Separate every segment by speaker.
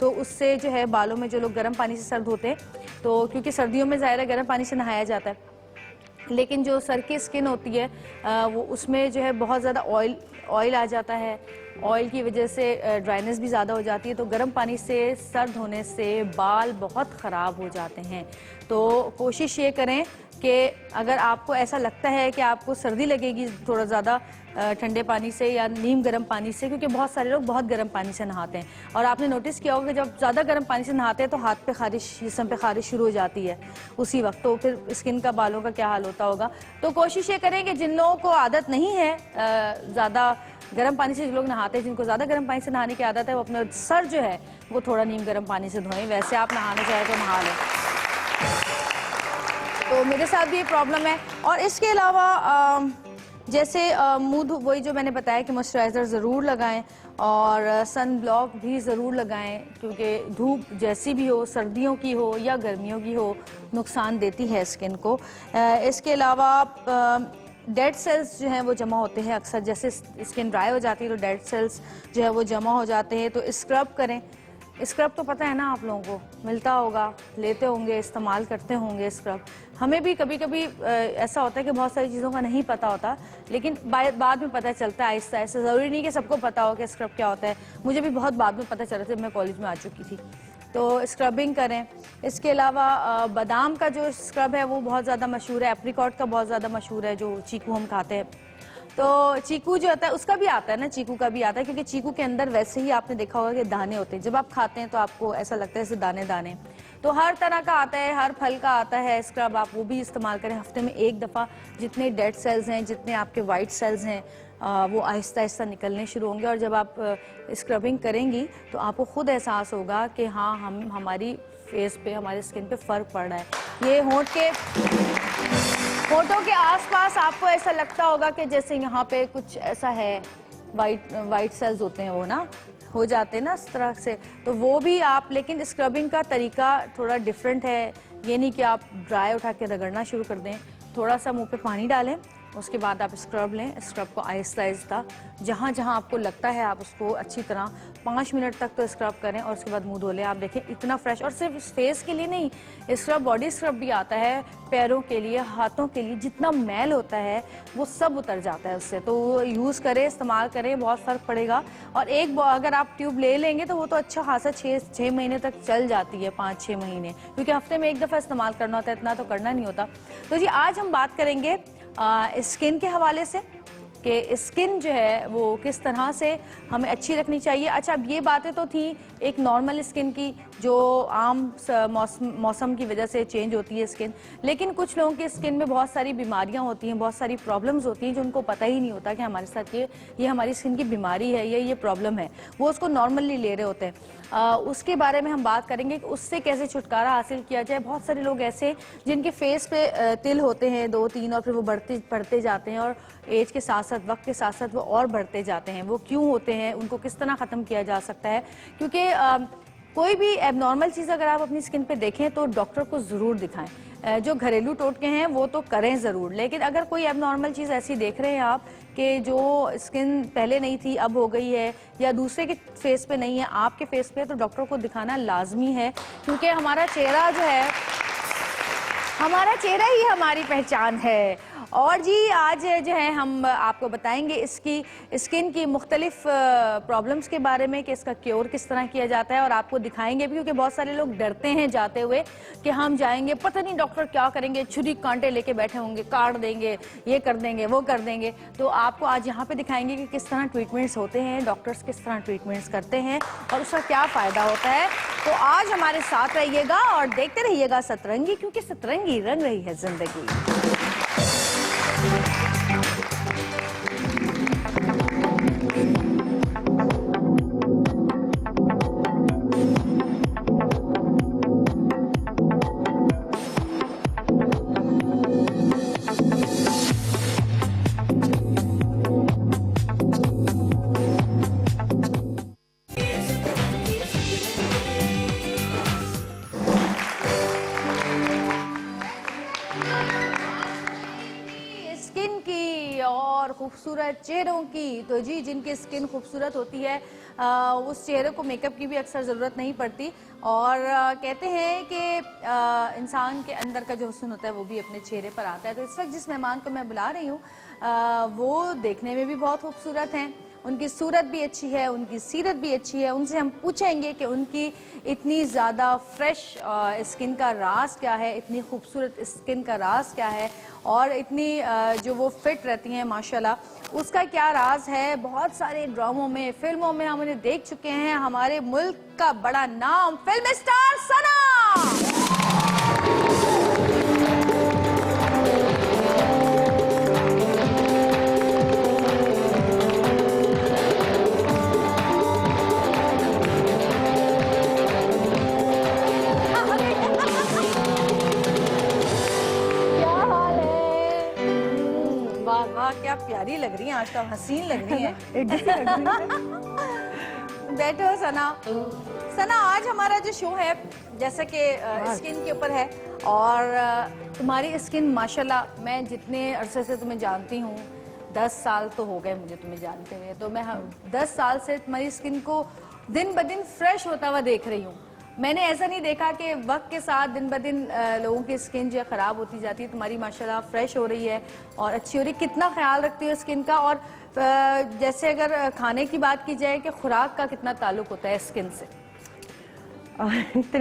Speaker 1: तो उससे जो है बालों में जो लोग गर्म पानी से सर्द होते हैं, तो क्योंकि सर्दियों में ज़ाहिर है गर्म पानी से नहाया जाता है, लेकिन जो सर की स्किन होती है वो उसमें जो है बहुत ज़्यादा ऑयल आ जाता है। ऑयल की वजह से ड्राइनेस भी ज़्यादा हो जाती है, तो गर्म पानी से सर्द होने से बाल बहुत ख़राब हो जाते हैं। तो कोशिश ये करें कि अगर आपको ऐसा लगता है कि आपको सर्दी लगेगी थोड़ा ज़्यादा ठंडे पानी से या नीम गर्म पानी से, क्योंकि बहुत सारे लोग बहुत गर्म पानी से नहाते हैं और आपने नोटिस किया होगा कि जब ज़्यादा गर्म पानी से नहाते हैं तो हाथ पे खारिश, जिस्म पे खारिश शुरू हो जाती है उसी वक्त, तो फिर स्किन का, बालों का क्या हाल होता होगा। तो कोशिश ये करें कि जिन लोगों को आदत नहीं है ज़्यादा गर्म पानी से, जो लोग नहाते हैं, जिनको ज़्यादा गर्म पानी से नहाने की आदत है, वो अपना सर जो है वो थोड़ा नीम गर्म पानी से धोएं। वैसे आप नहाना चाहें तो नहा लें। तो मेरे साथ भी ये प्रॉब्लम है। और इसके अलावा जैसे मुंह वही जो मैंने बताया कि मॉइस्चराइज़र ज़रूर लगाएं और सन ब्लॉक भी ज़रूर लगाएं, क्योंकि धूप जैसी भी हो, सर्दियों की हो या गर्मियों की हो, नुकसान देती है स्किन को। इसके अलावा डेड सेल्स जो हैं वो जमा होते हैं अक्सर, जैसे स्किन ड्राई हो जाती है तो डेड सेल्स जो है वो जमा हो जाते हैं। तो स्क्रब करें। स्क्रब तो पता है ना आप लोगों को, मिलता होगा, लेते होंगे, इस्तेमाल करते होंगे स्क्रब। हमें भी कभी कभी ऐसा होता है कि बहुत सारी चीज़ों का नहीं पता होता, लेकिन बाद में पता चलता है आहिस्ता आहिस्ता। ज़रूरी नहीं कि सबको पता हो कि स्क्रब क्या होता है। मुझे भी बहुत बाद में पता चला था, मैं कॉलेज में आ चुकी थी। तो स्क्रबिंग करें। इसके अलावा बादाम का जो स्क्रब है वो बहुत ज़्यादा मशहूर है, एप्रिकॉट का बहुत ज़्यादा मशहूर है, जो चीकू हम खाते हैं। तो चीकू जो होता है उसका भी आता है ना, चीकू का भी आता है, क्योंकि चीकू के अंदर वैसे ही आपने देखा होगा कि दाने होते हैं। जब आप खाते हैं तो आपको ऐसा लगता है जैसे दाने दाने। तो हर तरह का आता है, हर फल का आता है स्क्रब, आप वो भी इस्तेमाल करें हफ्ते में एक दफ़ा। जितने डेड सेल्स हैं, जितने आपके वाइट सेल्स हैं, वो आहिस्ता आहिस्ता निकलने शुरू होंगे। और जब आप स्क्रबिंग करेंगी तो आपको खुद एहसास होगा कि हाँ, हमारी फेस पे, हमारी स्किन पे फ़र्क पड़ रहा है। ये होठों के आसपास आपको ऐसा लगता होगा कि जैसे यहाँ पे कुछ ऐसा है, वाइट सेल्स होते हैं वो ना, हो जाते हैं ना इस तरह से। तो वो भी आप, लेकिन स्क्रबिंग का तरीका थोड़ा डिफरेंट है। ये नहीं कि आप ड्राई उठा के रगड़ना शुरू कर दें, थोड़ा सा मुंह पे पानी डालें, उसके बाद आप स्क्रब लें। स्क्रब को आहिस्ता आहिस्ता जहाँ जहाँ आपको लगता है आप उसको अच्छी तरह 5 मिनट तक तो स्क्रब करें और उसके बाद मुंह धो लें। आप देखें इतना फ्रेश। और सिर्फ फेस के लिए नहीं, स्क्रब बॉडी स्क्रब भी आता है, पैरों के लिए, हाथों के लिए, जितना मैल होता है वो सब उतर जाता है उससे। तो वो यूज़ करें, इस्तेमाल करें, बहुत फ़र्क पड़ेगा। और अगर आप ट्यूब ले लेंगे तो वो तो अच्छा खासा 6 महीने तक चल जाती है, 5-6 महीने, क्योंकि हफ्ते में एक दफ़ा इस्तेमाल करना होता है, इतना तो करना नहीं होता। तो जी आज हम बात करेंगे स्किन के हवाले से कि स्किन जो है वो किस तरह से हमें अच्छी रखनी चाहिए। अच्छा, अब ये बातें तो थी एक नॉर्मल स्किन की, जो आम मौसम की वजह से चेंज होती है स्किन, लेकिन कुछ लोगों की स्किन में बहुत सारी बीमारियां होती हैं, बहुत सारी प्रॉब्लम्स होती हैं जो उनको पता ही नहीं होता कि हमारे साथ ये हमारी स्किन की बीमारी है, ये प्रॉब्लम है। वो उसको नॉर्मली ले रहे होते हैं। उसके बारे में हम बात करेंगे कि उससे कैसे छुटकारा हासिल किया जाए। बहुत सारे लोग ऐसे जिनके फेस पे तिल होते हैं 2-3 और फिर वो बढ़ते जाते हैं और एज के साथ साथ, वक्त के साथ साथ वो और बढ़ते जाते हैं। वो क्यों होते हैं, उनको किस तरह ख़त्म किया जा सकता है? क्योंकि कोई भी एबनॉर्मल चीज़ अगर आप अपनी स्किन पे देखें तो डॉक्टर को ज़रूर दिखाएं। जो घरेलू टोटके हैं वो तो करें ज़रूर, लेकिन अगर कोई एबनॉर्मल चीज़ ऐसी देख रहे हैं आप कि जो स्किन पहले नहीं थी अब हो गई है, या दूसरे के फेस पे नहीं है आपके फेस पे, तो डॉक्टर को दिखाना लाजमी है। क्योंकि हमारा चेहरा जो है, हमारा चेहरा ही हमारी पहचान है। और जी आज जो है हम आपको बताएंगे इसकी स्किन की मुख्तलिफ प्रॉब्लम्स के बारे में कि इसका क्योर किस तरह किया जाता है, और आपको दिखाएंगे भी, क्योंकि बहुत सारे लोग डरते हैं जाते हुए कि हम जाएंगे, पता नहीं डॉक्टर क्या करेंगे, छुरी कांटे लेके बैठे होंगे, काट देंगे, ये कर देंगे, वो कर देंगे। तो आपको आज यहाँ पे दिखाएंगे कि किस तरह ट्रीटमेंट्स होते हैं, डॉक्टर्स किस तरह ट्रीटमेंट्स करते हैं और उसका क्या फ़ायदा होता है। तो आज हमारे साथ रहिएगा और देखते रहिएगा सतरंगी, क्योंकि सतरंगी रंग रही है जिंदगी। खूबसूरत चेहरों की, तो जी जिनकी स्किन खूबसूरत होती है उस चेहरे को मेकअप की भी अक्सर ज़रूरत नहीं पड़ती। और कहते हैं कि इंसान के अंदर का जो हुस्न होता है वो भी अपने चेहरे पर आता है। तो इस वक्त जिस मेहमान को मैं बुला रही हूँ वो देखने में भी बहुत खूबसूरत हैं, उनकी सूरत भी अच्छी है, उनकी सीरत भी अच्छी है। उनसे हम पूछेंगे कि उनकी इतनी ज़्यादा फ्रेश स्किन का राज क्या है, इतनी खूबसूरत स्किन का राज क्या है, और इतनी जो वो फिट रहती हैं माशाल्लाह, उसका क्या राज है। बहुत सारे ड्रामों में, फिल्मों में हम उन्हें देख चुके हैं। हमारे मुल्क का बड़ा नाम फिल्म स्टार सना। क्या प्यारी लग रही है आज, तो हसीन लग रही है। बैठो सना। सना, आज हमारा जो शो है जैसे कि स्किन के ऊपर है, और तुम्हारी स्किन माशाल्लाह, मैं जितने अरसे से तुम्हें जानती हूँ, 10 साल तो हो गए मुझे तुम्हें जानते हुए, तो मैं 10 साल से तुम्हारी स्किन को दिन ब दिन फ्रेश होता हुआ देख रही हूँ। मैंने ऐसा नहीं देखा कि वक्त के साथ दिन ब दिन लोगों की स्किन जो है ख़राब होती जाती है। तुम्हारी माशाल्लाह फ्रेश हो रही है और अच्छी हो रही है। कितना ख्याल रखती हो स्किन का, और जैसे अगर खाने की बात की जाए कि खुराक का कितना ताल्लुक होता है स्किन से?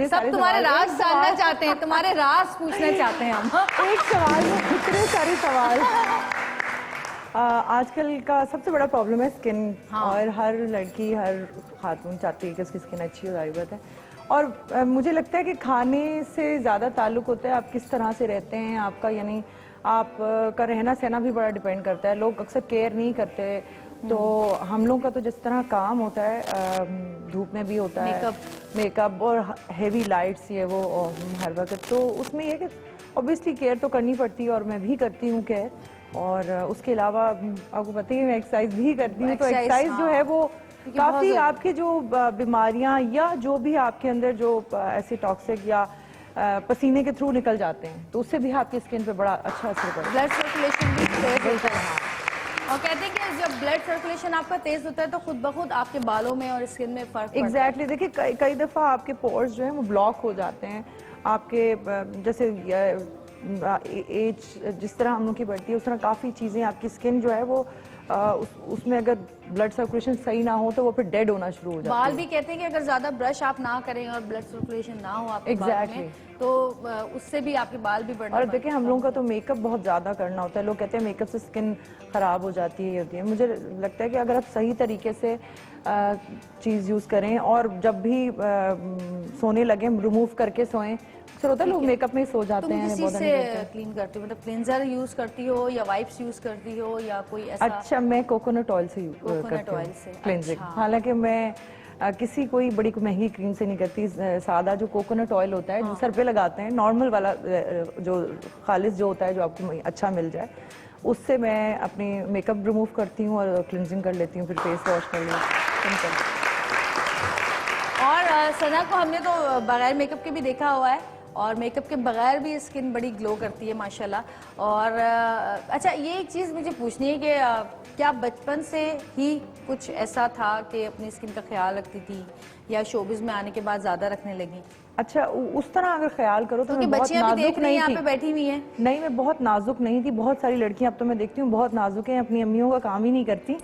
Speaker 1: सब तुम्हारे राज जानना चाहते हैं, तुम्हारे राज पूछना चाहते हैं हम।
Speaker 2: एक सवाल में इतने सारे सवाल। आजकल का सबसे बड़ा प्रॉब्लम है स्किन। हाँ। और हर लड़की, हर खातून चाहती है कि उसकी स्किन अच्छी हो, जारी बात है। और मुझे लगता है कि खाने से ज़्यादा ताल्लुक होता है आप किस तरह से रहते हैं आपका, यानी आप का रहना सहना भी बड़ा डिपेंड करता है। लोग अक्सर केयर नहीं करते। तो हम लोग का तो जिस तरह काम होता है, धूप में भी होता है मेकअप और हेवी लाइट्स, ये वो हर वक्त, तो उसमें ये कि ऑब्वियसली केयर तो करनी पड़ती है, और मैं भी करती हूँ केयर। और उसके अलावा आपको पता ही है मैं एक्सरसाइज भी करती हूँ। तो एक्सरसाइज जो है वो काफी आपके जो बीमारियां या जो भी आपके अंदर जो ऐसे टॉक्सिक या पसीने के थ्रू निकल जाते हैं, तो उससे भी आपकी स्किन पे बड़ा अच्छा असर पड़ता है।
Speaker 1: ब्लड सर्कुलेशन भी तेज होता है, और कहते हैं कि जब ब्लड सर्कुलेशन आपका तेज होता है तो खुद ब खुद आपके बालों में और स्किन में फर्क
Speaker 2: एग्जैक्टली देखिए कई दफा आपके पोर्स जो है वो ब्लॉक हो जाते हैं। आपके जैसे एज जिस तरह हम लोग की बढ़ती है उस तरह काफ़ी चीज़ें आपकी स्किन जो है वो उसमें अगर ब्लड सर्कुलेशन सही ना हो तो वो फिर डेड होना शुरू हो जाता है।
Speaker 1: बाल भी कहते हैं कि अगर ज्यादा ब्रश आप ना करें और ब्लड सर्कुलेशन ना हो आपके बालों में, तो उससे भी आपके बाल भी बढ़ने।
Speaker 2: और देखिए हम लोगों का तो मेकअप बहुत ज़्यादा करना होता है। लोग कहते हैं मेकअप से स्किन ख़राब हो जाती है, ये होती है। मुझे लगता है कि अगर आप सही तरीके से चीज़ यूज़ करें और जब भी सोने लगे रिमूव करके सोएं, अक्सर होता है लोग मेकअप में ही सो जाते हैं।
Speaker 1: तुम किसी से क्लीन करती हो, मतलब क्लींजर यूज करती हो या वाइप्स यूज करती हो या कोई ऐसा?
Speaker 2: अच्छा, मैं कोकोनट ऑयल से करती हूँ क्लींजिंग। हालांकि मैं किसी कोई बड़ी महंगी क्रीम से नहीं करती। सादा जो कोकोनट ऑयल होता है जो सर पे लगाते हैं, नॉर्मल वाला जो खालिस जो होता है जो आपको अच्छा मिल जाए, उससे मैं अपनी मेकअप रिमूव करती हूँ और क्लींजिंग कर लेती हूँ, फिर फेस वॉश कर लेती।
Speaker 1: और सना को हमने तो बगैर मेकअप के भी देखा हुआ है, और मेकअप के बगैर भी स्किन बड़ी ग्लो करती है माशाल्लाह। और अच्छा, ये एक चीज़ मुझे पूछनी है कि क्या बचपन से ही कुछ ऐसा था कि अपनी स्किन का ख्याल रखती थी, या शोबिज़ में आने के बाद ज़्यादा रखने लगी?
Speaker 2: अच्छा, उस तरह अगर ख्याल करो तो मैं बहुत नाजुक नहीं थी।
Speaker 1: यहाँ पे बैठी हुई हैं।
Speaker 2: नहीं, मैं बहुत नाजुक नहीं थी। बहुत सारी लड़कियां अब तो मैं देखती हूँ बहुत नाजुक हैं, अपनी अम्मियों का काम ही नहीं करती।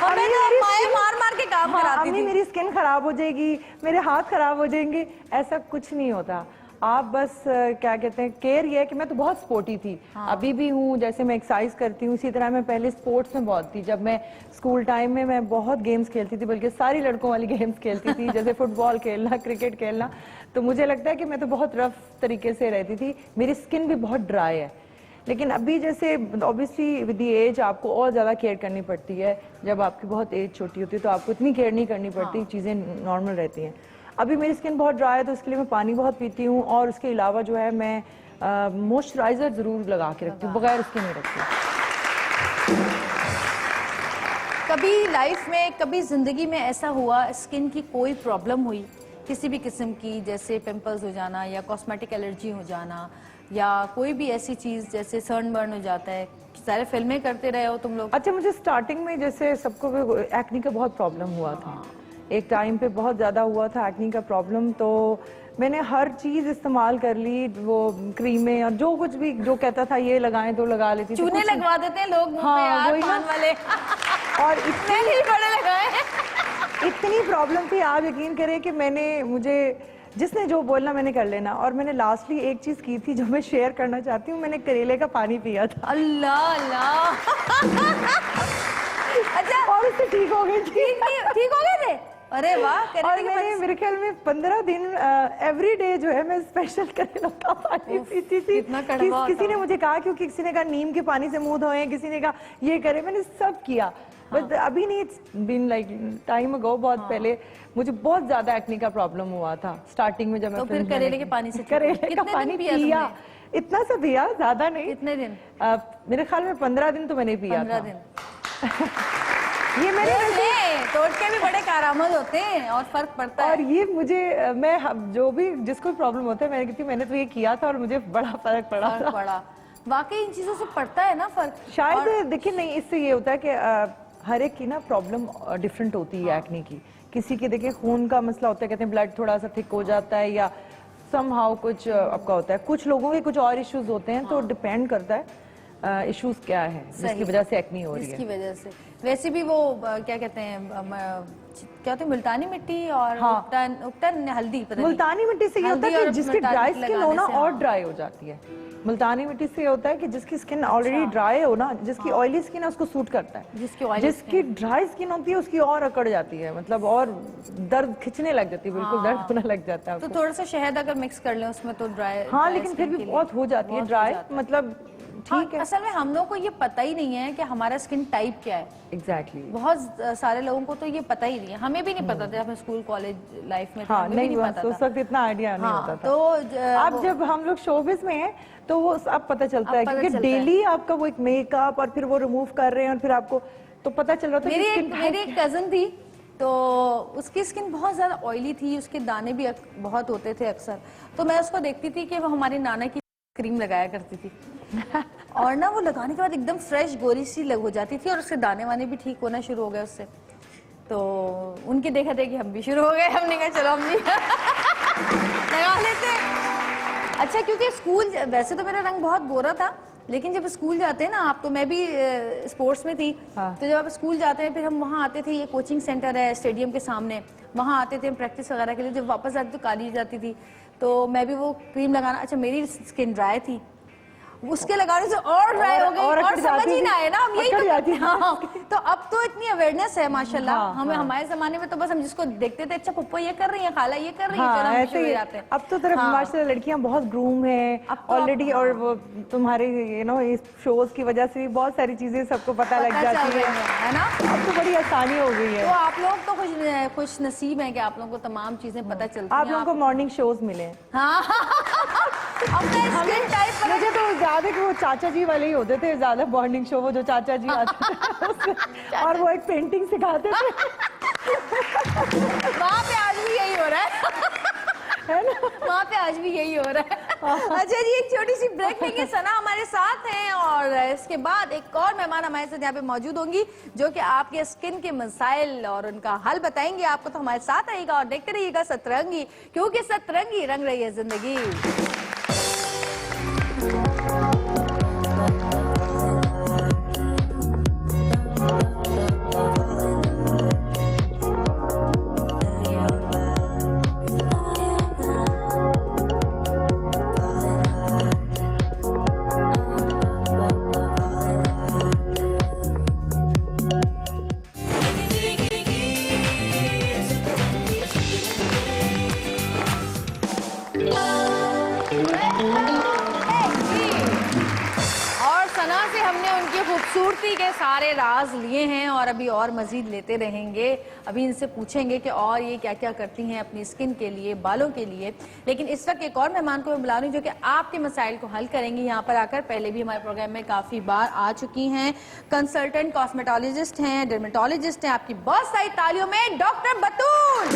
Speaker 1: मार के काम कराती थी।
Speaker 2: मेरी स्किन खराब हो जाएगी, मेरे हाथ खराब हो जाएंगे, ऐसा कुछ नहीं होता। आप बस क्या कहते हैं, केयर ये है कि मैं तो बहुत स्पोर्टी थी। अभी भी हूँ, जैसे मैं एक्सरसाइज करती हूँ, इसी तरह मैं पहले स्पोर्ट्स में बहुत थी। जब मैं स्कूल टाइम में मैं बहुत गेम्स खेलती थी, बल्कि सारी लड़कों वाली गेम्स खेलती थी, जैसे फुटबॉल खेलना, क्रिकेट खेलना। तो मुझे लगता है कि मैं तो बहुत रफ तरीके से रहती थी। मेरी स्किन भी बहुत ड्राई है, लेकिन अभी जैसे ऑब्वियसली विद द एज आपको और ज़्यादा केयर करनी पड़ती है। जब आपकी बहुत एज छोटी होती है तो आपको इतनी केयर नहीं करनी पड़ती, चीज़ें नॉर्मल रहती हैं। अभी मेरी स्किन बहुत ड्राई है तो इसके लिए मैं पानी बहुत पीती हूँ, और उसके अलावा जो है मैं मॉइस्चराइज़र ज़रूर लगा के रखती हूँ, बगैर उसके नहीं रखती।
Speaker 1: कभी लाइफ में, कभी ज़िंदगी में ऐसा हुआ स्किन की कोई प्रॉब्लम हुई किसी भी किस्म की, जैसे पिंपल्स हो जाना या कॉस्मेटिक एलर्जी हो जाना, या कोई भी ऐसी चीज जैसे सनबर्न हो जाता है? सारे फिल्में करते रहे हो तुम लोग।
Speaker 2: अच्छा, मुझे स्टार्टिंग में जैसे सबको एक्नी का बहुत प्रॉब्लम हुआ था, एक टाइम पे बहुत ज्यादा हुआ था एक्नी का प्रॉब्लम, तो मैंने हर चीज इस्तेमाल कर ली, वो क्रीमें और जो कुछ भी जो कहता था ये लगाएं तो लगा लेती थी।
Speaker 1: चूने लगवा देते हैं लोग मुंह
Speaker 2: हाँ,
Speaker 1: पे यार,
Speaker 2: वही ना।
Speaker 1: पान वाले।
Speaker 2: और इतने
Speaker 1: मैंने ही बड़े लगाए।
Speaker 2: इतनी प्रॉब्लम थी, आप यकीन करें कि मुझे जिसने जो बोलना मैंने कर लेना। और मैंने लास्टली एक चीज की थी जो मैं शेयर करना चाहती हूँ, मैंने करेले का पानी पिया था।
Speaker 1: अल्लाह अल्लाह। अच्छा,
Speaker 2: और उससे ठीक हो गई थी।
Speaker 1: ठीक हो गए थे? अरे वाह।
Speaker 2: और मैंने मेरे ख्याल में 15 दिन एवरी डे जो है मैं स्पेशल करेला का पानी पीती थी। किसी ने मुझे कहा, क्योंकि किसी ने कहा नीम के पानी से मुंह धोएं, किसी ने कहा ये करें, मैंने सब किया। बट अभी नहीं, it's been like time ago, बहुत पहले मुझे बहुत ज्यादा एक्ने का प्रॉब्लम हुआ था स्टार्टिंग में, जब मैं
Speaker 1: फिर करेले के पानी से
Speaker 2: करेले का पानी पिया, इतना सा पिया, ज्यादा नहीं।
Speaker 1: कितने दिन?
Speaker 2: मेरे ख्याल में 15 दिन तो मैंने पिया
Speaker 1: 15
Speaker 2: था।
Speaker 1: दिन।
Speaker 2: ये मेरे
Speaker 1: तोड़ के भी बड़े कारआमद होते हैं और फर्क पड़ता है।
Speaker 2: और ये मुझे मैं जो भी जिसको प्रॉब्लम होता है, मैंने कहती मैंने तो ये किया था और मुझे बड़ा फर्क पड़ा।
Speaker 1: वाकई इन चीजों से पड़ता है ना फर्क।
Speaker 2: शायद देखिए, नहीं, इससे ये होता है कि हर एक की ना प्रॉब्लम डिफरेंट होती है एक्ने की। किसी के देखिए खून का मसला होता है, कहते हैं ब्लड थोड़ा सा थिक हो जाता है, या समहाउ कुछ आपका होता है, कुछ लोगों के कुछ और इश्यूज होते हैं, तो डिपेंड करता है इश्यूज क्या है जिसकी वजह से एक्ने हो रही है।
Speaker 1: जिसकी वजह से वैसे भी वो क्या कहते हैं, क्या होता है, मुल्तानी मिट्टी और उपटन हल्दी,
Speaker 2: मुल्तानी मिट्टी से ये होता है कि जिसकी ड्राई स्किन हो ना और ड्राई हो जाती है। मुल्तानी मिट्टी से होता है कि जिसकी स्किन ऑलरेडी ड्राई हो ना, जिसकी ऑयली स्किन है उसको सूट करता है, जिसकी ड्राई स्किन होती है उसकी और अकड़ जाती है, मतलब और दर्द खिंचने लग जाती है, बिल्कुल दर्द होने लग जाता है।
Speaker 1: तो थोड़ा सा शहद अगर मिक्स कर लें उसमें तो ड्राई,
Speaker 2: हाँ, लेकिन फिर भी बहुत हो जाती है ड्राई, मतलब ठीक है।
Speaker 1: असल में हम लोग को ये पता ही नहीं है कि हमारा स्किन टाइप क्या है।
Speaker 2: एग्जैक्टली।
Speaker 1: बहुत सारे लोगों को तो ये पता ही नहीं है, हमें भी नहीं पता था, हमें स्कूल कॉलेज लाइफ में
Speaker 2: हाँ, नहीं पता था, उस वक्त इतना आइडिया नहीं होता था।
Speaker 1: तो
Speaker 2: अब जब हम लोग शोबिस में हैं तो वो अब पता चलता है, क्योंकि डेली आपका वो एक मेकअप और फिर वो रिमूव कर रहे हैं और फिर आपको तो पता चल रहा था।
Speaker 1: मेरी एक कजन थी, तो उसकी स्किन बहुत ज्यादा ऑयली थी, उसके दाने भी बहुत होते थे अक्सर, तो मैं उसको देखती थी कि वो हमारी नाना की क्रीम लगाया करती थी और ना वो लगाने के बाद एकदम फ्रेश गोरी सी हो जाती थी और उसके दाने वाने भी ठीक होना शुरू हो गए उससे। तो उनके देखा देखी हम भी शुरू हो गए, हमने कहा चलो हम भी लगा लेते। अच्छा, क्योंकि स्कूल, वैसे तो मेरा रंग बहुत गोरा था, लेकिन जब स्कूल जाते हैं ना आप, तो मैं भी स्पोर्ट्स में थी, तो जब आप स्कूल जाते हैं फिर हम वहाँ आते थे, ये कोचिंग सेंटर है स्टेडियम के सामने, वहाँ आते थे हम प्रैक्टिस वगैरह के लिए। जब वापस आते तो काली जाती थी, तो मैं भी वो क्रीम लगाना, अच्छा मेरी स्किन ड्राई थी, उसके लगाने से और ड्राई हो गई और समझ ही ना आए ना, हम यही तो करते हैं। हाँ, तो अब तो इतनी अवेयरनेस है माशाल्लाह। हमें हमारे जमाने में तो बस हम जिसको देखते थे, अच्छा पप्पा ये कर रही है, खाला ये कर रही है, चलो हम शुरू हो जाते हैं।
Speaker 2: अब तो तरफ माशाल्लाह लड़कियां बहुत ग्रूम हैं ऑलरेडी, और वो तुम्हारे इस शोज की वजह से भी बहुत सारी चीजें सबको पता लग जाती है ना। अब तो बड़ी आसानी हो गई है।
Speaker 1: तो आप लोग तो खुश नसीब हैं कि आप लोगों को तमाम चीजें पता चलती हैं।
Speaker 2: आप लोगों को मॉर्निंग शोज मिले। मुझे तो ज्यादा कि वो चाचा जी वाले ही होते थे, ज्यादा मॉर्निंग शो, वो जो चाचा जी आते थे और वो एक पेंटिंग सिखाते थे।
Speaker 1: वहाँ पे आज भी यही हो रहा है ना, वहाँ पे आज भी यही हो रहा है। अच्छा जी, एक छोटी सी ब्रेक लेंगे, सना हमारे साथ हैं और इसके बाद एक और मेहमान हमारे साथ यहाँ पे मौजूद होंगी जो कि आपके स्किन के मसाइल और उनका हल बताएंगे आपको। तो हमारे साथ रहिएगा और देखते रहिएगा सतरंगी, क्योंकि सतरंगी रंग रही है जिंदगी। खूबसूरती के सारे राज लिए हैं और अभी और मजीद लेते रहेंगे। अभी इनसे पूछेंगे कि और ये क्या क्या करती हैं अपनी स्किन के लिए, बालों के लिए। लेकिन इस वक्त एक और मेहमान को मैं बुला रही हूँ जो कि आपके मसाइल को हल करेंगी। यहाँ पर आकर पहले भी हमारे प्रोग्राम में काफी बार आ चुकी हैं। कंसल्टेंट कॉस्मेटोलॉजिस्ट हैं, डर्मेटोलॉजिस्ट हैं। आपकी बहुत सारी तालियों में डॉक्टर बतूल।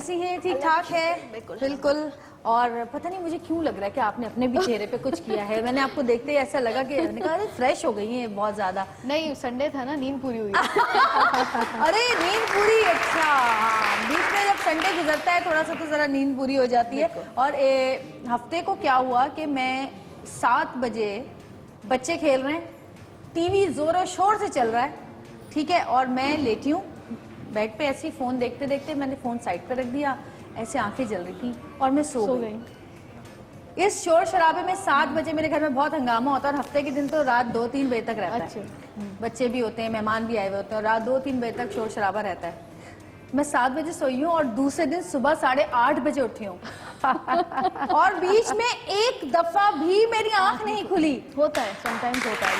Speaker 1: कैसी हैं? ठीक ठाक है? बिल्कुल। और पता नहीं मुझे क्यों लग रहा है कि आपने अपने भी चेहरे पे कुछ किया है। मैंने आपको देखते ही ऐसा लगा कि मैंने कहा अरे फ्रेश हो गई हैं बहुत ज्यादा।
Speaker 3: नहीं, संडे था ना, नींद पूरी हुई।
Speaker 1: अरे नींद पूरी, अच्छा हाँ, बीच में जब संडे गुजरता है थोड़ा सा तो जरा नींद पूरी हो जाती है। और हफ्ते को क्या हुआ कि मैं 7 बजे, बच्चे खेल रहे हैं, टीवी जोरों शोर से चल रहा है, ठीक है, और मैं लेटी हूँ बेड पे ऐसे ही फोन देखते देखते मैंने फोन साइड पे रख दिया, ऐसे आंखें जल रही थी और मैं सो गई। इस शोर शराबे में 7 बजे मेरे घर में बहुत हंगामा होता है और हफ्ते के दिन तो रात 2-3 बजे तक रहता है। बच्चे भी होते हैं, मेहमान भी आए हुए होते हैं और रात 2-3 बजे तक शोर शराबा रहता है। मैं 7 बजे सोई हूँ और दूसरे दिन सुबह 8:30 बजे उठी हूँ और बीच में एक दफा भी मेरी आंख नहीं खुली।
Speaker 3: होता है, समटाइम्स होता है।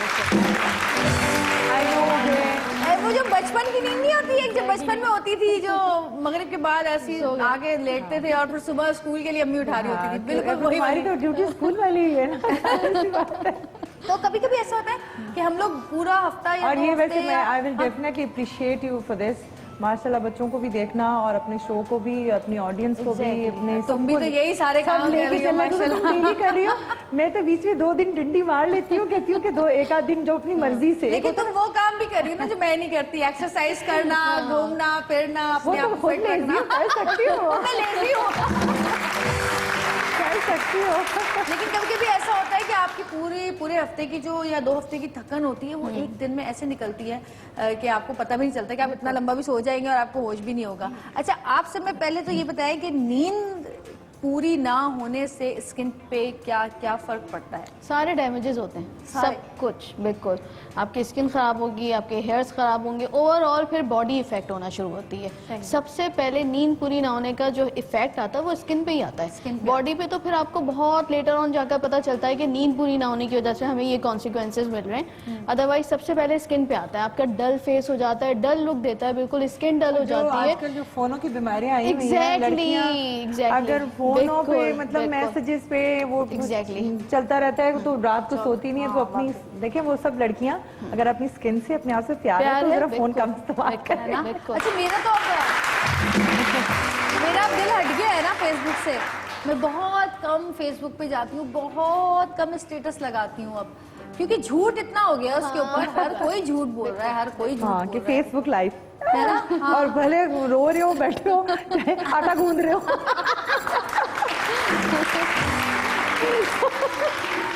Speaker 1: वो जो बचपन की नींद नहीं होती है, जब बचपन में होती थी जो मगरिब के बाद ऐसी आगे लेटते थे और फिर सुबह स्कूल के लिए अम्मी उठा रही होती थी, बिल्कुल वही वाली।
Speaker 2: तो ड्यूटी स्कूल वाली ही है ना।
Speaker 1: तो कभी कभी ऐसा होता है कि हम लोग पूरा हफ्ता या
Speaker 2: और
Speaker 1: 2
Speaker 2: ये
Speaker 1: हफ्ते
Speaker 2: वैसे मैं
Speaker 1: या-
Speaker 2: I will definitely appreciate you for this. माशाल्लाह, बच्चों को भी देखना और अपने शो को भी, अपनी ऑडियंस को भी, अपने
Speaker 1: तुम भी तो यही सारे काम कर रही हो माशाल्लाह।
Speaker 2: तुम नहीं कर रही हो। मैं तो बीच में 2 दिन डंडी मार लेती हूँ, कहती हूँ कि 1 आध दिन जो अपनी मर्जी से।
Speaker 1: लेकिन तुम वो काम भी कर रही हो ना जो मैं नहीं करती, एक्सरसाइज करना, घूमना फिरना,
Speaker 2: वो
Speaker 1: अपने
Speaker 2: तो
Speaker 1: आप को
Speaker 2: खुद
Speaker 1: fit रखना।
Speaker 2: लेजी कर सकती हो,
Speaker 1: मैं लेजी हूँ।
Speaker 2: कर सकती हो।
Speaker 1: लेकिन कभी कभी ऐसा होता है कि आपकी पूरे हफ्ते की जो या 2 हफ्ते की थकन होती है वो एक दिन में ऐसे निकलती है कि आपको पता भी नहीं चलता कि आप इतना लंबा भी सो जाएंगे और आपको होश भी नहीं होगा। अच्छा, आपसे मैं पहले तो ये बताएं कि नींद पूरी ना होने से स्किन पे क्या क्या फर्क पड़ता है?
Speaker 3: सारे डैमेजेस होते हैं,
Speaker 1: सारे?
Speaker 3: सब कुछ, बिल्कुल। आपकी स्किन खराब होगी, आपके हेयर्स खराब होंगे, ओवरऑल फिर बॉडी इफेक्ट होना शुरू होती है। सबसे पहले नींद पूरी ना होने का जो इफेक्ट आता है वो स्किन पे ही आता है। बॉडी पे तो फिर आपको बहुत लेटर ऑन जाकर पता चलता है कि नींद पूरी ना होने की वजह से हमें ये कॉन्सिक्वेंसेज मिल रहे हैं। अदरवाइज सबसे पहले स्किन पे आता है, आपका डल फेस हो जाता है, डल लुक देता है, बिल्कुल स्किन डल हो जाती है।
Speaker 2: आजकल जो फोनों की बीमारियां आई हुई हैं, लड़कियां
Speaker 3: एग्जैक्टली
Speaker 2: अगर फोनों पे मतलब मैसेजेस पे वो चलता रहता है तो रात को सोती नहीं है। तो अपनी देखिए, वो सब लड़कियां अगर अपनी स्किन से, अपने आप से प्यार है तो जरा फोन कम इस्तेमाल करें ना।
Speaker 1: अच्छा, मेरा तो मेरा दिल हट गया है ना फेसबुक से। मैं बहुत कम फेसबुक पे जाती हूँ, बहुत कम स्टेटस लगाती हूँ अब, क्योंकि झूठ इतना हो गया उसके ऊपर। हर कोई झूठ बोल रहा है, हर कोई झूठ
Speaker 2: हाँ,
Speaker 1: बोल
Speaker 2: कि
Speaker 1: रहा है।
Speaker 2: फेसबुक लाइव
Speaker 1: है ना?
Speaker 2: और भले रो रहे हो, बैठे हो, चाहे आटा गूंद रहे हो।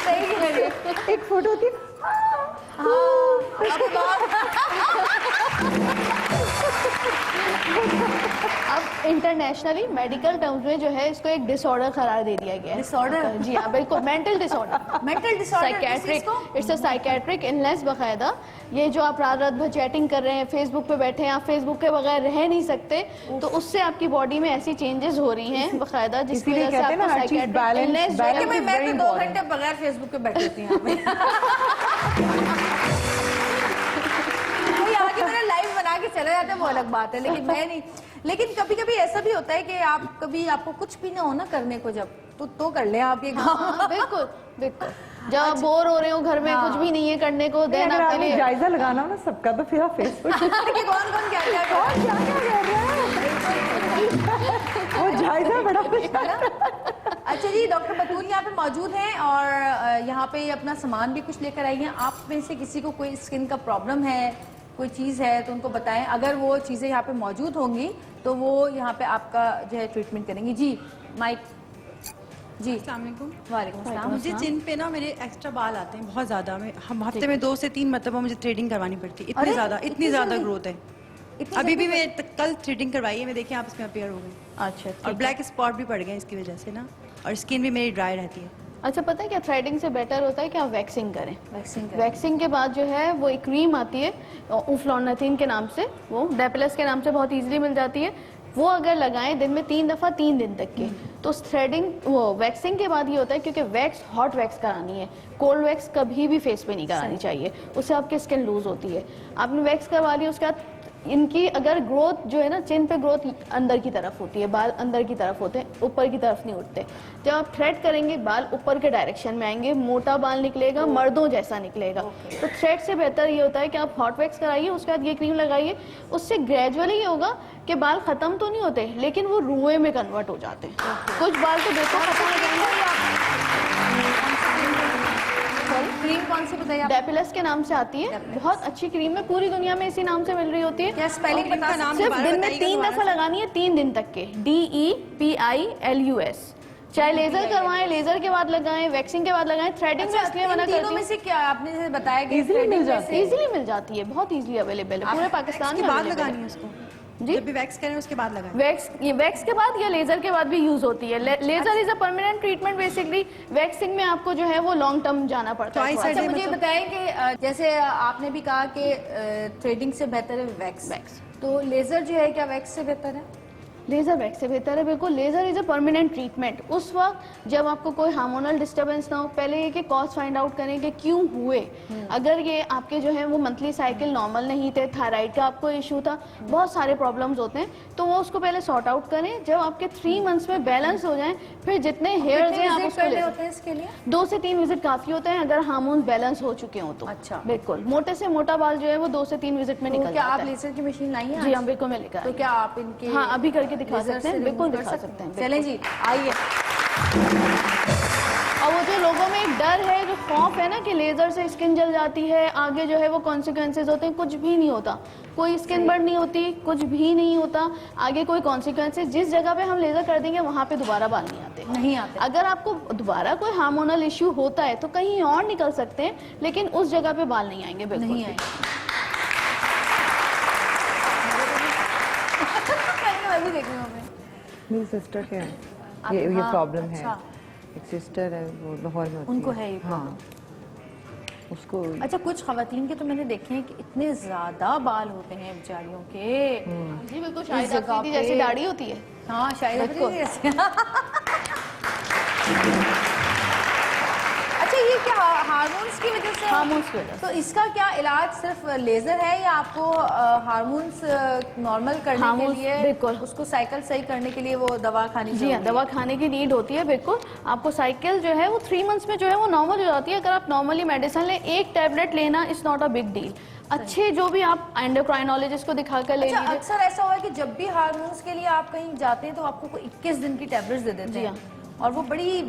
Speaker 1: सही कह रही हो।
Speaker 2: एक फोटो थी,
Speaker 3: अब इंटरनेशनली मेडिकल टर्म्स में जो है इसको एक डिसऑर्डर करार दे दिया गया है।
Speaker 1: डिसऑर्डर?
Speaker 3: जी हाँ, बिल्कुल, mental disorder.
Speaker 1: Mental disorder,
Speaker 3: psychiatric, it's a psychiatric illness बकायदा। ये जो आप रात भर चैटिंग कर रहे हैं, फेसबुक पे बैठे हैं, आप फेसबुक के बगैर रह नहीं सकते, तो उससे आपकी बॉडी में ऐसी चेंजेस हो रही हैं बकायदा, जिसकी वजह से आपको साइकेट्रिक इलनेस जो है।
Speaker 1: मैं तो 2 घंटे बगैर फेसबुक पे बैठी होती हूँ। कोई आगे मेरा लाइव बना के चले जाते हैं वो अलग बात है, लेकिन मैं नहीं। लेकिन कभी कभी ऐसा भी होता है कि आपको कुछ भी ना हो ना करने को, जब तो कर ले आप ये काम।
Speaker 3: हाँ, बिल्कुल बिल्कुल। जब आप बोर हो रहे हो, घर में कुछ भी नहीं है करने को, देन
Speaker 2: अगर
Speaker 3: आपके
Speaker 2: आपने
Speaker 3: लिए
Speaker 2: जायजा लगाना हो ना सबका, तो फिर आप फेसबुक
Speaker 1: कि कौन कौन क्या क्या
Speaker 2: कौन क्या क्या कर रहा है, वो जायजा बड़ा मुश्किल है।
Speaker 1: अच्छा जी, डॉक्टर बतूल यहाँ पे मौजूद हैं और यहाँ पे अपना सामान भी कुछ लेकर आई हैं। आप में से किसी को कोई स्किन का प्रॉब्लम है, कोई चीज़ है तो उनको बताएं। अगर वो चीज़ें यहाँ पे मौजूद होंगी तो वो यहाँ पे आपका जो है ट्रीटमेंट करेंगी। जी माइक जी। वालेकुम अस्सलाम।
Speaker 4: मुझे चिन पे ना मेरे एक्स्ट्रा बाल आते हैं बहुत ज्यादा। हम हफ्ते में 2 से 3 मरतबा मुझे थ्रेडिंग करवानी पड़ती है। इतनी ज्यादा ग्रोथ है। अभी भी मैं कल थ्रेडिंग करवाई है, मैं देखिए आप इसमें अपेयर हो गई।
Speaker 3: अच्छा,
Speaker 4: और ब्लैक स्पॉट भी पड़ गए इसकी वजह से ना, और स्किन भी मेरी ड्राई रहती है।
Speaker 3: अच्छा, पता है क्या, थ्रेडिंग से बेटर होता है कि आप वैक्सिंग करें।
Speaker 1: वैक्सिंग
Speaker 3: वैक्सिंग के बाद जो है वो एक क्रीम आती है उफ्लॉनथिन के नाम से, वो डेप्लस के नाम से बहुत इजीली मिल जाती है। वो अगर लगाएं दिन में 3 दफा 3 दिन तक के, तो थ्रेडिंग वो वैक्सिंग के बाद ये होता है, क्योंकि वैक्स हॉट वैक्स करानी है, कोल्ड वैक्स कभी भी फेस पे नहीं करानी चाहिए, उससे आपकी स्किन लूज होती है। आपने वैक्स करवा ली, उसके बाद इनकी अगर ग्रोथ जो है ना, चिन पे ग्रोथ अंदर की तरफ होती है, बाल अंदर की तरफ होते हैं, ऊपर की तरफ नहीं उठते। जब आप थ्रेड करेंगे बाल ऊपर के डायरेक्शन में आएंगे, मोटा बाल निकलेगा, मर्दों जैसा निकलेगा। तो थ्रेड से बेहतर ये होता है कि आप हॉट वैक्स कराइए, उसके बाद ये क्रीम लगाइए। उससे ग्रेजुअली ये होगा कि बाल खत्म तो नहीं होते, लेकिन वो रुए में कन्वर्ट हो जाते हैं। कुछ बाल तो देखो खत्म हो जाएंगे।
Speaker 1: क्रीम कौन सी बताइए आप?
Speaker 3: डेपिलस के नाम से आती है, बहुत अच्छी क्रीम है, पूरी दुनिया में इसी नाम से मिल रही होती है।
Speaker 1: क्या स्पेलिंग बता सकते हैं?
Speaker 3: सिर्फ दिन में 3 दफा लगानी है, 3 दिन तक के, DEPILUS। चाहे लेजर करवाएं, लेजर के बाद लगाएं, वैक्सिंग के बाद लगाएं, थ्रेडिंग में इसलिए मना करती
Speaker 1: तीनों में
Speaker 3: हूं।
Speaker 1: से क्या आपने जैसे बताया कि
Speaker 2: Easily मिल जाती है।
Speaker 3: इजीली मिल जाती है, बहुत इजीली अवेलेबल है, पूरे पाकिस्तान
Speaker 4: के
Speaker 3: में
Speaker 4: बाद
Speaker 3: available
Speaker 4: लगानी
Speaker 3: है।
Speaker 4: है उसको
Speaker 3: जी?
Speaker 4: जब भी वैक्स करें उसके बाद लगाएं।
Speaker 3: वैक्स के बाद या लेजर के बाद भी यूज होती है। Laser is a permanent treatment basically. Waxing में आपको जो है वो लॉन्ग टर्म जाना पड़ता है।
Speaker 4: Twice a
Speaker 1: अच्छा
Speaker 4: day
Speaker 1: मुझे
Speaker 4: मतलब-
Speaker 1: बताएं कि जैसे आपने भी कहा कि थ्रेडिंग से बेहतर है वैक्स, तो लेजर जो है क्या वैक्स से बेहतर है?
Speaker 3: लेजर वैक्स से बेहतर है, बिल्कुल। Laser is a permanent treatment. उस वक्त जब आपको कोई हार्मोनल डिस्टर्बेंस ना हो, पहले ये कि कॉज फाइंड आउट करें कि क्यों हुए। अगर ये आपके जो है वो मंथली साइकिल नॉर्मल नहीं थे, थायराइड का आपको इशू था, बहुत सारे प्रॉब्लम्स होते हैं, तो वो उसको पहले सॉर्ट आउट करें। जब आपके 3 मंथ्स में बैलेंस हो जाएं, फिर जितने हेयर्स हैं आप उसको ले सकते
Speaker 1: होते हैं इसके लिए?
Speaker 3: हैं। 2 से 3 विजिट काफी होते हैं अगर हार्मोन बैलेंस हो चुके हो तो।
Speaker 1: अच्छा।
Speaker 3: बिल्कुल, मोटे से मोटा बाल जो है वो 2 से 3 विजिट में
Speaker 1: तो
Speaker 3: निकल
Speaker 1: क्या आप
Speaker 3: जाता है।
Speaker 1: लेजर की मशीन लाई है
Speaker 3: जी
Speaker 1: आज?
Speaker 3: हाँ, बिल्कुल मैं लेकर आई
Speaker 1: तो
Speaker 3: हूँ।
Speaker 1: क्या आप इनके
Speaker 3: हाँ, अभी करके दिखा
Speaker 1: लेजर
Speaker 3: सकते हैं,
Speaker 1: से
Speaker 3: बिल्कुल
Speaker 1: remove कर
Speaker 3: दिखा सकते हैं,
Speaker 1: चलें जी, आइए।
Speaker 3: और वो जो लोगों में एक डर है, जो खौफ है ना कि लेजर से स्किन जल जाती है, आगे जो है वो कॉन्सिक्वेंसेज होते हैं, कुछ भी नहीं होता। कोई स्किन बर्न नहीं होती, कुछ भी नहीं होता, आगे कोई कॉन्सिक्वेंसेज। जिस जगह पे हम लेजर कर देंगे वहां पे दोबारा बाल नहीं आते। अगर आपको दोबारा कोई हार्मोनल इश्यू होता है तो कहीं और निकल सकते हैं, लेकिन उस जगह पे बाल नहीं आएंगे, बिल्कुल
Speaker 1: नहीं
Speaker 3: भी।
Speaker 1: आएंगे। मैं भी देख रही हूँ मैं।
Speaker 2: मेरी सिस्टर के हैं
Speaker 1: आप-
Speaker 2: ये
Speaker 1: हाँ,
Speaker 2: प्रॉब्लम है।
Speaker 1: अच्छा।
Speaker 2: एक सिस्टर है, वो लाहौर में होती
Speaker 1: उनको
Speaker 2: है।
Speaker 1: है ये
Speaker 2: हाँ, उसको
Speaker 1: अच्छा, कुछ खवातीन के तो मैंने देखे हैं कि इतने ज्यादा बाल होते हैं बेचारियों के।
Speaker 3: जी बिल्कुल, शायद
Speaker 1: इस जगह
Speaker 3: आपकी जैसी
Speaker 1: पे-
Speaker 3: दाढ़ी होती है।
Speaker 1: हाँ शायद
Speaker 3: बिल्कुल।
Speaker 1: जैसे। अच्छा, ये क्या हार्मोन्स की वजह से?
Speaker 3: हार्मोन्स की वजह से।
Speaker 1: तो इसका क्या इलाज सिर्फ लेजर है या आपको हार्मोन्स नॉर्मल करने के
Speaker 3: हार्मोन्स,
Speaker 1: लिए,
Speaker 3: बिल्कुल।
Speaker 1: उसको साइकिल सही करने के लिए वो दवा खानी
Speaker 3: जी हाँ,
Speaker 1: जरूरी है?
Speaker 3: दवा खाने की नीड होती है, बिल्कुल। आपको साइकिल जो है वो 3 मंथ्स में जो है वो नॉर्मल हो जाती है। अगर आप नॉर्मली मेडिसिन लें, एक टैबलेट लेना is not a big deal. अच्छे जो भी आप एंडोक्राइनोलॉजिस्ट को दिखाकर ले
Speaker 1: अच्छा,
Speaker 3: लीजिए।
Speaker 1: अक्सर ऐसा हुआ है कि जब भी हार्मोन्स के लिए आप कहीं जाते हैं तो आपको कोई 21 दिन की टैबलेट्स दे देते
Speaker 3: जी
Speaker 1: हैं,
Speaker 3: हाँ।
Speaker 1: और वो बड़ी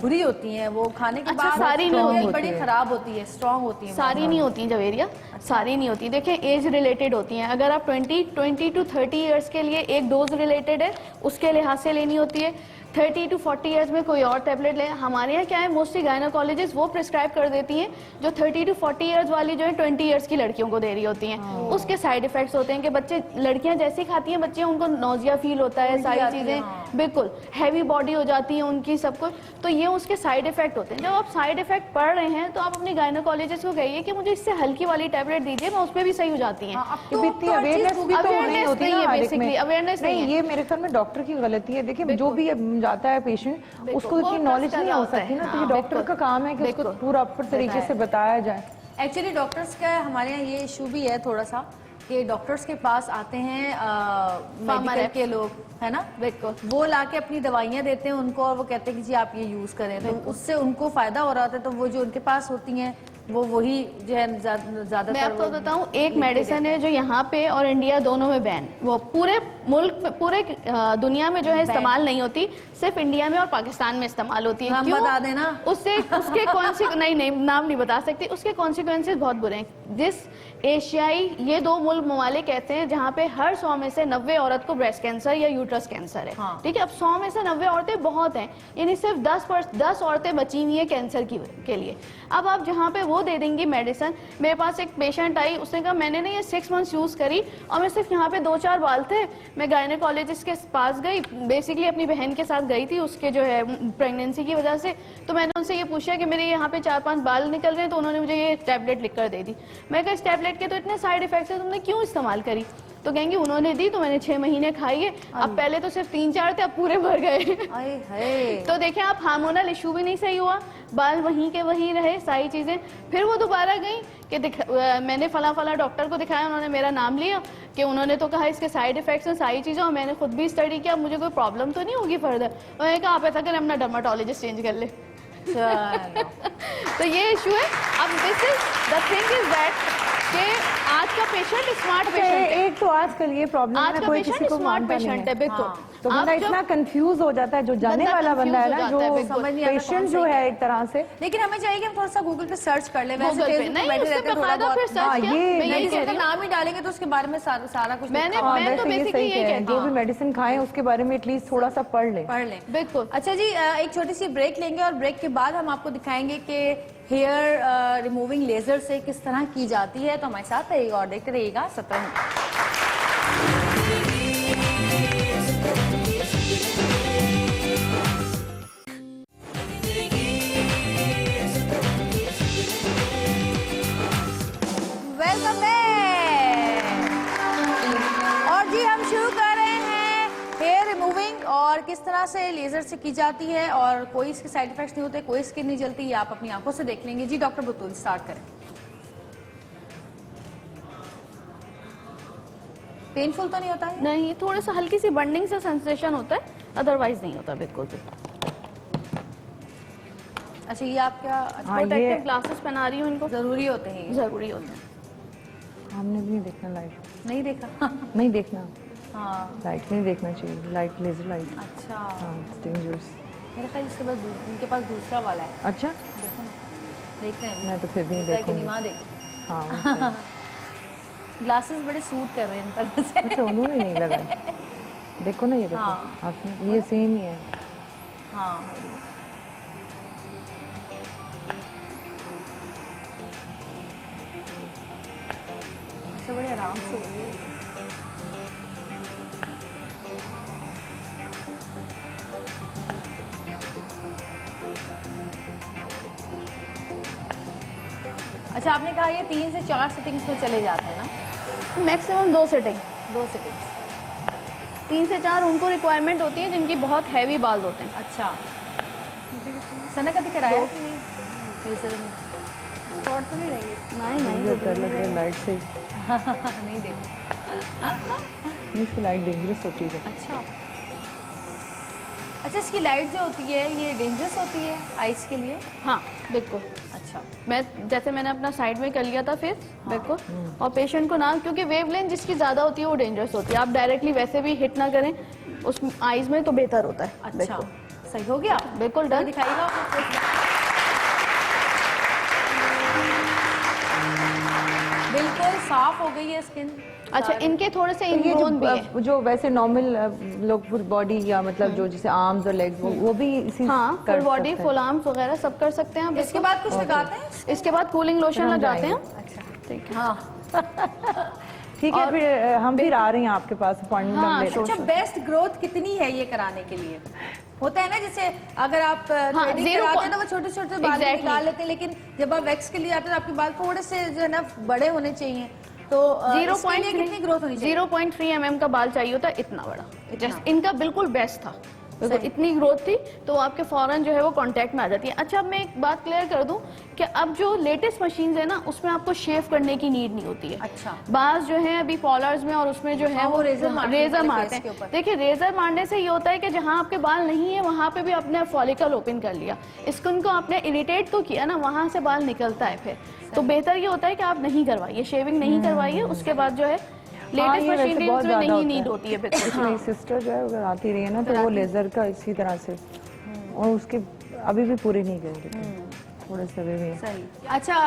Speaker 1: बुरी होती हैं, वो खाने के
Speaker 3: अच्छा,
Speaker 1: बाद
Speaker 3: सारी नहीं
Speaker 1: तबीयत
Speaker 3: होती
Speaker 1: बड़ी खराब होती है, स्ट्रांग होती है।
Speaker 3: सारी नहीं होती जवेरिया, सारी नहीं होती। देखिए, एज रिलेटेड होती हैं। अगर आप 20 टू 30 इयर्स के लिए एक डोज रिलेटेड है, उसके लिहाज से लेनी होती है। 30 टू 40 इयर्स में कोई और टैबलेट लें। हमारे यहाँ क्या है, मोस्टली गायनोकोलॉजिस्ट वो प्रिस्क्राइब कर देती हैं जो 30 टू 40 इयर्स वाली जो है 20 इयर्स की लड़कियों को दे रही होती हैं। उसके साइड इफेक्ट्स होते हैं कि बच्चे, लड़कियां जैसे खाती हैं बच्चे, उनको नोजिया फील होता है, सारी
Speaker 1: आती है,
Speaker 3: चीजें
Speaker 1: हाँ।
Speaker 3: बिल्कुल हैवी बॉडी हो जाती है उनकी, सब कुछ। तो ये उसके साइड इफेक्ट होते हैं। जब आप साइड इफेक्ट पढ़ रहे हैं तो आप अपने गायनोकोलॉजिस्ट को कहिए कि मुझे इससे हल्की वाली टैबलेट दीजिए, मैं उसमें भी सही हो जाती हैं।
Speaker 1: हाँ, अब
Speaker 2: तो
Speaker 1: तो
Speaker 2: इतनी
Speaker 1: हर चीज़
Speaker 2: अवेयरनेस भी तो
Speaker 3: awareness
Speaker 2: नहीं होती
Speaker 3: नहीं
Speaker 2: ना
Speaker 3: है,
Speaker 2: हर एक
Speaker 3: basically,
Speaker 2: में।
Speaker 3: awareness नहीं है।
Speaker 2: ये मेरे ख्याल में डॉक्टर की गलती है। देखिए, जो भी जाता है पेशेंट, उसको
Speaker 3: वो
Speaker 2: इतनी
Speaker 3: trust
Speaker 2: नॉलेज
Speaker 3: कर
Speaker 2: नहीं
Speaker 3: रहा
Speaker 2: हो
Speaker 3: होता है।
Speaker 2: सकती ना, तो ये
Speaker 3: हाँ,
Speaker 2: डॉक्टर
Speaker 3: बिल्कुल।
Speaker 2: का काम है कि उसको
Speaker 3: बिल्कुल।
Speaker 2: प्रॉपर तरीके से बताया जाए।
Speaker 1: एक्चुअली डॉक्टर्स का हमारे यहाँ ये इशू भी है थोड़ा सा कि डॉक्टर्स के पास आते हैं मेडिकल
Speaker 3: reps।
Speaker 1: के लोग, है ना,
Speaker 3: बिल्कुल।
Speaker 1: वो लाके अपनी दवाइयाँ देते हैं उनको, और वो कहते हैं कि जी आप ये यूज करें, तो उससे उनको फायदा हो रहा होता है। तो वो जो उनके पास होती हैं वो वही जो है ज्यादातर।
Speaker 3: मैं आपको बताऊं, एक मेडिसिन है जो यहाँ पे और इंडिया दोनों में बैन, वो पूरे मुल्क में, पूरे दुनिया में जो है इस्तेमाल नहीं होती, सिर्फ इंडिया में और पाकिस्तान में इस्तेमाल होती है।
Speaker 1: नाम
Speaker 3: क्यों?
Speaker 1: बता देना।
Speaker 3: उससे उसके नहीं नाम नहीं बता सकती। उसके कॉन्सिक्वेंसेज बहुत बुरे हैं। जिस एशियाई, ये 2 मुल्क ममालिक कहते हैं जहाँ पे हर 100 में से 90 औरत को ब्रेस्ट कैंसर या यूट्रस कैंसर है।
Speaker 1: हाँ।
Speaker 3: ठीक है, अब 100 में से 90 औरतें बहुत हैं, यानी सिर्फ 10 औरतें बची हुई है कैंसर के लिए। अब आप जहाँ पे वो दे देंगी मेडिसिन, मेरे पास एक पेशेंट आई, उसने कहा मैंने ना ये 6 मंथ्स यूज करी और मैं सिर्फ यहाँ पे 2-4 बाल थे, मैं गायनेकोलॉजिस्ट के पास गई, बेसिकली अपनी बहन के साथ गई थी उसके जो है प्रेगनेंसी की वजह से। तो मैंने उनसे ये पूछा कि मेरे यहाँ पे 4-5 बाल निकल रहे हैं, तो उन्होंने मुझे ये टैबलेट लिख कर दे दी। मैं कहा इस टैबलेट के तो इतने साइड इफेक्ट्स हैं, तुमने क्यों इस्तेमाल करी? तो कहेंगी उन्होंने दी तो मैंने 6 महीने खाई है, अब पहले तो सिर्फ 3-4 थे, अब पूरे भर गए।
Speaker 1: आए हाय।
Speaker 3: तो देखें आप, हार्मोनल इशू भी नहीं सही हुआ, बाल वहीं के वहीं रहे, सारी चीजें। फिर वो दोबारा गई कि मैंने फला डॉक्टर को दिखाया, उन्होंने मेरा नाम लिया कि उन्होंने तो कहा इसके साइड इफेक्ट्स हैं, सारी चीजें, और मैंने खुद भी स्टडी किया, मुझे कोई प्रॉब्लम तो नहीं होगी फर्दर। उन्होंने कहा आप ऐसा करें अपना डर्माटोलॉजिस्ट चेंज कर ले।
Speaker 1: चलो।
Speaker 3: तो ये इशू है। अब this is the thing is that कि आज का पेशेंट स्मार्ट पेशेंट है।
Speaker 2: एक तो आजकल ये प्रॉब्लम
Speaker 3: आज
Speaker 2: है,
Speaker 3: का
Speaker 2: कोई
Speaker 3: पेशेंट
Speaker 2: किसी को
Speaker 3: स्मार्ट
Speaker 2: मानता नहीं
Speaker 3: पेशेंट है, बिल्कुल।
Speaker 2: तो बंदा
Speaker 3: आप जब-
Speaker 2: इतना कंफ्यूज हो जाता है, जो जाने
Speaker 3: बंदा
Speaker 2: वाला बंदा है
Speaker 3: confuse
Speaker 2: ना,
Speaker 3: हो
Speaker 2: जो
Speaker 3: जाता है, बिल्कुल।
Speaker 1: समझ नहीं आता कौन
Speaker 2: पेशेंट
Speaker 1: सही
Speaker 2: जो
Speaker 1: है।
Speaker 2: है एक तरह से।
Speaker 1: लेकिन हमें चाहिए कि हम थोड़ा सा गूगल पे सर्च कर ले, वैसे
Speaker 3: Google पे
Speaker 1: फेसबुक पे
Speaker 3: नहीं,
Speaker 1: बैठे
Speaker 3: उससे
Speaker 1: रहते हैं थोड़ा
Speaker 3: बकायदा फिर
Speaker 1: बहुत।
Speaker 3: सर्च किया,
Speaker 2: ये
Speaker 3: मैं यही
Speaker 1: मेडिसिन
Speaker 3: कह
Speaker 1: का
Speaker 3: रही हूँ।
Speaker 1: नाम ही डालेंगे तो उसके बारे में सारा कुछ
Speaker 3: मैंने-
Speaker 1: लिखा हुआ है।
Speaker 3: मैं तो
Speaker 2: वैसे ये
Speaker 3: basically
Speaker 2: सही
Speaker 3: ये
Speaker 2: कह रहे हैं,
Speaker 3: कहती
Speaker 2: जो
Speaker 3: हूँ।
Speaker 2: भी मेडिसिन खाएं उसके बारे में एटलीस्ट थोड़ा सा पढ़ लें।
Speaker 1: पढ़ लें।
Speaker 3: बिल्कुल।
Speaker 1: अच्छा जी, एक छोटी सी ब्रेक लेंगे और ब्रेक के बाद हम आपको दिखाएंगे कि हेयर रिमूविंग लेजर से किस तरह की जाती है। तो हमारे साथ रहिएगा और देखते रहिएगा सतरंग। Welcome back. और जी हम शुरू कर रहे हैं हेयर रिमूविंग और किस तरह से लेजर से की जाती है और कोई इसके साइड इफेक्ट्स नहीं होते, कोई स्किन नहीं जलती, ये आप अपनी आंखों से देख लेंगे। जी डॉक्टर बुतुल स्टार्ट करें। पेनफुल तो नहीं होता है?
Speaker 3: नहीं, थोड़ा सा हल्की सी बर्निंग सा सेंसेशन होता है, अदरवाइज नहीं होता बिल्कुल भी।
Speaker 1: अच्छा ये आप क्या
Speaker 3: प्रोटेक्टिव ग्लासेस पहना रही हूँ इनको,
Speaker 1: जरूरी होते हैं ये?
Speaker 3: जरूरी होता है।
Speaker 2: हमने भी नहीं देखना लाइट,
Speaker 1: नहीं देखा।
Speaker 2: नहीं देखना,
Speaker 1: हाँ
Speaker 2: लाइट नहीं देखना चाहिए, लाइट लेजर लाइट,
Speaker 1: अच्छा,
Speaker 2: हाँ डेंजरस।
Speaker 1: मेरे ख्याल इसके पास इनके पास दूसरा वाला है,
Speaker 2: अच्छा,
Speaker 1: देखो ना, देख रहे हैं
Speaker 2: मैं तो फिर भी नहीं
Speaker 1: दूसरा है कि नहीं,
Speaker 2: देखूंगी।
Speaker 1: वहाँ देखो।
Speaker 2: हाँ
Speaker 1: ग्लासेस बड़े सूट कर रहे हैं इन तरह से।
Speaker 2: अच्छा, उन्होंने नहीं लगाया, देखो ना ये देखो,
Speaker 1: हाँ।
Speaker 2: आपने ये सेम ही है।
Speaker 1: हाँ अच्छा, बड़े आराम से हो रही है। अच्छा आपने कहा ये 3 से 4 सेटिंग्स में चले जाते हैं ना?
Speaker 3: Maximum 2 setting,
Speaker 1: 2 settings.
Speaker 3: 3 से 4 उनको रिक्वायरमेंट होती है जिनकी बहुत हैवी बाल होते हैं।
Speaker 1: अच्छा सना कभी कराया लेजर में? शॉर्ट तो नहीं रहेगी?
Speaker 3: नहीं
Speaker 2: ये डर लग रहा है लाइट से,
Speaker 1: नहीं देखो।
Speaker 2: इसकी लाइट डेंजरस होती है।
Speaker 1: अच्छा अच्छा, इसकी लाइट जो होती है ये डेंजरस होती है आइस के लिए?
Speaker 3: हाँ बिल्कुल।
Speaker 1: अच्छा
Speaker 3: मैंने अपना साइड में कर लिया था फिर बिल्कुल, और पेशेंट को ना, क्योंकि वेवलेंथ जिसकी ज्यादा होती है वो डेंजरस होती है, आप डायरेक्टली वैसे भी हिट ना करें उस आईज में तो बेहतर होता है।
Speaker 1: अच्छा
Speaker 3: बिल्कुल।
Speaker 1: सही हो गया,
Speaker 3: बिल्कुल डन।
Speaker 1: दिखाइएगा। बिल्कुल साफ हो गई है स्किन।
Speaker 3: अच्छा इनके थोड़े से
Speaker 2: तो ये
Speaker 3: इनग्रोन भी है।
Speaker 2: जो वैसे नॉर्मल लोग फुल बॉडी या मतलब जो जैसे आर्म्स और लेग्स वो भी इसी
Speaker 3: हाँ,
Speaker 2: कर
Speaker 3: फुल बॉडी
Speaker 2: सकते हैं।
Speaker 3: फुल आर्म्स वगैरह सब कर सकते हैं आप।
Speaker 1: इसके बाद कुछ लगाते हैं?
Speaker 3: इसके बाद कूलिंग लोशन
Speaker 2: हम
Speaker 3: लगाते हैं।
Speaker 2: जाएंगे।
Speaker 1: अच्छा
Speaker 3: ठीक है।
Speaker 1: हाँ
Speaker 2: ठीक है,
Speaker 3: और
Speaker 2: फिर हम फिर आ रहे हैं आपके पास अपॉइंटमेंट
Speaker 3: हाँ,
Speaker 2: ले रहे हैं।
Speaker 1: अच्छा, बेस्ट ग्रोथ कितनी है ये कराने के लिए? होता है ना जैसे अगर आप थ्रेडिंग
Speaker 3: 0
Speaker 1: कराते हैं तो वो छोटे छोटे बाल
Speaker 3: Exactly.
Speaker 1: निकाल लेते हैं, लेकिन जब आप वैक्स के लिए आते हैं तो आपके बाल थोड़े से जो है ना बड़े होने चाहिए, तो इसके लिए कितनी ग्रोथ होनी चाहिए?
Speaker 3: 0.3 mm का बाल चाहिए होता है, इतना बड़ा।
Speaker 1: इतना?
Speaker 3: जस्ट इनका बिल्कुल बेस्ट था, बिल्कुल
Speaker 1: सही।
Speaker 3: इतनी ग्रोथ थी तो आपके फौरन जो है वो कांटेक्ट में आ जाती है। अच्छा अब मैं एक बात क्लियर कर दूं कि अब जो लेटेस्ट मशीन है ना उसमें आपको शेव करने की नीड नहीं होती है।
Speaker 1: अच्छा।
Speaker 3: बाज जो है अभी पॉलर्स में और उसमें जो है
Speaker 1: हाँ, वो रेजर मारते हैं पहले
Speaker 3: मारते
Speaker 1: face के
Speaker 3: हैं।
Speaker 1: ऊपर।
Speaker 3: देखिए रेजर मारने से ये होता है कि जहाँ आपके बाल नहीं है वहां पे भी आपने फॉलिकल ओपन कर लिया, स्किन को आपने इरिटेट तो किया ना, वहां से बाल निकलता है फिर। तो बेहतर ये होता है कि आप नहीं करवाइए, शेविंग नहीं करवाइए, उसके बाद जो है
Speaker 2: हाँ,
Speaker 3: लेटेस्ट
Speaker 2: ये वैसे
Speaker 3: मशीनरीज
Speaker 2: बहुत
Speaker 3: में
Speaker 2: ज्यादा
Speaker 3: नहीं
Speaker 2: होता
Speaker 3: नीड
Speaker 2: है।
Speaker 3: होती है बिल्कुल।
Speaker 2: इसमें मेरी सिस्टर जो है अगर आती रही है ना तो वो लेजर का इसी तरह से, और उसके अभी भी पूरे नहीं गए लेकिन थोड़े से अभी भी हैं।
Speaker 1: सही। अच्छा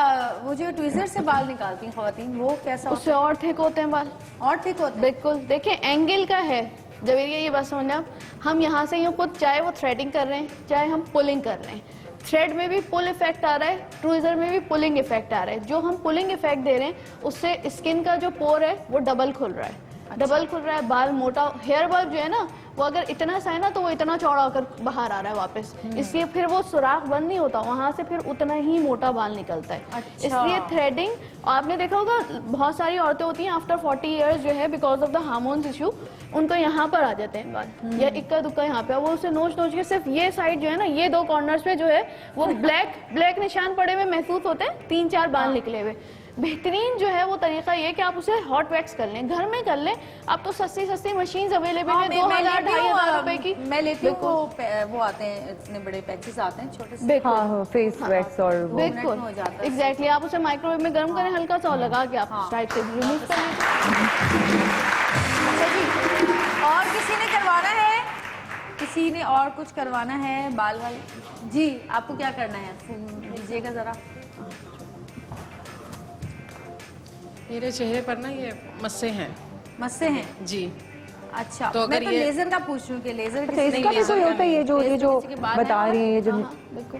Speaker 1: वो जो ट्विजर से बाल निकालती हैं खवातीन, वो कैसा होता
Speaker 3: उससे और थिक होते हैं बाल।
Speaker 1: है? और ठीक होता है?
Speaker 3: बिल्कुल, देखिए एंगल का है। जब ये बात समझना आप, हम यहाँ से यूँ पुट, चाहे वो थ्रेडिंग कर रहे हैं चाहे हम पुलिंग कर रहे हैं, थ्रेड में भी पुल इफेक्ट आ रहा है, ट्विजर में भी पुलिंग इफेक्ट आ रहा है। जो हम पुलिंग इफेक्ट दे रहे हैं उससे स्किन का जो पोर है वो डबल खुल रहा है। डबल खुल रहा है, बाल मोटा, हेयर बल्ब जो है ना वो अगर इतना सा है ना तो वो इतना चौड़ा होकर बाहर आ रहा है वापस, इसलिए फिर वो सुराख बंद नहीं होता, वहां से फिर उतना ही मोटा बाल निकलता है।
Speaker 1: अच्छा।
Speaker 3: इसलिए थ्रेडिंग, आपने देखा होगा बहुत सारी औरतें होती हैं आफ्टर 40 इयर्स जो है because of the hormones issue उनको यहाँ पर आ जाते हैं बाल, या इक्का दुक्का यहाँ पे, वो उसे नोच नोच के सिर्फ ये साइड जो है ना, ये दो कॉर्नर्स पे जो है वो ब्लैक निशान पड़े हुए महसूस होते हैं, 3-4 बाल निकले हुए। बेहतरीन जो है वो तरीका ये कि आप उसे हॉट वैक्स कर लें, घर में कर लें। अब तो सस्ती मशीन अवेलेबल है, 2000-2500 रुपए की।
Speaker 1: मैं लेती हूँ, वो आते हैं, इतने बड़े पैचेस आते हैं छोटे से।
Speaker 3: बिल्कुल
Speaker 2: हाँ, फेस वैक्स और वो
Speaker 3: बिल्कुल
Speaker 1: हो जाता है।
Speaker 3: एग्जैक्टली, आप उसे माइक्रोवेव में गर्म करें हल्का सा और लगा के आप उस टाइप से रिमूव कर लीजिए।
Speaker 1: अच्छा जी, और किसी ने करवाना है? किसी ने और कुछ करवाना है बाल वाल? जी, आपको क्या करना है, लीजिएगा जरा।
Speaker 5: मेरे चेहरे पर ना ये मस्से हैं
Speaker 1: मस्से हैं?
Speaker 5: जी।
Speaker 1: अच्छा,
Speaker 5: तो
Speaker 1: मैं
Speaker 5: अगर
Speaker 1: तो
Speaker 5: ये-
Speaker 1: लेजर का पूछ रही हूँ कि लेजर
Speaker 2: अच्छा,
Speaker 1: किसी
Speaker 2: इसका भी कोई होता है, ये जो
Speaker 1: किसी के बाल
Speaker 2: बता
Speaker 1: हैं?
Speaker 2: रही है, जो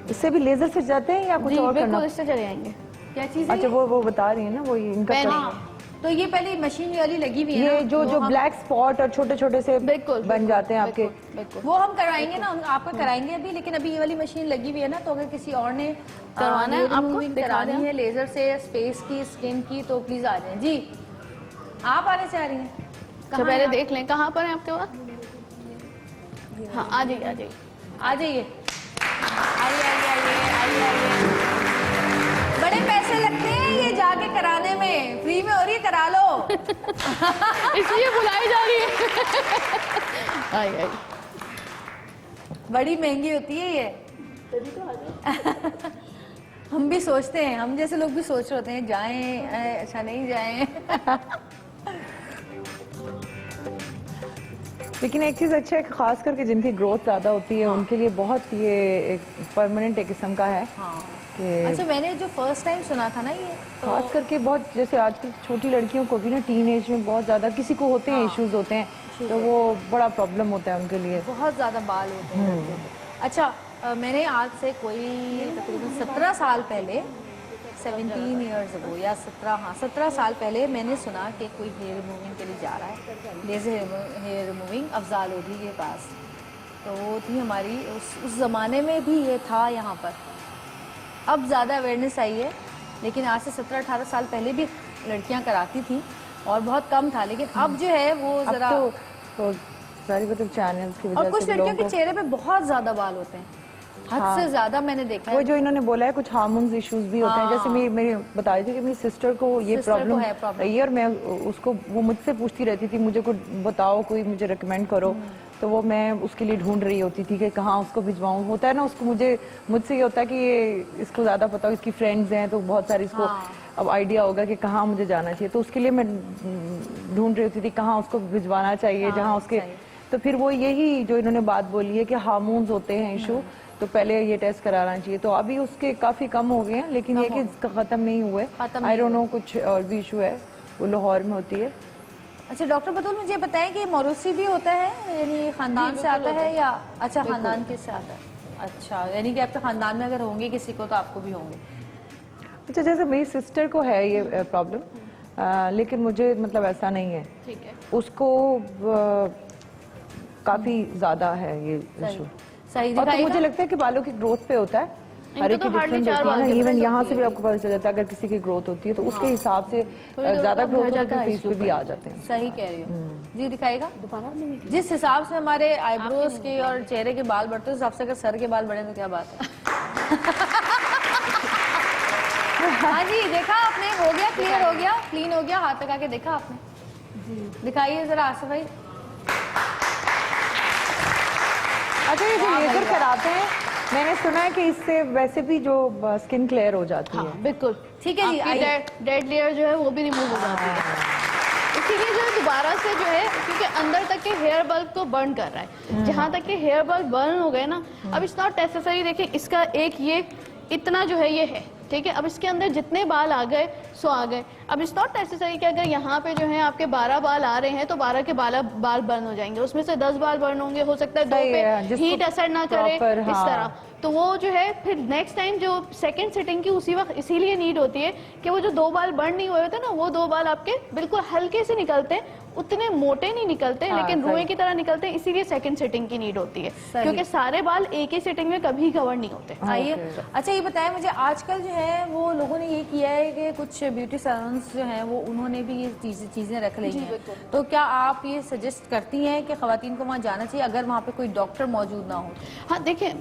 Speaker 2: इससे भी लेजर फिर जाते हैं या कुछ
Speaker 3: जी
Speaker 2: और करना?
Speaker 3: बिल्कुल, इससे चले जाएंगे।
Speaker 1: क्या चीज़ है
Speaker 2: अच्छा,
Speaker 1: ये?
Speaker 2: वो बता रही है ना, वो ये इनका
Speaker 3: पेन।
Speaker 2: करना।
Speaker 1: तो ये पहले मशीन वाली लगी हुई है
Speaker 2: ये
Speaker 1: ना,
Speaker 2: जो
Speaker 1: वो हम-
Speaker 2: ब्लैक स्पॉट और छोटे छोटे से
Speaker 3: बिल्कुल,
Speaker 2: बन जाते हैं आपके,
Speaker 3: बिल्कुल
Speaker 1: वो हम करवाएंगे ना, आपका कराएंगे अभी, लेकिन अभी ये वाली मशीन लगी हुई है ना, तो अगर किसी और ने
Speaker 3: करवाना है,
Speaker 1: hair
Speaker 3: आपको
Speaker 1: removing
Speaker 3: दिखा
Speaker 1: करानी
Speaker 3: दें।
Speaker 1: है लेजर से, स्पेस की, स्किन की, तो प्लीज आ जाएं। जी, आप आने चाह रही हैं?
Speaker 3: अच्छा, पहले देख लें कहाँ पर है आपके पास। हाँ, आ जाइए आ जाइए।
Speaker 1: आ जाइए, आइए आइए आइए आइए आइए। बड़े पैसे लगते हैं ये जाके कराने में, फ्री में हो रही है, करा लो।
Speaker 3: इसलिए बुलाई जा रही है। आई
Speaker 1: बड़ी महंगी होती है ये। हम भी सोचते हैं, हम जैसे लोग भी सोच रहे होते हैं जाएं, अच्छा नहीं जाएं।
Speaker 2: लेकिन एक चीज अच्छा है कि खास करके जिनकी ग्रोथ ज्यादा होती है उनके लिए बहुत ये एक परमानेंट एक किस्म का है कि
Speaker 1: अच्छा, मैंने जो फर्स्ट टाइम सुना था ना ये, तो
Speaker 2: खास करके बहुत जैसे आजकल छोटी लड़कियों को भी ना टीन एज में बहुत ज्यादा किसी को होते हैं, इश्यूज होते हैं, तो वो बड़ा प्रॉब्लम होता है उनके लिए।
Speaker 1: बहुत ज्यादा बाल होते हैं लड़कियों के। अच्छा, मैंने आज से कोई तकरीबन 17 साल पहले, 17 ईयर्स अगो या 17 साल पहले मैंने सुना कि कोई हेयर रिमूविंग के लिए जा रहा है, laser hair removing Afzal Lodhi के पास। तो वो थी हमारी उस ज़माने में भी ये था यहाँ पर। अब ज़्यादा अवेयरनेस आई है, लेकिन आज से 17-18 साल पहले भी लड़कियाँ कराती थी और बहुत कम था, लेकिन अब जो है वो
Speaker 2: अब
Speaker 1: ज़रा,
Speaker 2: तो सारी मतलब चैनल्स की
Speaker 1: और
Speaker 2: वजह
Speaker 1: कुछ
Speaker 2: से
Speaker 1: लड़कियों
Speaker 2: लोगों
Speaker 1: के
Speaker 2: को
Speaker 1: चेहरे पे बहुत ज़्यादा बाल होते हैं, हद से ज़्यादा मैंने देखा
Speaker 2: वो
Speaker 1: है।
Speaker 2: जो इन्होंने बोला है कुछ हार्मोन्स इश्यूज भी होते हैं, जैसे मेरी बता रही थी कि मेरी सिस्टर को ये
Speaker 1: Sister को
Speaker 2: प्रॉब्लम
Speaker 1: है problem।
Speaker 2: रही है और मैं उसको, वो मुझसे पूछती रहती थी मुझे कुछ बताओ, कोई मुझे रिकमेंड करो, तो वो मैं उसके लिए ढूंढ रही होती थी कि कहाँ उसको भिजवाऊं। होता है ना, उसको मुझसे ये होता है कि ये इसको ज्यादा पता हो, इसकी फ्रेंड्स हैं तो बहुत सारी इसको अब आइडिया होगा कि कहाँ मुझे जाना चाहिए, तो उसके लिए मैं ढूंढ रही होती थी कहाँ उसको भिजवाना चाहिए, जहाँ उसके, तो फिर वो यही जो इन्होंने बात बोली है कि हार्मोन्स होते हैं इशू, तो पहले ये टेस्ट कराना चाहिए। तो अभी उसके काफी कम हो गए हैं, लेकिन ये कि इसका खत्म नहीं हुए, आई डोंट नो कुछ और भी इशू है, वो लाहौर में होती है।
Speaker 1: अच्छा डॉक्टर बतूल, मुझे बताएं कि मोरूसी भी होता है, यानी खानदान से आता है या? अच्छा, खानदान किससे आता है? अच्छा, यानी कि आपके खानदान में अगर होंगे किसी को तो आपको भी होंगे।
Speaker 2: अच्छा, जैसे मेरी सिस्टर को है ये प्रॉब्लम, लेकिन मुझे मतलब ऐसा नहीं है,
Speaker 3: ठीक है।
Speaker 2: उसको काफी ज्यादा है ये इशू।
Speaker 1: सही
Speaker 2: और तो
Speaker 1: दिखाएगा?
Speaker 2: मुझे लगता है कि बालों की ग्रोथ पे होता है, हर एक की
Speaker 3: तो hardly
Speaker 2: डिफरेंट
Speaker 3: 4
Speaker 2: होती है ना,
Speaker 3: बाल की
Speaker 2: इवन
Speaker 3: difference
Speaker 2: यहाँ
Speaker 3: होती
Speaker 2: से भी
Speaker 3: है।
Speaker 2: आपको पता चल जाता है अगर किसी की ग्रोथ होती है तो उसके हिसाब से ज्यादा ग्रोथ होती है तो फेस पे भी आ जाते हैं।
Speaker 1: सही कह रही हो जी, दिखाएगा? जिस हिसाब से हमारे आईब्रोज के और चेहरे के बाल बढ़ते हैं, उस हिसाब से अगर सर के बाल बढ़े तो क्या बात है। हाँ जी, देखा आपने, हो गया, क्लियर हो गया, क्लीन हो गया, हाथ लगा के देखा आपने? दिखाइए जरा आसिफ भाई।
Speaker 2: अच्छा, ये जो लेजर कराते हैं, मैंने सुना है कि इससे वैसे भी जो स्किन क्लियर हो जाती है।
Speaker 3: हाँ बिल्कुल,
Speaker 1: ठीक है जी, आइए।
Speaker 3: डेड लेयर जो है वो भी रिमूव हो जाती है, इसीलिए जो है दोबारा से जो है, क्योंकि अंदर तक के हेयर बल्ब को बर्न कर रहा है, जहाँ तक के हेयर बल्ब बर्न हो गए ना, अब इट्स नॉट नेसेसरी। देखिए इसका एक ये इतना जो है ये है, ठीक है, अब इसके अंदर जितने बाल आ गए सो आ गए। अब इट्स नॉट नेसेसरी कि अगर यहाँ पे जो है आपके 12 बाल आ रहे हैं तो 12 के बाल बर्न हो जाएंगे, उसमें से 10 बाल बर्न होंगे, हो सकता है 2
Speaker 2: सही है,
Speaker 3: पे
Speaker 2: जिसको
Speaker 3: हीट असर ना करे,
Speaker 2: proper,
Speaker 3: इस
Speaker 2: हाँ।
Speaker 3: तरह। तो वो जो है फिर नेक्स्ट टाइम जो सेकंड सिटिंग की उसी वक्त इसीलिए नीड होती है कि वो जो 2 बाल बर्न नहीं हुए होते ना, वो 2 बाल आपके बिल्कुल हल्के से निकलते हैं, उतने मोटे नहीं निकलते,
Speaker 2: हाँ,
Speaker 3: लेकिन
Speaker 2: सही।
Speaker 3: रुई की तरह निकलते हैं, इसीलिए सेकंड सिटिंग की नीड होती है, क्योंकि सारे बाल एक ही सिटिंग में कभी कवर नहीं होते।
Speaker 1: आइए, अच्छा ये बताएं मुझे, आजकल जो है वो लोगों ने ये किया है कि कुछ ब्यूटी सैलून्स जो हैं वो उन्होंने भी ये चीजें रख ली हैं, तो क्या आप ये सजेस्ट करती हैं कि खवातीन को वहाँ जाना चाहिए अगर वहाँ पे कोई डॉक्टर मौजूद ना हो?
Speaker 3: हाँ देखिए,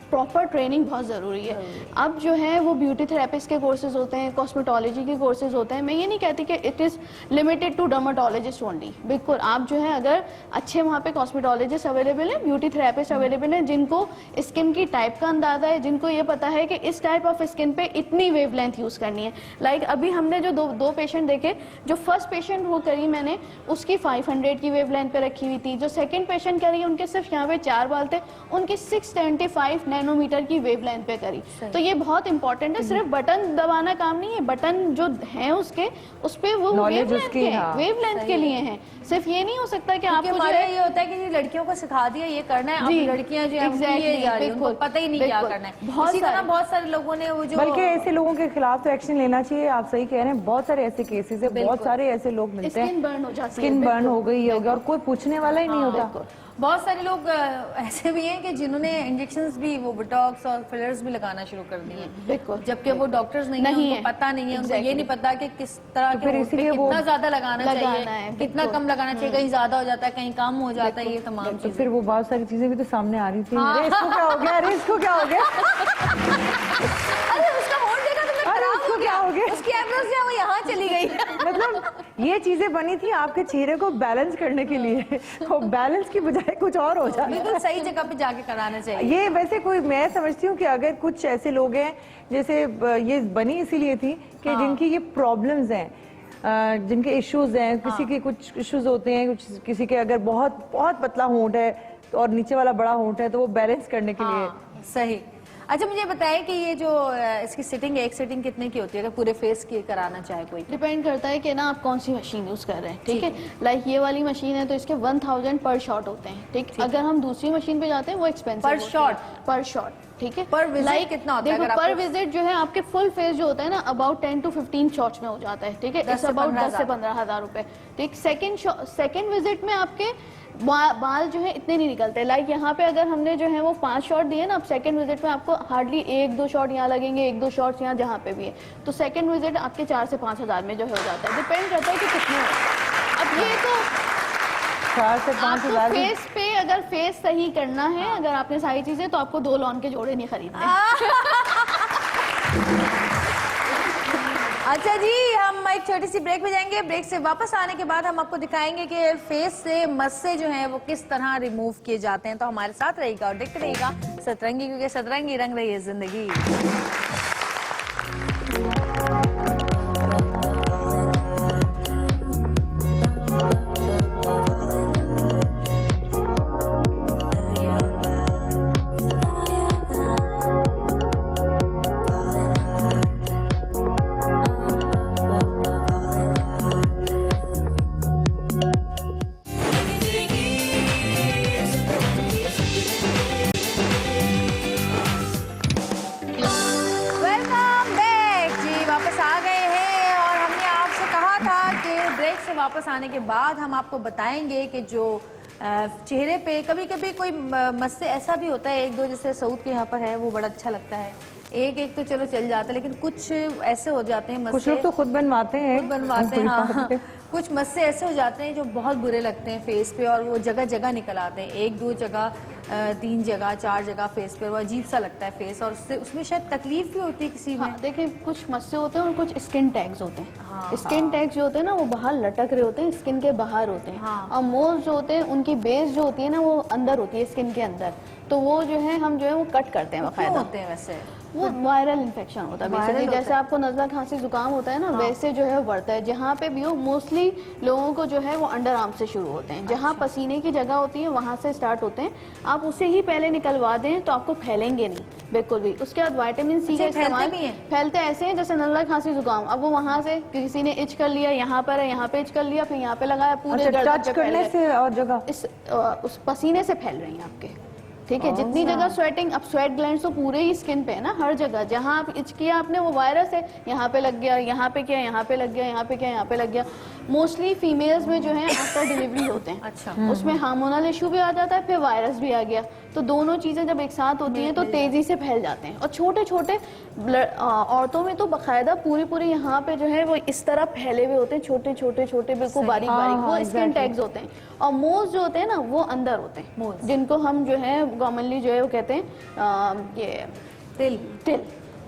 Speaker 3: प्रॉपर ट्रेनिंग बहुत ज़रूरी है। अब जो है वो ब्यूटी थेरेपिस्ट के कोर्सेज होते हैं, कॉस्मेटोलॉजी के कोर्सेज होते हैं। मैं ये नहीं कहती कि it is limited to dermatologist only. बिल्कुल, आप जो है अगर अच्छे वहाँ पे कॉस्मेटोलॉजिस्ट अवेलेबल हैं, ब्यूटी थेरेपिस्ट अवेलेबल हैं, जिनको स्किन की टाइप का अंदाजा है, जिनको ये पता है कि इस टाइप ऑफ स्किन पे इतनी वेवलेंथ यूज़ करनी है। लाइक अभी हमने जो दो पेशेंट देखे, जो फर्स्ट पेशेंट वो करी मैंने, उसकी 500 की वेवलेंथ पे रखी हुई थी। जो सेकंड पेशेंट करी, उनके सिर्फ यहाँ पे 4 बाल थे, उनकी 675 नैनोमीटर की वेवलेंथ पे करी। तो ये बहुत इंपॉर्टेंट है, सिर्फ बटन दबाना काम नहीं है, बटन जो है उसके उस पे वो वेवलेंथ के हैं, वेवलेंथ के लिए हैं। सिर्फ ये नहीं हो सकता कि आपको जो है
Speaker 1: ये होता है कि लड़कियों को सिखा दिया ये करना है, अब
Speaker 3: जी,
Speaker 1: लड़कियां जो है
Speaker 3: exactly,
Speaker 1: ये जा रही हैं, उनको
Speaker 3: बिल्कुल,
Speaker 1: पता ही नहीं क्या
Speaker 3: बिल्कुल।
Speaker 1: करना है।
Speaker 3: बहुत
Speaker 1: इसी तरह
Speaker 3: सारे-
Speaker 1: बहुत सारे लोगों ने वो जो
Speaker 2: बल्कि ऐसे लोगों के खिलाफ तो एक्शन लेना चाहिए। आप सही कह रहे हैं, बहुत सारे ऐसे केसेस है, बहुत सारे ऐसे लोग मिलते हैं,
Speaker 3: स्किन बर्न हो जाती है,
Speaker 2: स्किन बर्न हो गई है और कोई पूछने वाला ही नहीं होता।
Speaker 1: बहुत सारे लोग ऐसे भी हैं कि जिन्होंने इंजेक्शंस भी, वो बोटॉक्स और फिलर्स भी लगाना शुरू कर दिए,
Speaker 3: बिल्कुल,
Speaker 1: जबकि वो डॉक्टर्स नहीं है, उनको पता नहीं है, उनको ये नहीं पता कि किस तरह के होंठ पे कितना ज्यादा लगाना चाहिए, कितना कम लगाना चाहिए, कहीं ज्यादा हो जाता है, कहीं कम हो जाता है, ये तमाम
Speaker 2: तो
Speaker 1: चीजें।
Speaker 2: फिर वो बहुत सारी चीजें भी तो सामने आ रही थी। अरे इसको क्या हो गया, अरे इसको क्या हो गया,
Speaker 1: अरे उसका होंठ देखा तुमने,
Speaker 2: अरे
Speaker 1: खराब
Speaker 2: उसको क्या हो गया,
Speaker 1: उसकी आईब्रोज जो है वो यहाँ चली गई।
Speaker 2: मतलब ये चीजें बनी थी आपके चेहरे को बैलेंस करने के लिए, और बैलेंस की बजाय कुछ और हो जाता है।
Speaker 1: बिल्कुल सही जगह पे जाके कराना चाहिए।
Speaker 2: ये वैसे कोई, मैं समझती हूँ कि अगर कुछ ऐसे लोग हैं, जैसे ये बनी इसीलिए थी कि जिनकी ये प्रॉब्लम्स हैं, जिनके इश्यूज हैं, किसी के कुछ इश्यूज होते हैं, कुछ किसी के अगर बहुत बहुत पतला होंठ है और नीचे वाला बड़ा होंठ है, तो वो बैलेंस करने के लिए।
Speaker 1: सही। अच्छा मुझे बताएं कि ये जो इसकी सिटिंग है, एक सिटिंग कितने की होती है अगर पूरे फेस की कराना चाहे कोई?
Speaker 3: डिपेंड करता है कि ना आप कौन सी मशीन यूज कर रहे हैं, ठीक है। लाइक ये वाली मशीन है तो इसके 1000 पर शॉट होते हैं, ठीक। अगर हम दूसरी मशीन पे जाते हैं वो एक्सपेंसिव
Speaker 1: पर शॉट,
Speaker 3: पर शॉट, ठीक है।
Speaker 1: पर विजिट कितना होता है?
Speaker 3: देखो पर विजिट जो है आपके फुल फेस जो होता है ना, अबाउट 10 to 15 शॉट्स में हो जाता है, ठीक है।
Speaker 1: 10 से
Speaker 3: अबाउट 10 से
Speaker 1: 15,000
Speaker 3: 15,000 रुपए, ठीक। सेकंड विजिट में आपके बाल जो है इतने नहीं निकलते। लाइक यहाँ पे अगर हमने जो है वो 5 शॉट दिए ना, अब सेकंड विजिट में आपको हार्डली 1-2 शॉट यहाँ लगेंगे, 1-2 शॉट्स यहाँ जहाँ पे भी है, तो सेकंड विजिट आपके 4 से 5,000 में जो है हो जाता है। डिपेंड करता है कि कितने हो। अब ये तो
Speaker 2: 4 से 5
Speaker 3: आपको
Speaker 2: हजार
Speaker 3: फेस पे, अगर फेस सही करना है, अगर आपने सारी चीजें, तो आपको 2 लॉन के जोड़े नहीं खरीदने।
Speaker 1: अच्छा जी, हम एक छोटी सी ब्रेक में जाएंगे। ब्रेक से वापस आने के बाद हम आपको दिखाएंगे कि फेस से मस्से जो हैं वो किस तरह रिमूव किए जाते हैं। तो हमारे साथ रहिएगा और देखते रहिएगा सतरंगी, क्योंकि सतरंगी रंग रही है जिंदगी। वापस आने के बाद हम आपको बताएंगे कि जो चेहरे पे कभी कभी कोई मस्से ऐसा भी होता है, 1-2 जैसे सऊद के यहाँ पर है, वो बड़ा अच्छा लगता है। एक तो चलो चल जाता है, लेकिन कुछ ऐसे हो जाते हैं मस्से,
Speaker 2: कुछ लोग तो खुद बनवाते हैं,
Speaker 1: खुद बनवाते हैं, हाँ। कुछ मस्से ऐसे हो जाते हैं जो बहुत बुरे लगते हैं फेस पे, और वो जगह जगह निकल आते हैं, 1-2 जगह, 3 जगह, 4 जगह फेस पे, वो अजीब सा लगता है फेस, और उसमें शायद तकलीफ भी होती है किसी में।
Speaker 3: हाँ, देखिए कुछ मस्से होते हैं और कुछ स्किन टैग्स होते हैं। हाँ, स्किन टैग्स जो होते हैं ना, वो बाहर लटक रहे होते हैं, स्किन के बाहर होते हैं। हाँ, और मोल्स जो होते हैं उनकी बेस जो होती है ना, वो अंदर होती है, स्किन के अंदर, तो वो जो है हम जो है वो कट करते हैं बाकायदा।
Speaker 1: होते हैं वैसे
Speaker 3: वो वायरल इन्फेक्शन होता है बेसिकली, जैसे आपको नज़ला खांसी जुकाम होता है ना, वैसे जो है वो बढ़ता है। जहाँ पे भी हो, मोस्टली लोगों को जो है वो अंडर आर्म से शुरू होते हैं, जहाँ पसीने की जगह होती है वहाँ से स्टार्ट होते हैं। आप उसे ही पहले निकलवा दें तो आपको फैलेंगे नहीं बिल्कुल भी। उसके बाद विटामिन सी का इस्तेमाल, फैलते ऐसे हैं जैसे नज़ला खांसी जुकाम। अब वो वहाँ से किसी ने इच कर लिया, यहाँ पर है, यहाँ पे इच कर लिया, फिर यहाँ पे लगाया, पूरे गर्दन पे फैल गए।
Speaker 2: से और जगह
Speaker 3: उस पसीने से फैल रही हैं आपके, ठीक है। जितनी जगह स्वेटिंग, अब स्वेट ग्लैंड तो पूरे ही स्किन पे है ना, हर जगह जहाँ आप इच किया आपने वो वायरस है, यहाँ पे लग गया, यहाँ पे किया, यहाँ पे लग गया, यहाँ पे किया, यहाँ पे लग गया। मोस्टली फीमेल्स में जो है आफ्टर डिलीवरी होते हैं।
Speaker 1: अच्छा।
Speaker 3: उसमें हार्मोनल इशू भी आ जाता है, फिर वायरस भी आ गया, तो दोनों चीजें जब एक साथ होती हैं तो तेजी से फैल जाते हैं। और छोटे छोटे औरतों में तो बाकायदा पूरी पूरी यहाँ पे जो है वो इस तरह फैले हुए होते हैं, छोटे छोटे छोटे बिल्कुल बारीक बारीक, वो स्किन टैग्स होते हैं। और मोल्स जो होते हैं ना वो अंदर होते हैं, जिनको हम जो है कॉमनली जो है वो कहते हैं ये तिल।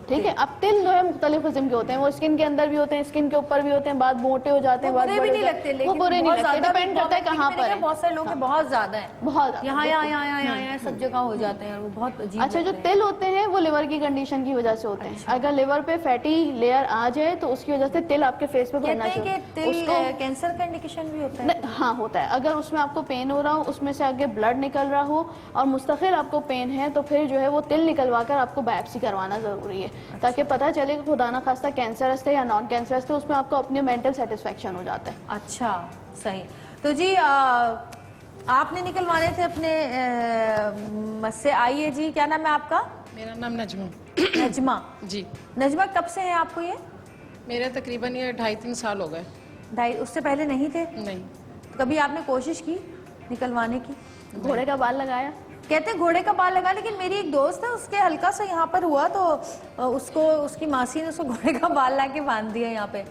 Speaker 3: ठीक है। अब तिल जो है मुख्तलिफ किस्म के होते हैं, वो स्किन के अंदर भी होते हैं, स्किन के ऊपर भी होते हैं, बाद मोटे हो जाते हैं, बाद
Speaker 1: बुरे भी नहीं लगते,
Speaker 3: वो
Speaker 1: लेकिन
Speaker 3: बुरे नहीं
Speaker 1: बहुत
Speaker 3: लगते,
Speaker 1: ज्यादा
Speaker 3: डिपेंड करता है कहाँ पर है।
Speaker 1: बहुत सारे लोग के बहुत ज्यादा है,
Speaker 3: बहुत ज्यादा।
Speaker 1: यहाँ सब जगह हो जाते हैं, वो बहुत अजीब।
Speaker 3: अच्छा, जो तिल होते हैं वो लिवर की कंडीशन की वजह से होते हैं। अगर लिवर पे फैटी लेयर आ जाए तो उसकी वजह से तिल आपके फेस पे बनना चाहिए।
Speaker 1: उसको कैंसर का इंडिकेशन भी होता है।
Speaker 3: हाँ होता है। अगर उसमें आपको पेन हो रहा हो, उसमें से आगे ब्लड निकल रहा हो और मुस्तकिल आपको पेन है, तो फिर जो है वो तिल निकलवा कर आपको बायोप्सी करवाना जरूरी है, ताकि पता चले कि खुदा ना खास्ता कैंसरस है या नॉन कैंसरस है। उसमें आपको अपनी मेंटल सेटिस्फेक्शन हो जाता है।
Speaker 1: अच्छा, सही। तो जी आपने निकलवाने थे अपने मस्से। आइए जी, क्या नाम है आपका?
Speaker 5: मेरा नाम नजमा।
Speaker 1: नजमा
Speaker 5: जी।
Speaker 1: नजमा, कब से है आपको ये?
Speaker 5: मेरे तकरीबन ये 2.5-3 साल हो गए।
Speaker 1: ढाई, उससे पहले नहीं थे?
Speaker 5: नहीं।
Speaker 1: कभी आपने कोशिश की निकलवाने की?
Speaker 3: घोड़े का बाल लगाया?
Speaker 1: कहते हैं घोड़े का बाल लगा, लेकिन मेरी एक दोस्त है, उसके हल्का सा यहाँ पर हुआ तो उसको उसकी मासी ने उसको घोड़े का बाल ला के बांध दिया यहाँ पे।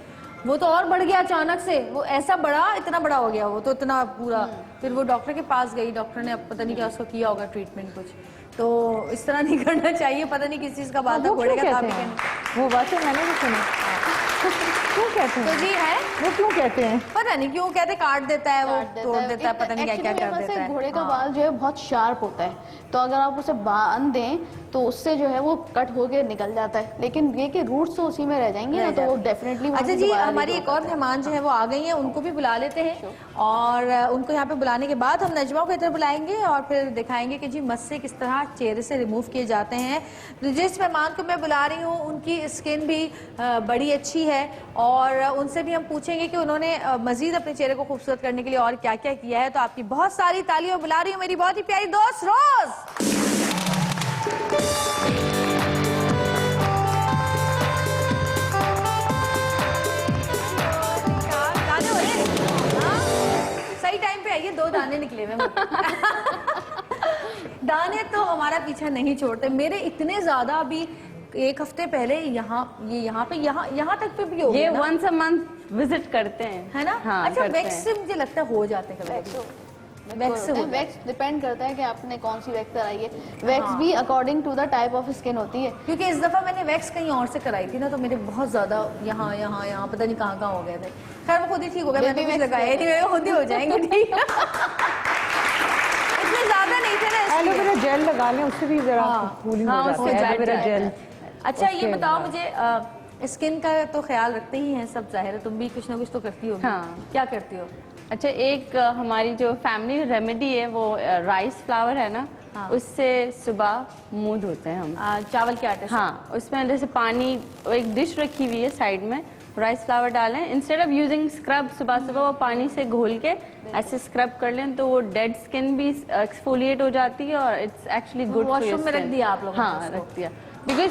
Speaker 1: वो तो और बढ़ गया अचानक से, वो ऐसा बड़ा, इतना बड़ा हो गया वो तो, इतना पूरा। फिर वो डॉक्टर के पास गई, डॉक्टर ने अब पता नहीं क्या उसको किया होगा ट्रीटमेंट कुछ। तो इस तरह नहीं करना चाहिए, पता नहीं किस चीज़ का बाल था, घोड़े का था भी क्या नहीं।
Speaker 2: वो बातें मैंने भी सुनी। क्यों कहते हैं?
Speaker 1: तो जी है,
Speaker 2: वो क्यों कहते हैं?
Speaker 1: पता नहीं क्यों कहते, काट देता है वो, तोड़ देता है, पता नहीं क्या क्या कर
Speaker 3: Actually,
Speaker 1: देता है।
Speaker 3: घोड़े का बाल जो है बहुत शार्प होता है, तो अगर आप उसे बांध दें तो उससे जो है वो कट होके निकल जाता है, लेकिन ये कि रूट्स तो उसी में रह जाएंगे ना, तो वो डेफिनेटली।
Speaker 1: अच्छा जी, हमारी एक और मेहमान जो है वो आ गई हैं, उनको भी बुला लेते हैं। और उनको यहाँ पे बुलाने के बाद हम नजमा को इधर बुलाएंगे और फिर दिखाएंगे कि जी मस्से किस तरह चेहरे से रिमूव किए जाते हैं। तो जिस मेहमान को मैं बुला रही हूँ उनकी स्किन भी बड़ी अच्छी है, और उनसे भी हम पूछेंगे कि उन्होंने मजीद अपने चेहरे को खूबसूरत करने के लिए और क्या क्या किया है। तो आपकी बहुत सारी तालियों बुला रही हूँ मेरी बहुत ही प्यारी दोस्त रोज। दाने हो रहे हैं? हाँ? सही टाइम पे आइए, 2 दाने निकले हुए दाने तो हमारा पीछा नहीं छोड़ते मेरे, इतने ज्यादा। अभी 1 हफ्ते पहले यहाँ तक पे भी हो
Speaker 6: ये
Speaker 1: गया ना?
Speaker 6: once a month विजिट करते हैं,
Speaker 1: है ना?
Speaker 6: हाँ,
Speaker 1: अच्छा,
Speaker 6: करते
Speaker 1: वैक्स
Speaker 6: हैं।
Speaker 1: से मुझे लगता है हो जाते हैं कभी। वैक्स से होता है।
Speaker 3: वैक्स डिपेंड करता है कि आपने कौन सी वैक्स कराई है। वैक्स भी according to the type of skin होती है।
Speaker 1: क्योंकि इस दफा मैंने वैक्स कहीं और से कराई थी ना, तो मेरे बहुत ज्यादा यहाँ पता नहीं कहाँ हो गए थे। खैर वो खुद ही ठीक हो गया, मैंने कुछ लगाया नहीं, मेरे खुद ही हो जाएंगे ठीक। इतने ज्यादा नहीं थे ना, इसलिए।
Speaker 2: एलोवेरा जेल लगा लें, उससे भी जरा कूलिंग हो जाती है। Aloe vera gel.
Speaker 1: अच्छा, ये बताओ मुझे, स्किन का तो ख्याल रखते ही हैं सब, जाहिर है तुम भी कुछ ना कुछ तो करती हो।
Speaker 6: हाँ।
Speaker 1: क्या करती हो?
Speaker 6: अच्छा, एक हमारी जो फैमिली रेमेडी है वो राइस फ्लावर है ना,
Speaker 1: हाँ।
Speaker 6: उससे सुबह मुंह धोते हैं हम।
Speaker 1: चावल के आटे से?
Speaker 6: हाँ, उसमें जैसे पानी, एक डिश रखी हुई है साइड में, राइस फ्लावर डालें, इंस्टेड ऑफ यूजिंग स्क्रब सुबह वो पानी से घोल के ऐसे स्क्रब कर लें, तो वो डेड स्किन भी एक्सफोलिएट हो जाती है और इट्स एक्चुअली गुड।
Speaker 1: वॉशरूम में रख दिया आप लोगों ने
Speaker 6: हाँ,
Speaker 1: उसको?
Speaker 6: रख दिया। बिकॉज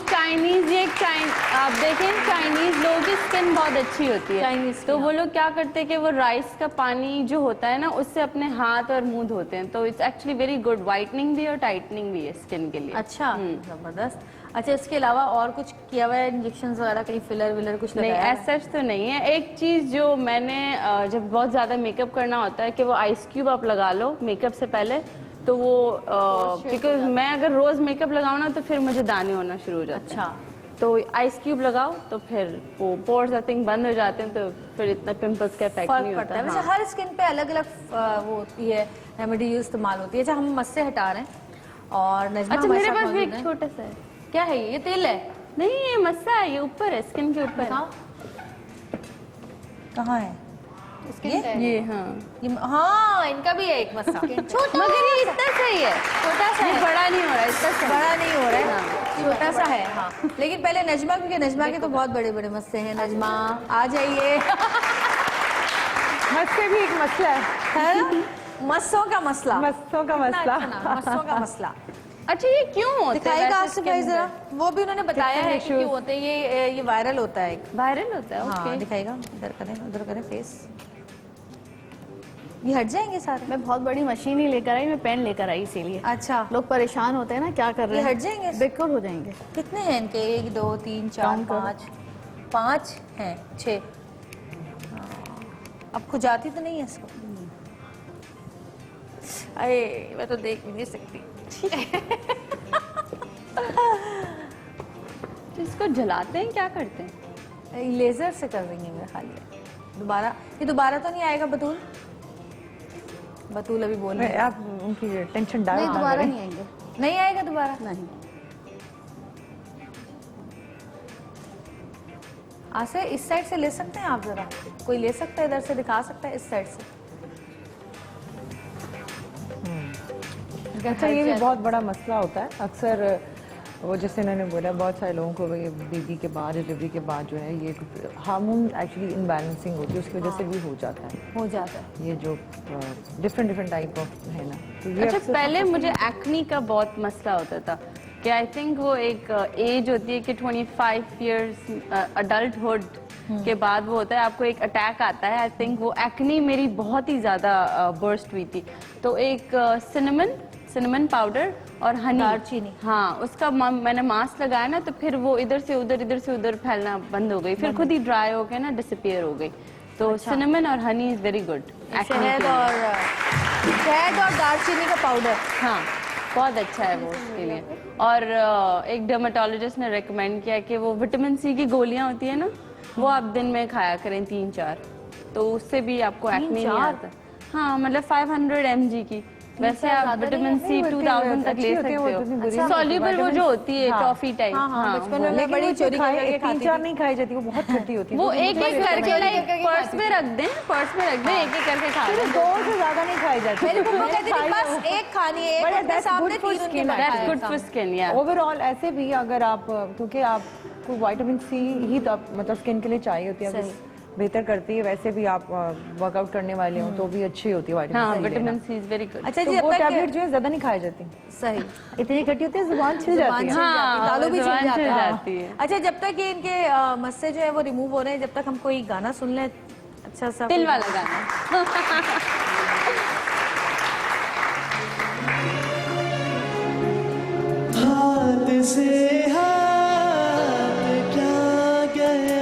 Speaker 6: आप देखें चाइनीज लोगों की स्किन बहुत अच्छी होती है,
Speaker 1: Chinese
Speaker 6: तो
Speaker 1: की,
Speaker 6: वो लोग क्या करते हैं कि वो राइस का पानी जो होता है ना उससे अपने हाथ और मुंह धोते हैं, तो it's actually very good, whitening भी और टाइटनिंग भी है स्किन के लिए।
Speaker 1: अच्छा, जबरदस्त। अच्छा, इसके अलावा और कुछ किया हुआ है, इंजेक्शन वगैरह, कहीं फिलर विलर कुछ
Speaker 6: नहीं,
Speaker 1: लगाया है?
Speaker 6: ऐसा तो नहीं है। एक चीज जो मैंने जब बहुत ज्यादा मेकअप करना होता है कि वो आइस क्यूब आप लगा लो मेकअप से पहले, तो वो बिकॉज मैं अगर रोज मेकअप लगाऊं ना तो फिर मुझे दाने होना शुरू हो जाते हैं।
Speaker 1: अच्छा,
Speaker 6: तो आइस क्यूब लगाओ तो फिर वो पोर्स आई थिंक बंद हो जाते हैं, तो फिर इतना पिंपल्स का इफेक्ट
Speaker 1: फर्क
Speaker 6: नहीं
Speaker 1: पड़ता
Speaker 6: होता।
Speaker 1: है। वैसे
Speaker 6: हाँ।
Speaker 1: हर स्किन पे अलग अलग वो होती है, रेमेडी इस्तेमाल होती है। अच्छा, हम मस्से हटा रहे हैं और नजमा
Speaker 6: अच्छा,
Speaker 1: हमारे
Speaker 6: मेरे
Speaker 1: साथ
Speaker 6: पास भी
Speaker 1: मौजूद
Speaker 6: एक
Speaker 1: है।
Speaker 6: छोटा सा है।
Speaker 1: क्या है ये? तेल है?
Speaker 6: नहीं, ये मस्सा है, ये ऊपर है, स्किन के ऊपर है।
Speaker 1: कहाँ? कहाँ है
Speaker 6: ये हाँ,
Speaker 1: हाँ, इनका भी है एक मस्सा, छोटा,
Speaker 6: मगर ये इतना सही है,
Speaker 1: छोटा सा
Speaker 6: ये
Speaker 1: है,
Speaker 6: बड़ा नहीं हो रहा है, इतना सही।
Speaker 1: बड़ा नहीं हो रहा है, छोटा सा है। हाँ, लेकिन पहले नजमा, क्योंकि नजमा के तो बहुत बड़े बड़े मस्से हैं। नजमा आ जाइए।
Speaker 2: मस्से भी एक मसला है
Speaker 1: है ना? मस्सों का मसला,
Speaker 2: मस्सों का
Speaker 1: कितना
Speaker 2: मसला।
Speaker 1: अच्छा नाम, मस्सों का मसला।
Speaker 6: अच्छा ये क्यों होता है
Speaker 1: दिखाएगा आपसे भाई जरा, वो भी उन्होंने बताया है कि क्यों होते हैं, ये वायरल होता है।
Speaker 6: वायरल होता है?
Speaker 1: हाँ
Speaker 6: ओके
Speaker 1: दिखाएगा, इधर करें उधर करें फेस, ये हट जाएंगे सारे।
Speaker 3: मैं बहुत बड़ी मशीन ही लेकर आई, मैं पेन लेकर आई इसीलिए।
Speaker 1: अच्छा
Speaker 3: लोग परेशान होते हैं ना, क्या कर रहे
Speaker 1: ये
Speaker 3: हैं।
Speaker 1: हट जाएंगे?
Speaker 3: बिल्कुल हो जाएंगे।
Speaker 1: कितने हैं इनके? 1 2 3 4
Speaker 3: काउंट करो।
Speaker 1: 5 हैं, 6। अब खुजाती तो नहीं है इसको? अरे मैं तो देख भी नहीं सकती।
Speaker 6: तो इसको जलाते हैं, क्या करते हैं?
Speaker 1: लेजर से कर रही है मेरे ख्याल में। दोबारा ये दोबारा तो नहीं आएगा बतूल? बतूल अभी बोल रही है।
Speaker 2: आप उनकी टेंशन डाल
Speaker 3: नहीं,
Speaker 2: ना
Speaker 3: दोबारा
Speaker 2: करें।
Speaker 3: नहीं आएंगे।
Speaker 1: नहीं आएगा दोबारा?
Speaker 3: नहीं।
Speaker 1: आसे इस साइड से ले सकते हैं आप जरा, कोई ले सकता है इधर से, दिखा सकता है इस साइड से।
Speaker 2: अच्छा ये भी बहुत बड़ा मसला होता है अक्सर, वो जैसे इन्होंने बोला बहुत सारे लोगों को बेबी के बाद, डिलीवरी के बाद जो है ये हार्मोन एक्चुअली इनबैलेंसिंग होती है, उसकी वजह से भी हो जाता है।
Speaker 1: हो जाता है
Speaker 2: ये जो डिफरेंट टाइप ऑफ है ना, तो ये
Speaker 6: अच्छा
Speaker 2: अक्सर
Speaker 6: पहले मुझे एक्नी का बहुत मसला होता था कि आई थिंक वो एक एज होती है कि 25 इयर्स अडल्टहुड के बाद वो होता है, आपको एक अटैक आता है। आई थिंक वो एक्नी मेरी बहुत ही ज़्यादा बर्स्ट हुई थी। तो एक सिनेमन पाउडर और हनी,
Speaker 1: दालचीनी।
Speaker 6: हाँ उसका मैंने मास्क लगाया ना, तो फिर वो इधर से उधर फैलना बंद हो गई, फिर खुद ही ड्राई हो गए ना, डिसअपियर हो गई। तो सिनेमन और हनी इज वेरी गुड।
Speaker 1: शहद और दालचीनी का पाउडर।
Speaker 6: हाँ बहुत अच्छा है वो उसके लिए। और एक डर्मेटोलॉजिस्ट ने रेकमेंड किया कि वो विटामिन सी की गोलियां होती है ना, वो आप दिन में खाया करें 3-4, तो उससे भी आपको एक्ने नहीं आता। हाँ मतलब 500 mg की। वैसे आप विटामिन सी 2000 तक ले सकते हो। सॉल्युबल वो जो होती है टॉफी टाइप। हाँ
Speaker 1: बचपन में मैं बड़ी चोरी करके खाती थी।
Speaker 2: 3-4 नहीं खाई जाती, वो बहुत खट्टी होती है।
Speaker 6: वो एक करके लाइक पर्स में रख दें, एक करके खा लें।
Speaker 2: 2 से ज्यादा नहीं खाई जाती।
Speaker 1: मेरी मम्मा कहती थी बस एक खानी है, एक अपने सामने 3 उनके बैठे
Speaker 6: दैट्स
Speaker 1: हैं
Speaker 6: गुड फॉर स्किन। या
Speaker 2: ओवरऑल ऐसे भी अगर आप, क्योंकि आपको विटामिन सी ही तो मतलब स्किन के लिए चाहिए होती है, बेहतर करती है। वैसे भी आप वर्कआउट करने वाले हो तो भी अच्छी होती है
Speaker 6: हाँ
Speaker 2: vitamin C.
Speaker 6: Vitamin C is very good.
Speaker 1: अच्छा
Speaker 2: तो
Speaker 1: जी,
Speaker 2: वो
Speaker 1: अब तक
Speaker 2: टैबलेट जो है ज्यादा नहीं खाई जाती,
Speaker 1: सही
Speaker 2: इतनी खट्टी होती है जुबान छिल जाती है।
Speaker 6: हाँ,
Speaker 1: तालू भी
Speaker 6: जुबान
Speaker 1: छिल
Speaker 6: छिल
Speaker 1: जाता
Speaker 6: जाती है।
Speaker 1: अच्छा जब तक ये इनके मस्से जो है वो रिमूव हो रहे हैं, जब तक हम कोई गाना सुन लें अच्छा सा,
Speaker 6: तिल वाला गाना।
Speaker 7: हाथ से हाथ क्या गया,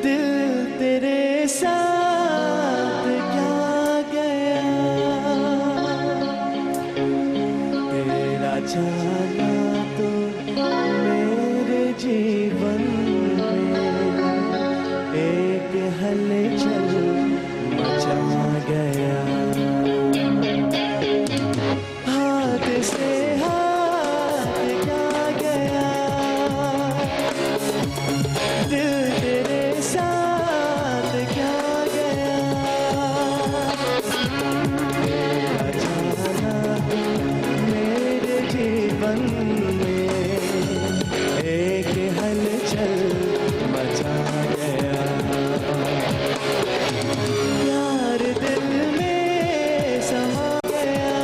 Speaker 7: दिल तेरे साथ क्या गया, तेरा जाना तो मेरे जीवन में एक हलचल मचा गया। हाथ से हाथ क्या गया, दिल तेरे साथ क्या गया, तेरा जाना मेरे जीवन में एक हलचल मचा गया। प्यार दिल में समा गया,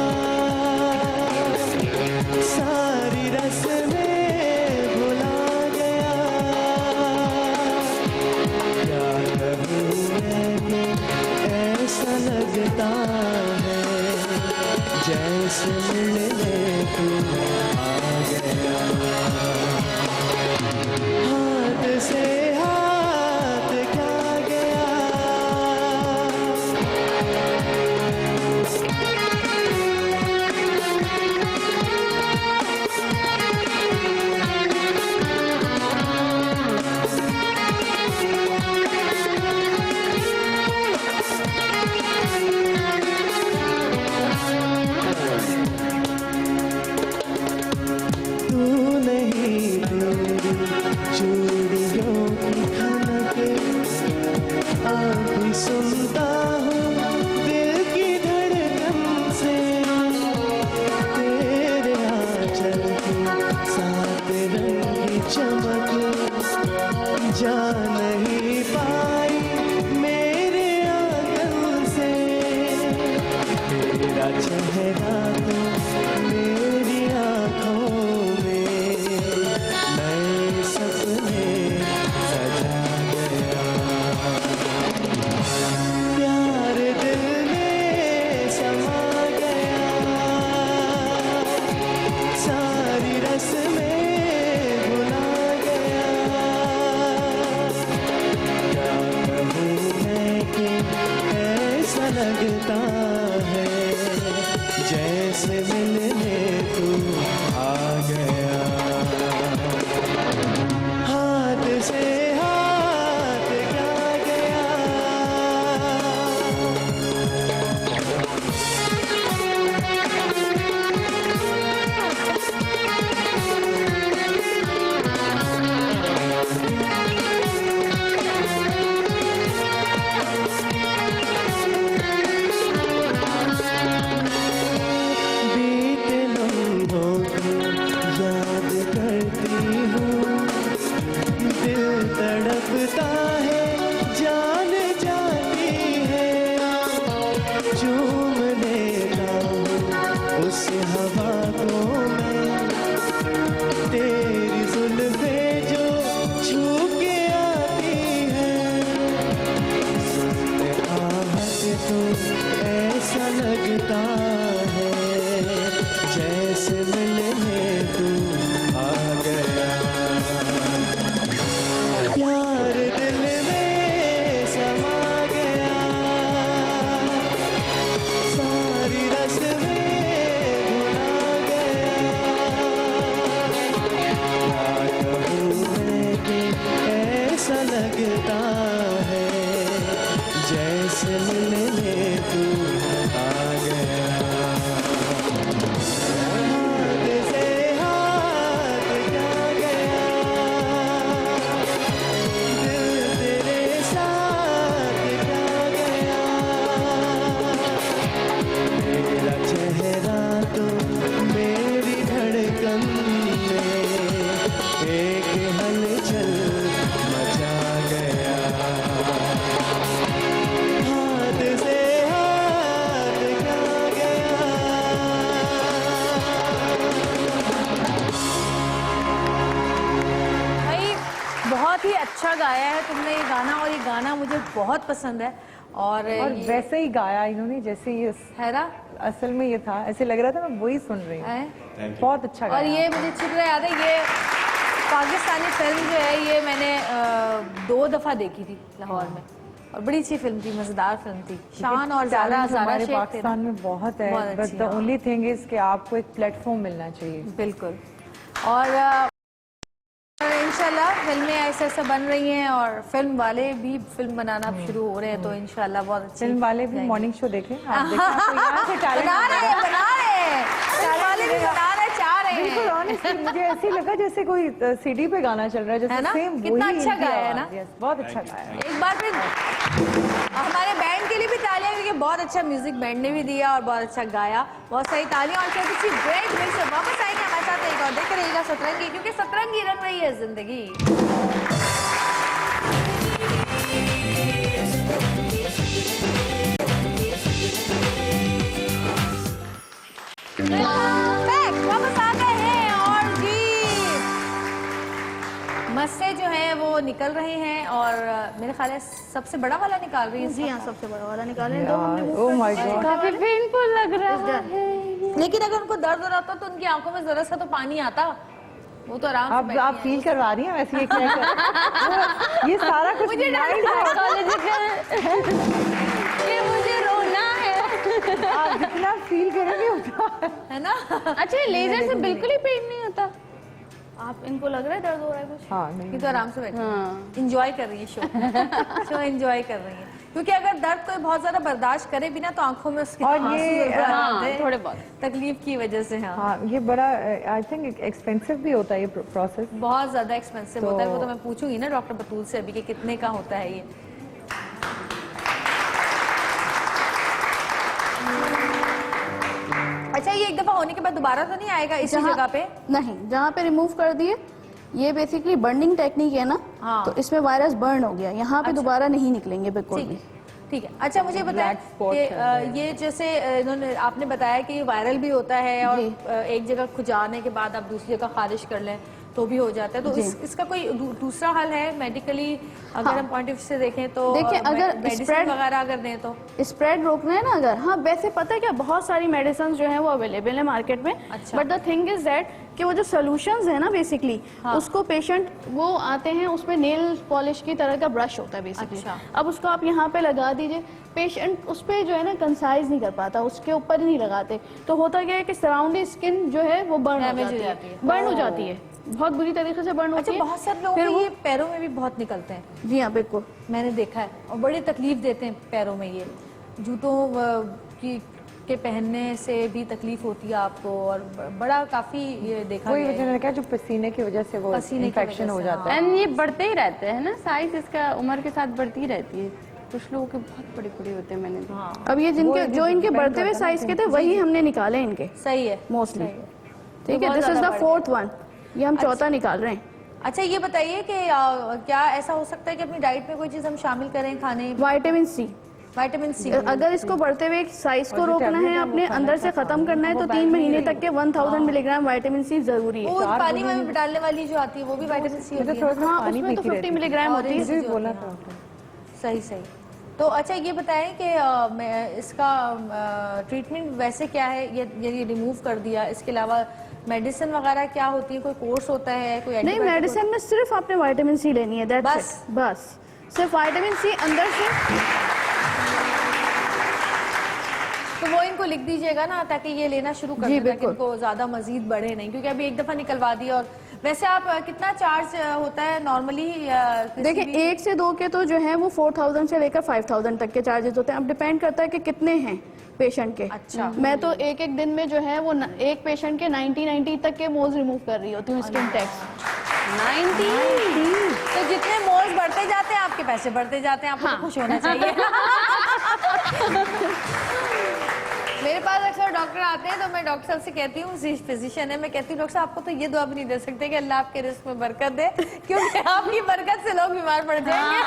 Speaker 1: अच्छा गाया है तुमने ये गाना, और ये गाना मुझे बहुत पसंद है। और
Speaker 2: वैसे ही गाया इन्होंने जैसे ये
Speaker 1: है ना,
Speaker 2: असल में ये था, ऐसे लग रहा था मैं वही सुन रही हूँ।
Speaker 1: है?
Speaker 2: बहुत अच्छा
Speaker 1: और
Speaker 2: गाया।
Speaker 1: ये मुझे अच्छी तरह याद है, ये पाकिस्तानी फिल्म जो है ये मैंने 2 दफा देखी थी लाहौर में, और बड़ी अच्छी फिल्म थी, मजेदार फिल्म थी। शान और ज़ारा
Speaker 2: टैलेंट हमारे
Speaker 1: शेख थे ना।
Speaker 2: पाकिस्तान में बहुत है,
Speaker 1: बहुत
Speaker 2: बट
Speaker 1: अच्छी,
Speaker 2: द
Speaker 1: हाँ।
Speaker 2: ओनली थिंग इज कि आपको एक प्लेटफॉर्म मिलना चाहिए।
Speaker 1: बिल्कुल। और इंशाल्लाह फिल्में ऐसे ऐसे बन रही हैं, और फिल्म वाले भी फिल्म बनाना शुरू हो रहे हैं, तो इंशाल्लाह बहुत अच्छी
Speaker 2: फिल्म वाले भी मॉर्निंग शो देखें, आप देखें, आपको यहाँ से टैलेंट
Speaker 1: बना रहे हैं, बना रहे हैं, फिल्म वाले भी बनाना चाह रहे
Speaker 2: बिल्कुल
Speaker 1: हैं।
Speaker 2: ऑनेस्टली मुझे ऐसे ही लगा जैसे कोई सीडी पे गाना चल रहा है,
Speaker 1: है
Speaker 2: जैसे
Speaker 1: ना?
Speaker 2: सेम
Speaker 1: कितना
Speaker 2: वही
Speaker 1: अच्छा
Speaker 2: इनकी
Speaker 1: गाया है ना?
Speaker 2: आवाज़, yes, बहुत अच्छा गाया है।
Speaker 1: एक बार फिर हमारे बैंड के लिए भी तालियां, क्योंकि बहुत अच्छा म्यूजिक बैंड ने भी दिया और बहुत अच्छा गाया, बहुत सही तालियां। और छोटी सी ब्रेक में से वापस आएंगे हमारे साथ एक और देखते रहिएगा सतरंगी, क्योंकि सतरंगी रंग रही है जिंदगी। Back, वापस आ गए हैं, और जी मस्से जो है वो निकल रहे हैं, और मेरे ख्याल है सबसे बड़ा वाला निकाल रही है।
Speaker 3: जी हाँ, सबसे बड़ा वाला निकालें तो हमने move
Speaker 2: ओह
Speaker 3: कर
Speaker 2: माय
Speaker 3: दिया।
Speaker 2: गॉड,
Speaker 6: काफी पेनफुल लग रहा है।
Speaker 1: लेकिन अगर उनको दर्द हो रहा था तो उनकी आंखों में जरा सा तो पानी आता, वो तो आराम से
Speaker 2: आप
Speaker 1: बैठी हैं।
Speaker 2: फील करवा रही हैं वैसे ये क्या ये सारा कुछ
Speaker 1: मुझे डर
Speaker 2: mind है।
Speaker 6: साइकोलॉजिकल ये मुझे रोना है।
Speaker 2: आप जितना फील करोगे उतना
Speaker 1: है ना।
Speaker 6: अच्छा, लेजर से बिल्कुल ही पेन नहीं होता।
Speaker 1: आप इनको लग रहा है दर्द हो रहा है कुछ?
Speaker 2: हाँ नहीं
Speaker 1: ये तो आराम से बैठी
Speaker 6: हाँ।
Speaker 1: इंजॉय कर रही है शो एंजॉय कर रही है, क्योंकि अगर दर्द कोई बहुत ज्यादा बर्दाश्त करे भी ना तो आंखों में उसके
Speaker 2: और
Speaker 1: आंसू
Speaker 2: ये,
Speaker 1: जरूर
Speaker 6: हाँ,
Speaker 1: आते हैं,
Speaker 6: थोड़े बहुत
Speaker 1: तकलीफ की वजह से। हाँ,
Speaker 2: हाँ ये बड़ा आई थिंक एक्सपेंसिव भी होता है ये प्रोसेस।
Speaker 1: बहुत ज्यादा एक्सपेंसिव होता है, वो तो मैं पूछूंगी ना डॉक्टर बतूल से अभी कि कितने का होता है ये। अच्छा, ये एक दफा होने के बाद दोबारा तो नहीं आएगा इसी
Speaker 3: जहाँ-
Speaker 1: जगह पे?
Speaker 3: नहीं, जहाँ पे रिमूव कर दिए, ये बेसिकली बर्निंग टेक्निक है ना,
Speaker 1: हाँ।
Speaker 3: तो इसमें वायरस बर्न हो गया, यहाँ पे दोबारा नहीं निकलेंगे बिल्कुल
Speaker 1: ठीक
Speaker 3: भी।
Speaker 1: है, ठीक है। अच्छा मुझे बताएं
Speaker 2: Black spot
Speaker 1: कि
Speaker 2: चल रहा है।
Speaker 1: ये जैसे इन्होंने आपने बताया कि वायरल भी होता है, और
Speaker 3: जी।
Speaker 1: एक जगह खुजाने के बाद आप दूसरी जगह खारिज कर लें तो भी हो जाता है, तो
Speaker 3: जी।
Speaker 1: इसका कोई दूसरा हल है मेडिकली? अगर
Speaker 3: हाँ।
Speaker 1: हम पॉइंट ऑफ व्यू से देखें तो
Speaker 3: देखिए, अगर
Speaker 1: मेडिसिन
Speaker 3: spread-
Speaker 1: वगैरह अगर दें तो
Speaker 3: स्प्रेड रोकना है ना अगर, हाँ वैसे पता है क्या, बहुत सारी मेडिसिन जो है वो अवेलेबल है मार्केट में।
Speaker 1: अच्छा।
Speaker 3: But the thing is that कि वो जो सोल्यूशंस है ना बेसिकली,
Speaker 1: हाँ।
Speaker 3: उसको पेशेंट वो आते हैं, उसमें नेल पॉलिश की तरह का ब्रश होता है बेसिकली।
Speaker 1: अच्छा।
Speaker 3: अब उसको आप यहाँ पे लगा दीजिए, पेशेंट उस पर जो है ना कंसाइज नहीं कर पाता, उसके ऊपर ही नहीं लगाते, तो होता क्या है कि सराउंडिंग स्किन जो है वो बर्न हो
Speaker 1: Damage हो
Speaker 3: जाती
Speaker 1: जाती
Speaker 3: है,
Speaker 1: है।
Speaker 3: बर्न हो जाती है, बहुत बुरी तरीके से बर्न
Speaker 1: अच्छा,
Speaker 3: होती है।
Speaker 1: बहुत सारे लोगों
Speaker 3: फिर
Speaker 1: के
Speaker 3: वो-
Speaker 1: ये पैरों में भी बहुत निकलते हैं,
Speaker 3: जी हाँ बिल्कुल।
Speaker 1: मैंने देखा है, और बड़ी तकलीफ देते हैं पैरों में। ये जूतों के पहनने से भी तकलीफ होती है आपको, और बड़ा काफी ये देखा
Speaker 2: वही
Speaker 1: गया
Speaker 2: वजह
Speaker 1: है।
Speaker 2: मैंने कहा जो पसीने की वजह से वो
Speaker 1: पसीने की
Speaker 2: इन्फेक्शन
Speaker 1: वजह
Speaker 2: हो
Speaker 1: से,
Speaker 2: जाता है।
Speaker 6: एंड ये बढ़ते ही रहते हैं ना, साइज इसका उम्र के साथ बढ़ती ही रहती है। कुछ लोगों के बहुत बड़े बड़े होते हैं, मैंने देखा।
Speaker 1: हाँ,
Speaker 3: अब ये जिनके
Speaker 2: वो
Speaker 3: जो इनके
Speaker 2: depend
Speaker 3: बढ़ते हुए
Speaker 2: करता है ना
Speaker 3: साइज के थे वही हमने निकाले इनके
Speaker 1: सही है
Speaker 3: मोस्टली।
Speaker 1: सही है।
Speaker 3: ठीक है,
Speaker 1: बहुत
Speaker 3: दिस इज
Speaker 1: ज्यादा
Speaker 3: द
Speaker 1: बढ़
Speaker 3: फोर्थ वन, ये हम चौथा निकाल रहे हैं।
Speaker 1: अच्छा, ये बताइए कि क्या ऐसा हो सकता है कि अपनी डाइट में कोई चीज हम शामिल करें खाने?
Speaker 3: Vitamin C,
Speaker 1: vitamin C.
Speaker 3: अगर इसको बढ़ते हुए साइज को
Speaker 2: और जो
Speaker 3: रोकना
Speaker 2: tablet
Speaker 3: है,
Speaker 2: है वो
Speaker 3: अपने
Speaker 2: खाना
Speaker 3: अंदर से
Speaker 2: खाता
Speaker 3: खत्म करना है, तो 3 महीने तक के 1000 मिलीग्राम विटामिन सी जरूरी है।
Speaker 1: वो पानी में डालने वाली जो आती है वो भी विटामिन सी होती है
Speaker 2: थोड़ा
Speaker 1: ना?
Speaker 2: सा
Speaker 3: हाँ,
Speaker 2: पानी
Speaker 3: उसमें तो
Speaker 2: पीती
Speaker 3: 50
Speaker 2: रहती
Speaker 3: मिलीग्राम होती है।
Speaker 1: Orange
Speaker 2: मुझे
Speaker 1: जो
Speaker 2: बोला
Speaker 1: होती है,
Speaker 2: था।
Speaker 1: सही सही। तो अच्छा, ये बताएं कि इसका ट्रीटमेंट वैसे क्या है? ये रिमूव कर दिया, इसके अलावा मेडिसिन वगैरह क्या होती है? कोई कोर्स होता है? कोई
Speaker 3: नहीं,
Speaker 1: antibiotic
Speaker 3: मेडिसिन में सिर्फ आपने विटामिन सी लेनी है, दैट्स
Speaker 1: बस?
Speaker 3: इट, बस सिर्फ विटामिन सी अंदर से।
Speaker 1: तो वो इनको लिख दीजिएगा ना, ताकि ये लेना शुरू कर
Speaker 3: जी,
Speaker 1: दें, ताकि
Speaker 3: बिल्कुल।
Speaker 1: इनको ज्यादा मजीद बढ़े नहीं, क्योंकि अभी एक दफा निकलवा दिया। और वैसे आप कितना चार्ज होता है नॉर्मली?
Speaker 3: देखिए, 1 से 2 के तो जो है वो 4000 से लेकर 5000 तक के चार्जेस होते हैं। अब डिपेंड करता है कि कितने हैं पेशेंट के।
Speaker 1: अच्छा।
Speaker 3: मैं तो एक एक दिन में जो है वो एक पेशेंट के 90 तक के मोल्स रिमूव कर रही होती हूँ, स्किन टैक्स।
Speaker 6: 90।
Speaker 1: तो जितने मोल्स बढ़ते जाते हैं आपके पैसे बढ़ते जाते हैं, आपको तो खुश होना चाहिए। मेरे पास अक्सर डॉक्टर आते हैं, तो मैं डॉक्टर साहब से कहती हूँ, फिजिशियन है, मैं कहती हूँ डॉक्टर साहब आपको तो ये दुआ भी नहीं दे सकते कि अल्लाह आपके रिस्क में बरकत दे, क्योंकि आपकी बरकत से लोग बीमार पड़ जाएंगे।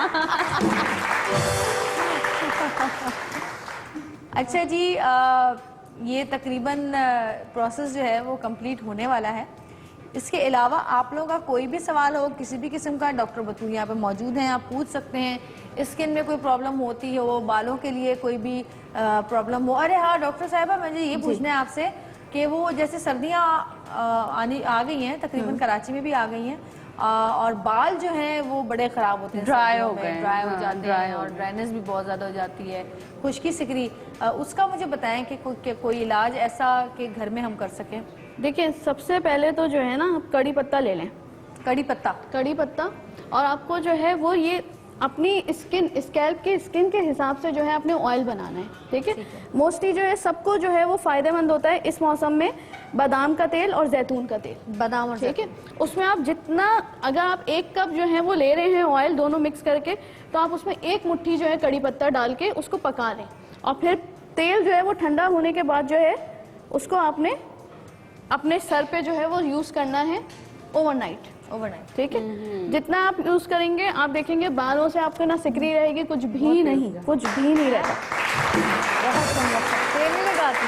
Speaker 1: अच्छा जी, ये तकरीबन प्रोसेस जो है वो कंप्लीट होने वाला है। इसके अलावा आप लोगों का कोई भी सवाल हो किसी भी किस्म का, डॉक्टर बतूल यहाँ पे मौजूद हैं, आप पूछ सकते हैं। स्किन में कोई प्रॉब्लम होती हो, बालों के लिए कोई भी प्रॉब्लम हो। अरे हाँ डॉक्टर साहिबा, मुझे ये पूछना है आपसे कि वो जैसे सर्दियाँ आ गई हैं, तकरीबन कराची में भी आ गई हैं, और बाल जो हैं वो बड़े ख़राब होते हैं,
Speaker 6: ड्राई हो गए,
Speaker 1: ड्राई हो
Speaker 6: हाँ,
Speaker 1: जाते
Speaker 6: ड्राई
Speaker 1: हैं
Speaker 6: हो
Speaker 1: और
Speaker 6: गए।
Speaker 1: ड्राइनेस भी बहुत ज़्यादा हो जाती है, खुश्की सिकरी। उसका मुझे बताएं कि कोई इलाज ऐसा कि घर में हम कर सकें।
Speaker 3: देखिए सबसे पहले तो जो है ना, आप कड़ी पत्ता ले लें,
Speaker 1: कड़ी पत्ता।
Speaker 3: कड़ी पत्ता, और आपको जो है वो ये अपनी स्किन, स्कैल्प की स्किन के हिसाब से जो है अपने ऑयल बनाना है, ठीक है। मोस्टली जो है सबको जो है वो फायदेमंद होता है इस मौसम में बादाम का तेल और जैतून का तेल,
Speaker 1: बादाम और
Speaker 3: ठीक है। उसमें आप जितना, अगर आप 1 कप जो है वो ले रहे हैं ऑयल, दोनों मिक्स करके, तो आप उसमें 1 मुट्ठी जो है कड़ी पत्ता डाल के उसको पका लें, और फिर तेल जो है वो ठंडा होने के बाद जो है उसको आपने अपने सर पे जो है वो यूज करना है ओवरनाइट, ठीक है। जितना आप यूज करेंगे आप देखेंगे बालों से आपको ना सिकरी रहेगी, कुछ भी नहीं, कुछ भी नहीं रहेगा।
Speaker 1: तेल नहीं लगाती।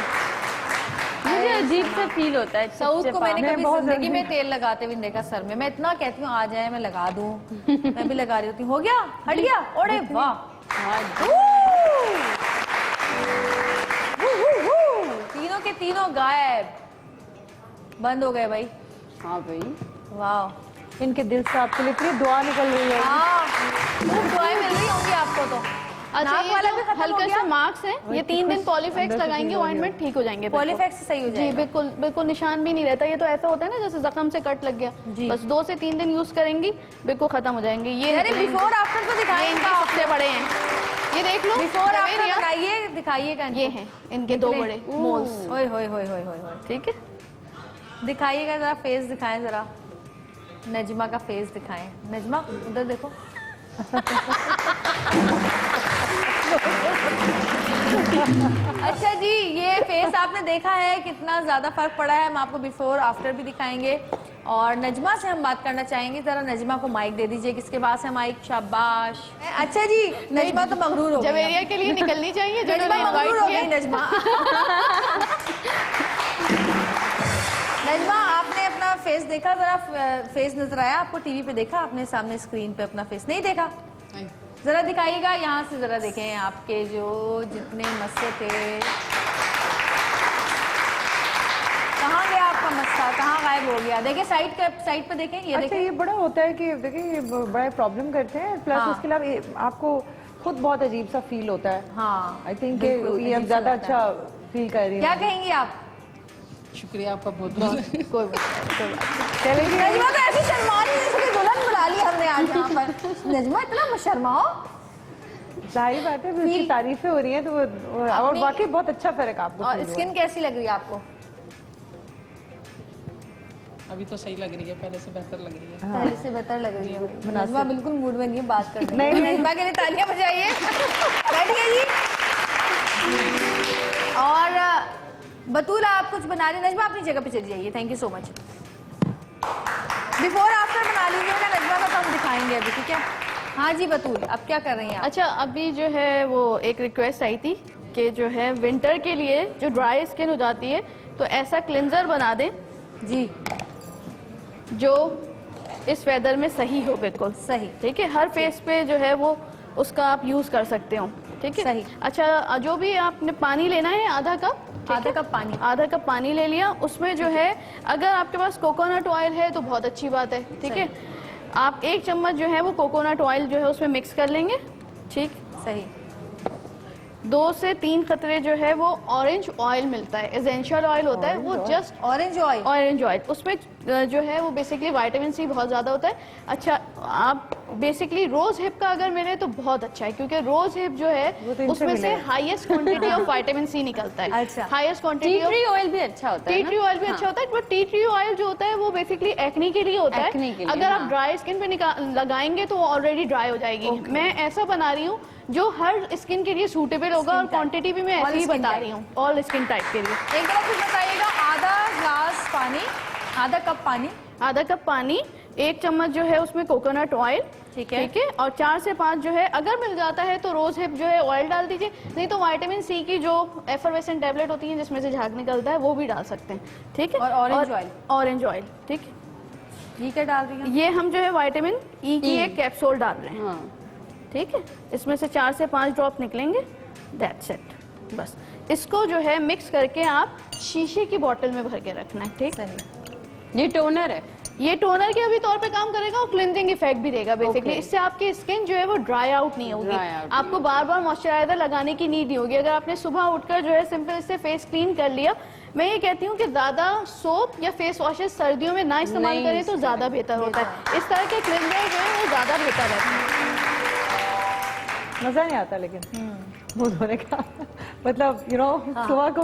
Speaker 6: मुझे अजीब सा फील होता है।
Speaker 1: सऊद को मैंने कभी
Speaker 2: बहुत
Speaker 1: जिंदगी में तेल लगाते हुए नहीं देखा सर में। मैं इतना कहती हूँ आ जाए मैं लगा दूं, मैं भी लगा रही होती हूँ। हो गया, हट गया, ओरे वाह। तीनों के तीनों गायब, बंद हो गए भाई।
Speaker 6: हाँ भाई,
Speaker 1: वाह,
Speaker 2: इनके दिल से आपके लिए इतनी दुआ निकल रही है।
Speaker 1: हाँ खूब दुआएं मिल रही होंगी आपको तो।
Speaker 3: अच्छा,
Speaker 1: नाक
Speaker 3: ये
Speaker 1: वाला
Speaker 3: जो
Speaker 1: भी खत्म हो
Speaker 3: हल्के
Speaker 1: गया?
Speaker 3: से मार्क्स हैं, ये 3 दिन पॉलीफेक्स लगाएंगे, ऑइंटमेंट ठीक हो जाएंगे। बिल्कुल।
Speaker 1: पॉलीफेक्स से सही हो
Speaker 3: जी
Speaker 1: जाएगा।
Speaker 3: बिल्कुल बिल्कुल, निशान भी नहीं रहता। ये तो ऐसा होता है ना जैसे जख्म से कट लग गया,
Speaker 1: जी।
Speaker 3: बस 2 से 3 दिन यूज करेंगी, बिल्कुल खत्म हो जाएंगे। ये
Speaker 1: अरे बिफोर आफ्टर तो दिखाएं
Speaker 3: इनके
Speaker 1: इनका।
Speaker 3: सबसे बड़े हैं, ये देख लो।
Speaker 1: बिफोर आफ्टर
Speaker 3: जवेरिया,
Speaker 1: लगाइए, दिखाइएगा
Speaker 3: ये हैं इनके 2 बड़े मोल्स,
Speaker 1: ओए होए होए होए होए होए।
Speaker 3: ठीक है।
Speaker 1: दिखाइएगा जरा, फेस दिखाएं जरा, नजमा का फेस दिखाएं। नजमा उधर देखो। अच्छा जी, ये फेस आपने देखा है कितना ज्यादा फर्क पड़ा है। हम आपको बिफोर आफ्टर भी दिखाएंगे। और नजमा से हम बात करना चाहेंगे, जरा नजमा को माइक दे दीजिए। किसके पास है माइक? शाबाश। अच्छा जी, नजमा तो मगरूर हो गई।
Speaker 3: जवेरिया के लिए निकलनी चाहिए,
Speaker 1: नजमा
Speaker 3: जिन्होंने
Speaker 1: मगरूर
Speaker 3: इनवाइट
Speaker 1: हो
Speaker 3: किया।
Speaker 1: गई नजमा। नजमा आपने अपना फेस देखा, जरा फेस नजर आया आपको? टीवी पे देखा आपने, सामने स्क्रीन पे अपना फेस नहीं देखा? जरा दिखाइएगा, यहाँ से जरा देखें आपके जो जितने मस्से थे। कहाँ गया आपका मस्सा, कहाँ गायब हो गया? देखिए साइड पे देखें, ये
Speaker 2: अच्छा,
Speaker 1: देखें।
Speaker 2: ये बड़ा होता है कि देखिए ये बड़ा प्रॉब्लम करते हैं, प्लस
Speaker 1: हाँ।
Speaker 2: उसके अलावा आपको खुद बहुत अजीब सा फील होता है।
Speaker 1: हाँ,
Speaker 2: आई थिंक
Speaker 1: बिल्कुल,
Speaker 2: ये अब
Speaker 1: अजीब सा
Speaker 2: ज्यादा
Speaker 1: लगता है।
Speaker 2: अच्छा फील कर रही है।
Speaker 1: क्या कहेंगी आप?
Speaker 5: शुक्रिया आपका बहुत बहुत।
Speaker 3: कोई बात नहीं।
Speaker 1: नजमा तो ऐसी शर्मा रही है, इसकी दुल्हन बुला ली हमने आज यहाँ पर। नजमा इतना मत शर्माओ।
Speaker 2: जाहिर बात है, उसकी तारीफें हो रही हैं तो और वाकई बहुत अच्छा फर्क आपको
Speaker 1: और
Speaker 2: feel हुआ।
Speaker 1: स्किन कैसी लग रही है आपको?
Speaker 5: अभी तो सही लग रही है, पहले से बेहतर लग रही है।
Speaker 1: पहले से बेहतर लग रही है। नजमा बिल्कुल मूड में नहीं है बात करने
Speaker 2: नहीं,
Speaker 1: की।
Speaker 2: नहीं।
Speaker 1: नजमा के लिए तालियां बजाइए। बैठिए जी। और बतूल आप कुछ बना रही, नजमा अपनी जगह पे चली जाइए। Thank you so much. Before after बना लीजिएगा नजमा का, तो हम दिखाएंगे अभी, ठीक है? हाँ जी बतूल, अब क्या कर रही हैं आप?
Speaker 3: अच्छा, अभी जो है वो एक रिक्वेस्ट आई थी कि जो है विंटर के लिए जो ड्राई स्किन हो जाती है, तो ऐसा क्लिंजर बना दें
Speaker 1: जी,
Speaker 3: जो इस वेदर में सही हो, बिल्कुल
Speaker 1: सही।
Speaker 3: ठीक है। हर फेस पे जो है वो उसका आप यूज कर सकते हो, ठीक है।
Speaker 1: सही।
Speaker 3: अच्छा, जो भी आपने पानी लेना है, आधा कप,
Speaker 1: आधा कप पानी।
Speaker 3: आधा कप पानी ले लिया। उसमें जो है अगर आपके पास कोकोनट ऑयल है तो बहुत अच्छी बात है, ठीक है। आप 1 चम्मच जो है वो कोकोनट ऑयल जो है उसमें मिक्स कर लेंगे, ठीक।
Speaker 1: सही।
Speaker 3: 2 से 3 कतरे जो है वो ऑरेंज ऑयल मिलता है, एसेंशियल ऑयल होता है वो, just
Speaker 1: orange oil.
Speaker 3: Orange oil. उसमें जो है वो बेसिकली विटामिन सी बहुत ज़्यादा होता है। अच्छा, आप बेसिकली रोज हिप का अगर मिले तो बहुत अच्छा है, क्योंकि रोज हिप जो है
Speaker 2: वो तो इनसे
Speaker 3: उसमें से
Speaker 2: मिलेगा।
Speaker 3: Highest quantity of vitamin C निकलता है।
Speaker 1: अच्छा।
Speaker 3: Highest
Speaker 6: tea
Speaker 3: quantity
Speaker 6: tree oil भी अच्छा होता है
Speaker 3: टी
Speaker 6: ना?
Speaker 3: ट्री ऑयल भी अच्छा होता है, बट टी ट्री ऑयल जो होता है वो बेसिकली एक्ने के लिए होता
Speaker 6: एक्ने
Speaker 3: है।
Speaker 6: के लिए,
Speaker 3: अगर आप
Speaker 6: हाँ।
Speaker 3: ड्राई स्किन पे लगाएंगे तो वो ऑलरेडी ड्राई हो जाएगी। मैं ऐसा बना रही हूँ जो हर स्किन के लिए सूटेबल होगा, और क्वांटिटी भी मैं
Speaker 1: All
Speaker 3: ऐसी ही
Speaker 1: skin
Speaker 3: बता
Speaker 1: type।
Speaker 3: रही हूँ, ऑल स्किन टाइप के लिए।
Speaker 1: एक बार कुछ बताइएगा, आधा ग्लास पानी, आधा कप पानी,
Speaker 3: आधा कप पानी, 1 चम्मच जो है उसमें कोकोनट ऑयल,
Speaker 1: ठीक है।
Speaker 3: ठीक है। और 4 से 5 जो है, अगर मिल जाता है तो रोज हिप जो है ऑयल डाल दीजिए, नहीं तो विटामिन सी की जो एफरवेसेंट टैबलेट होती है जिसमें से झाग निकलता है वो भी डाल सकते हैं, ठीक है।
Speaker 1: और orange oil।
Speaker 3: ऑरेंज ऑयल, ठीक है।
Speaker 1: ये क्या डाल रही है?
Speaker 3: ये हम जो है विटामिन ई की एक कैप्सूल डाल रहे हैं,
Speaker 6: हाँ
Speaker 3: ठीक है। इसमें से 4 से 5 ड्रॉप निकलेंगे, दैट्स इट। बस इसको जो है मिक्स करके आप शीशे की बोतल में भर के रखना है, ठीक।
Speaker 1: सही।
Speaker 6: ये टोनर है।
Speaker 3: ये टोनर के अभी तौर पे काम करेगा और क्लिनजिंग इफेक्ट भी देगा बेसिकली।
Speaker 6: Okay.
Speaker 3: इससे आपकी स्किन जो है वो ड्राई आउट नहीं होगी,
Speaker 6: Dry out
Speaker 3: आपको बार बार मॉइस्चराइजर लगाने की नीड नहीं होगी। अगर आपने सुबह उठकर जो है सिंपल इससे फेस क्लीन कर लिया, मैं ये कहती हूँ कि ज्यादा सोप या फेस वॉशेस सर्दियों में ना इस्तेमाल
Speaker 6: नहीं
Speaker 3: करें तो ज्यादा बेहतर होता है। इस तरह के क्लिनजर जो है वो ज्यादा बेहतर रहता है।
Speaker 2: मजा नहीं आता लेकिन मुंह धोने का मतलब सुबह को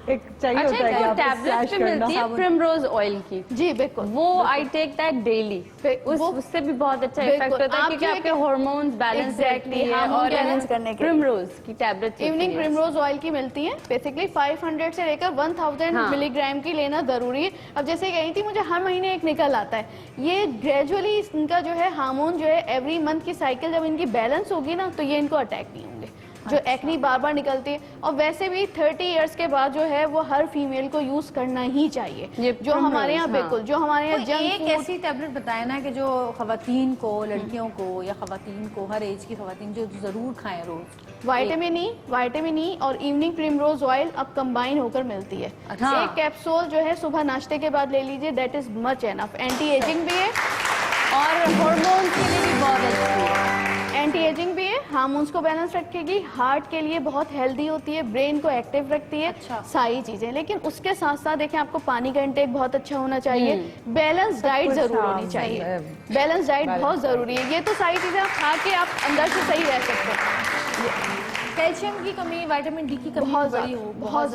Speaker 2: एक चाहिए
Speaker 6: अच्छा,
Speaker 2: होता है कि
Speaker 6: एक
Speaker 2: आप
Speaker 6: टैबलेट
Speaker 2: स्प्लैश
Speaker 6: भी मिलती है
Speaker 2: करना।
Speaker 6: प्रिमरोज ऑयल की,
Speaker 3: जी बिल्कुल,
Speaker 6: वो आई टेक दैट डेली। उससे भी बहुत अच्छा इफेक्ट
Speaker 3: बिल्कुल,
Speaker 6: होता है
Speaker 3: आप
Speaker 6: क्योंकि
Speaker 3: जो
Speaker 6: आपके हार्मोन्स बैलेंस
Speaker 3: Exactly,
Speaker 6: रहती है।
Speaker 3: हार्मोन
Speaker 6: और
Speaker 3: balance करने के लिए।
Speaker 6: प्रिमरोज की टैबलेट्स
Speaker 3: इवनिंग प्रिमरोज ऑयल की मिलती है, बेसिकली 500 से लेकर 1000
Speaker 6: हाँ।
Speaker 3: मिलीग्राम की लेना जरूरी है। अब जैसे कही थी मुझे हर महीने एक निकल आता है, ये ग्रेजुअली इनका जो है हार्मोन जो है एवरी मंथ की साइकिल जब इनकी बैलेंस होगी ना तो ये इनको अटैक नहीं होंगे, जो एक्नी बार बार निकलती है। और वैसे भी 30 इयर्स के बाद जो है वो हर फीमेल को यूज करना ही चाहिए।
Speaker 6: ये
Speaker 3: जो हमारे यहाँ
Speaker 6: Primrose,
Speaker 3: बिल्कुल, जो हमारे यहाँ
Speaker 1: कोई एक
Speaker 3: जंक
Speaker 1: ऐसी टैबलेट बताए ना कि जो खवातीन को, लड़कियों को या खवातीन को, हर एज की खवातीन जो जरूर खाएं रोज।
Speaker 3: विटामिन ई और इवनिंग प्रिमरोज ऑयल अब कंबाइन होकर मिलती है।
Speaker 1: अच्छा।
Speaker 3: एक कैप्सूल जो है सुबह नाश्ते के बाद ले लीजिए, that is much enough. Anti ageing भी है
Speaker 6: और हार्मोन्स के लिए भी बहुत अच्छी है।
Speaker 3: एंटी एजिंग भी है, हार्मोन्स को बैलेंस रखेगी, हार्ट के लिए बहुत हेल्दी होती है, ब्रेन को एक्टिव रखती है।
Speaker 1: अच्छा।
Speaker 3: सारी चीजें, लेकिन उसके साथ साथ देखें आपको पानी का इंटेक बहुत अच्छा होना चाहिए, बैलेंस डाइट
Speaker 2: कुछ,
Speaker 3: जरूर
Speaker 2: हाँ,
Speaker 3: होनी चाहिए।
Speaker 2: सही।
Speaker 3: बैलेंस डाइट
Speaker 2: Balance
Speaker 3: बहुत जरूरी है। ये तो सारी चीजें आप खा के आप अंदर से सही रह सकते हैं।
Speaker 1: कैल्शियम की कमी, विटामिन डी की कमी
Speaker 3: बहुत
Speaker 1: बड़ी हो, बहुत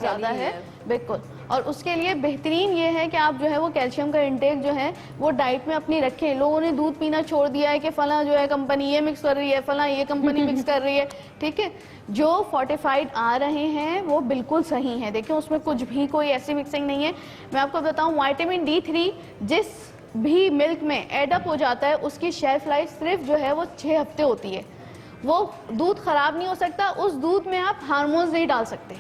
Speaker 1: ज्यादा
Speaker 3: है बिल्कुल। और उसके लिए बेहतरीन ये है कि आप जो है वो कैल्शियम का इंटेक जो है वो डाइट में अपनी रखें। लोगों ने दूध पीना छोड़ दिया है कि फला जो है कंपनी ये मिक्स कर रही है, फला ये कंपनी मिक्स कर रही है, ठीक है। जो फोर्टिफाइड आ रहे हैं वो बिल्कुल सही है, देखिए उसमें कुछ भी कोई ऐसी मिक्सिंग नहीं है। मैं आपको बताऊं, विटामिन D3 जिस भी मिल्क में एडअप हो जाता है उसकी शेल्फ लाइफ सिर्फ जो है वो 6 हफ्ते होती है। वो दूध खराब नहीं हो सकता, उस दूध में आप हार्मोन्स नहीं डाल सकते,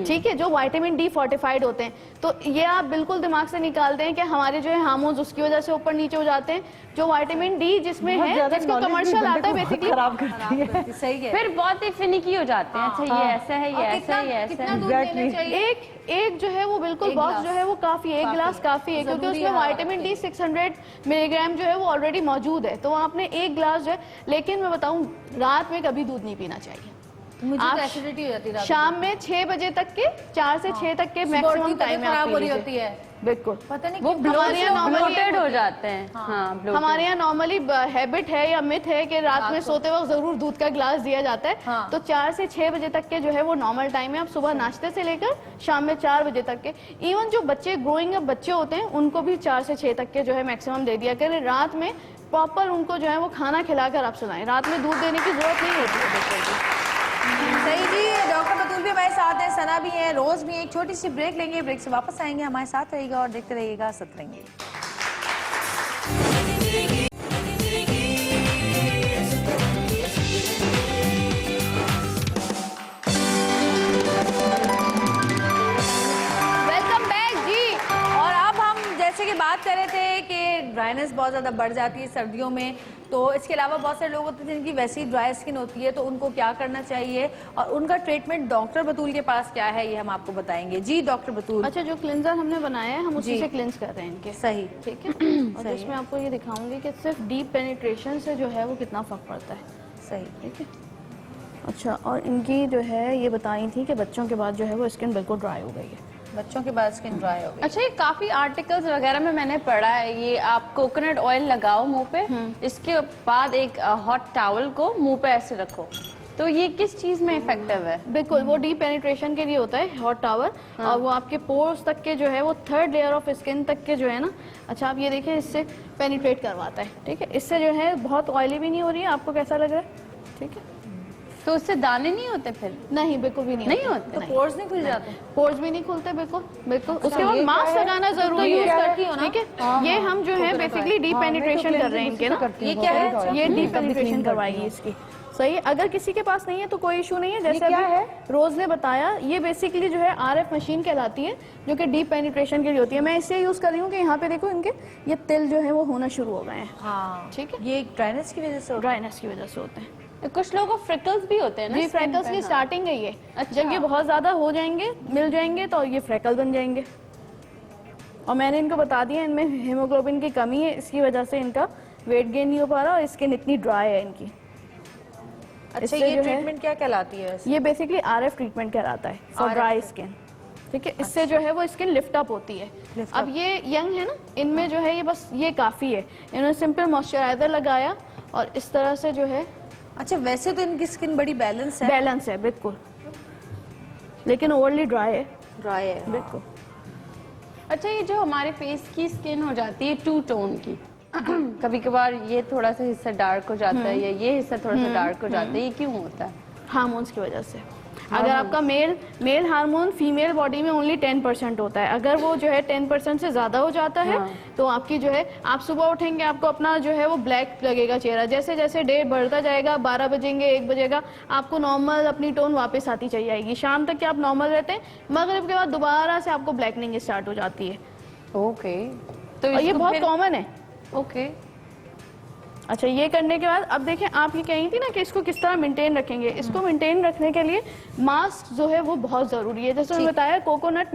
Speaker 3: ठीक है, जो विटामिन डी फोर्टिफाइड होते हैं। तो ये आप बिल्कुल दिमाग से निकाल दें कि हमारे जो है हार्मोन्स उसकी वजह से ऊपर नीचे हो जाते हैं। जो विटामिन डी जिसमें
Speaker 2: बहुत
Speaker 3: है,
Speaker 2: ज्यादा
Speaker 3: जिसको
Speaker 2: knowledge भी
Speaker 3: कमर्शियल
Speaker 2: बंदे
Speaker 3: आता है
Speaker 2: को
Speaker 3: बेसिकली
Speaker 2: खराब करती है।
Speaker 1: सही है।
Speaker 6: फिर बहुत ही फिनिकी हो जाते हैं। अच्छा ये ऐसा है, ये ऐसा है, ये ऐसा
Speaker 1: कितना
Speaker 6: है।
Speaker 1: दूध लेना
Speaker 2: Exactly.
Speaker 1: चाहिए?
Speaker 3: एक जो है वो बिल्कुल
Speaker 1: एक
Speaker 3: बॉक्स
Speaker 1: गिलास।
Speaker 3: जो है वो काफी, एक गिलास काफी है, क्योंकि
Speaker 1: जरूरी
Speaker 3: उसमें
Speaker 1: है
Speaker 3: विटामिन डी 600 मिलीग्राम जो है वो ऑलरेडी मौजूद है। तो आपने एक गिलास जो है, लेकिन मैं बताऊं रात में कभी दूध नहीं पीना चाहिए।
Speaker 1: मुझे
Speaker 3: आप
Speaker 1: तो एसिडिटी हो जाती है रात
Speaker 3: शाम में 6 बजे तक के, 4 से 6 तक के मैक्सिमम टाइम में आप
Speaker 1: खराब
Speaker 3: पी
Speaker 1: हो रही
Speaker 3: लीजिए।
Speaker 1: होती है,
Speaker 3: बिल्कुल,
Speaker 1: पता नहीं
Speaker 6: वो
Speaker 1: क्यों।
Speaker 3: हमारे यहाँ normally
Speaker 6: ब्लोटेड हो जाते हैं। हाँ, bloated।
Speaker 3: हमारे यहाँ नॉर्मली हैबिट है या मिथ है कि रात में सोते वक्त जरूर दूध का गिलास दिया जाता है।
Speaker 1: हाँ।
Speaker 3: तो 4 से 6 बजे तक के जो है वो नॉर्मल टाइम है। आप सुबह नाश्ते से लेकर शाम में 4 बजे तक के, इवन जो बच्चे ग्रोइंग अप बच्चे होते हैं उनको भी 4 से 6 तक के जो है मैक्सिमम दे दिया करें। रात में प्रॉपर उनको जो है वो खाना खिलाकर आप सुलाएं, रात में दूध देने की जरूरत नहीं होती है बच्चों को।
Speaker 1: सही जी। डॉक्टर बतूल भी हमारे साथ हैं, सना भी हैं, रोज भी हैं। एक छोटी सी ब्रेक लेंगे, ब्रेक से वापस आएंगे। हमारे साथ रहिएगा और देखते रहिएगा सतरंगी। वेलकम बैक जी। और अब हम जैसे कि बात कर रहे थे कि ड्राइनेस बहुत ज़्यादा बढ़ जाती है सर्दियों में, तो इसके अलावा बहुत सारे लोग होते हैं जिनकी वैसे ही ड्राई स्किन होती है, तो उनको क्या करना चाहिए और उनका ट्रीटमेंट डॉक्टर बतूल के पास क्या है ये हम आपको बताएंगे। जी डॉक्टर बतूल।
Speaker 3: अच्छा, जो क्लिनजर हमने बनाया है हम उसी
Speaker 1: जी।
Speaker 3: से क्लिनस कर रहे हैं इनके,
Speaker 1: सही।
Speaker 3: ठीक है। और
Speaker 1: सही
Speaker 3: जिसमें आपको ये दिखाऊंगी कि सिर्फ डीप पेनिट्रेशन से जो है वो कितना फर्क पड़ता है,
Speaker 1: सही।
Speaker 3: ठीक है। अच्छा, और इनकी जो है ये बताई थी कि बच्चों के बाद जो है वो स्किन बिल्कुल ड्राई हो गई है।
Speaker 1: बच्चों के बाद स्किन ड्राई हो गई।
Speaker 6: अच्छा, ये काफी आर्टिकल्स वगैरह में मैंने पढ़ा है, ये आप कोकोनट ऑयल लगाओ मुंह पे, इसके बाद एक हॉट टॉवल को मुंह पे ऐसे रखो, तो ये किस चीज में इफेक्टिव है?
Speaker 3: बिल्कुल, वो डीप पेनिट्रेशन के लिए होता है हॉट टावर। और वो आपके पोर्स तक के जो है वो 3rd लेयर ऑफ स्किन तक के जो है ना, अच्छा आप ये देखें, इससे पेनिट्रेट करवाता है, ठीक है। इससे जो है बहुत ऑयली भी नहीं हो रही है। आपको कैसा लग रहा है? ठीक है,
Speaker 6: तो उससे दाने नहीं होते फिर?
Speaker 3: नहीं बिल्कुल भी
Speaker 6: नहीं होते?
Speaker 1: तो पोर्स नहीं खुल जाते?
Speaker 3: पोर्स भी नहीं खुलते, बिल्कुल बिल्कुल। उसके बाद
Speaker 2: ये
Speaker 3: मास्क
Speaker 2: क्या है?
Speaker 3: लगाना
Speaker 1: तो
Speaker 3: जरूरी
Speaker 1: यूज
Speaker 3: है,
Speaker 1: करती हो ना?
Speaker 3: ठीक है। ये हम जो है बेसिकली डीप
Speaker 2: हाँ, मैं तो
Speaker 3: पेनिट्रेशन कर रहे हैं
Speaker 2: cleansing
Speaker 3: इनके
Speaker 2: उसी
Speaker 3: ना,
Speaker 2: से करती हूँ,
Speaker 1: ये क्या है?
Speaker 2: बहुत
Speaker 3: ये
Speaker 2: oil।
Speaker 3: डीप
Speaker 2: तब भी
Speaker 3: पेनिट्रेशन
Speaker 2: clean
Speaker 3: करवाएगी
Speaker 2: करती हूँ।
Speaker 3: इसकी। सही है। अगर किसी के पास नहीं है तो कोई इशू नहीं है। जैसे
Speaker 1: क्या
Speaker 3: अभी
Speaker 1: है?
Speaker 3: रोज ने बताया, ये बेसिकली जो है RF मशीन कहलाती है, जो कि डीप पेनिट्रेशन के लिए होती है। मैं इसलिए यूज कर रही हूँ कि यहाँ पे देखो इनके ये तिल जो है वो होना शुरू हो गए हैं।
Speaker 1: हाँ
Speaker 3: ठीक है,
Speaker 1: ये ड्राइनेस की वजह से होता
Speaker 3: ड्राइनेस की वजह से होते हैं।
Speaker 6: तो कुछ लोगों को फ्रिकल्स भी होते हैं ना
Speaker 3: जी,
Speaker 6: skin
Speaker 3: फ्रैकल्स
Speaker 6: पे,
Speaker 3: की
Speaker 6: हाँ।
Speaker 3: स्टार्टिंग है ये।
Speaker 6: अच्छा।
Speaker 3: जब ये बहुत ज्यादा हो जाएंगे, मिल जाएंगे, तो ये फ्रैकल बन जाएंगे। और मैंने इनको बता दिया इनमें हीमोग्लोबिन की कमी है, इसकी वजह से इनका वेट गेन नहीं हो पा रहा और स्किन इतनी ड्राई है इनकी।
Speaker 1: अच्छा,
Speaker 3: इससे
Speaker 1: ये
Speaker 3: जो है-
Speaker 1: ट्रीटमेंट क्या कहलाती है वैसे?
Speaker 3: ये बेसिकली RF ट्रीटमेंट कहलाता है फॉर
Speaker 1: RF
Speaker 3: ड्राई स्किन। ठीक है, इससे जो है वो स्किन लिफ्ट अप होती है। अब ये यंग है ना, इनमें जो है ये बस ये काफ़ी है। इन्होंने सिंपल मॉइस्चराइजर लगाया और इस तरह से जो है
Speaker 1: अच्छा, वैसे तो इनकी स्किन बड़ी बैलेंस है,
Speaker 3: बैलेंस है बिल्कुल, लेकिन ओवरली ड्राई है
Speaker 1: ड्राई है।
Speaker 3: बिल्कुल।
Speaker 6: अच्छा, ये जो हमारे फेस की स्किन हो जाती है 2 टोन की, कभी कभार ये थोड़ा सा हिस्सा डार्क हो जाता है या ये हिस्सा थोड़ा सा डार्क हो जाता है, ये क्यों होता है?
Speaker 3: हार्मोन्स की वजह से। अगर आपका मेल हार्मोन फीमेल बॉडी में ओनली 10% होता है, अगर वो जो है 10% से ज़्यादा हो जाता है तो आपकी जो है, आप सुबह उठेंगे आपको अपना जो है वो ब्लैक लगेगा चेहरा। जैसे जैसे डे बढ़ता जाएगा, 12 बजेंगे, 1 बजेगा, आपको नॉर्मल अपनी टोन वापस आती चली जाएगी। शाम तक के आप नॉर्मल रहते हैं, मगरिब के बाद दोबारा से आपको ब्लैकनिंग स्टार्ट हो जाती है।
Speaker 6: ओके, तो
Speaker 3: और ये
Speaker 6: इसको
Speaker 3: बहुत
Speaker 6: फिर-
Speaker 3: कॉमन है।
Speaker 6: ओके,
Speaker 3: अच्छा, ये करने के बाद अब देखें, आप ये कही थी ना कि इसको किस तरह मेंटेन रखेंगे। इसको मेंटेन रखने के लिए मास्क जो है वो बहुत ज़रूरी है। जैसे मैंने बताया, कोकोनट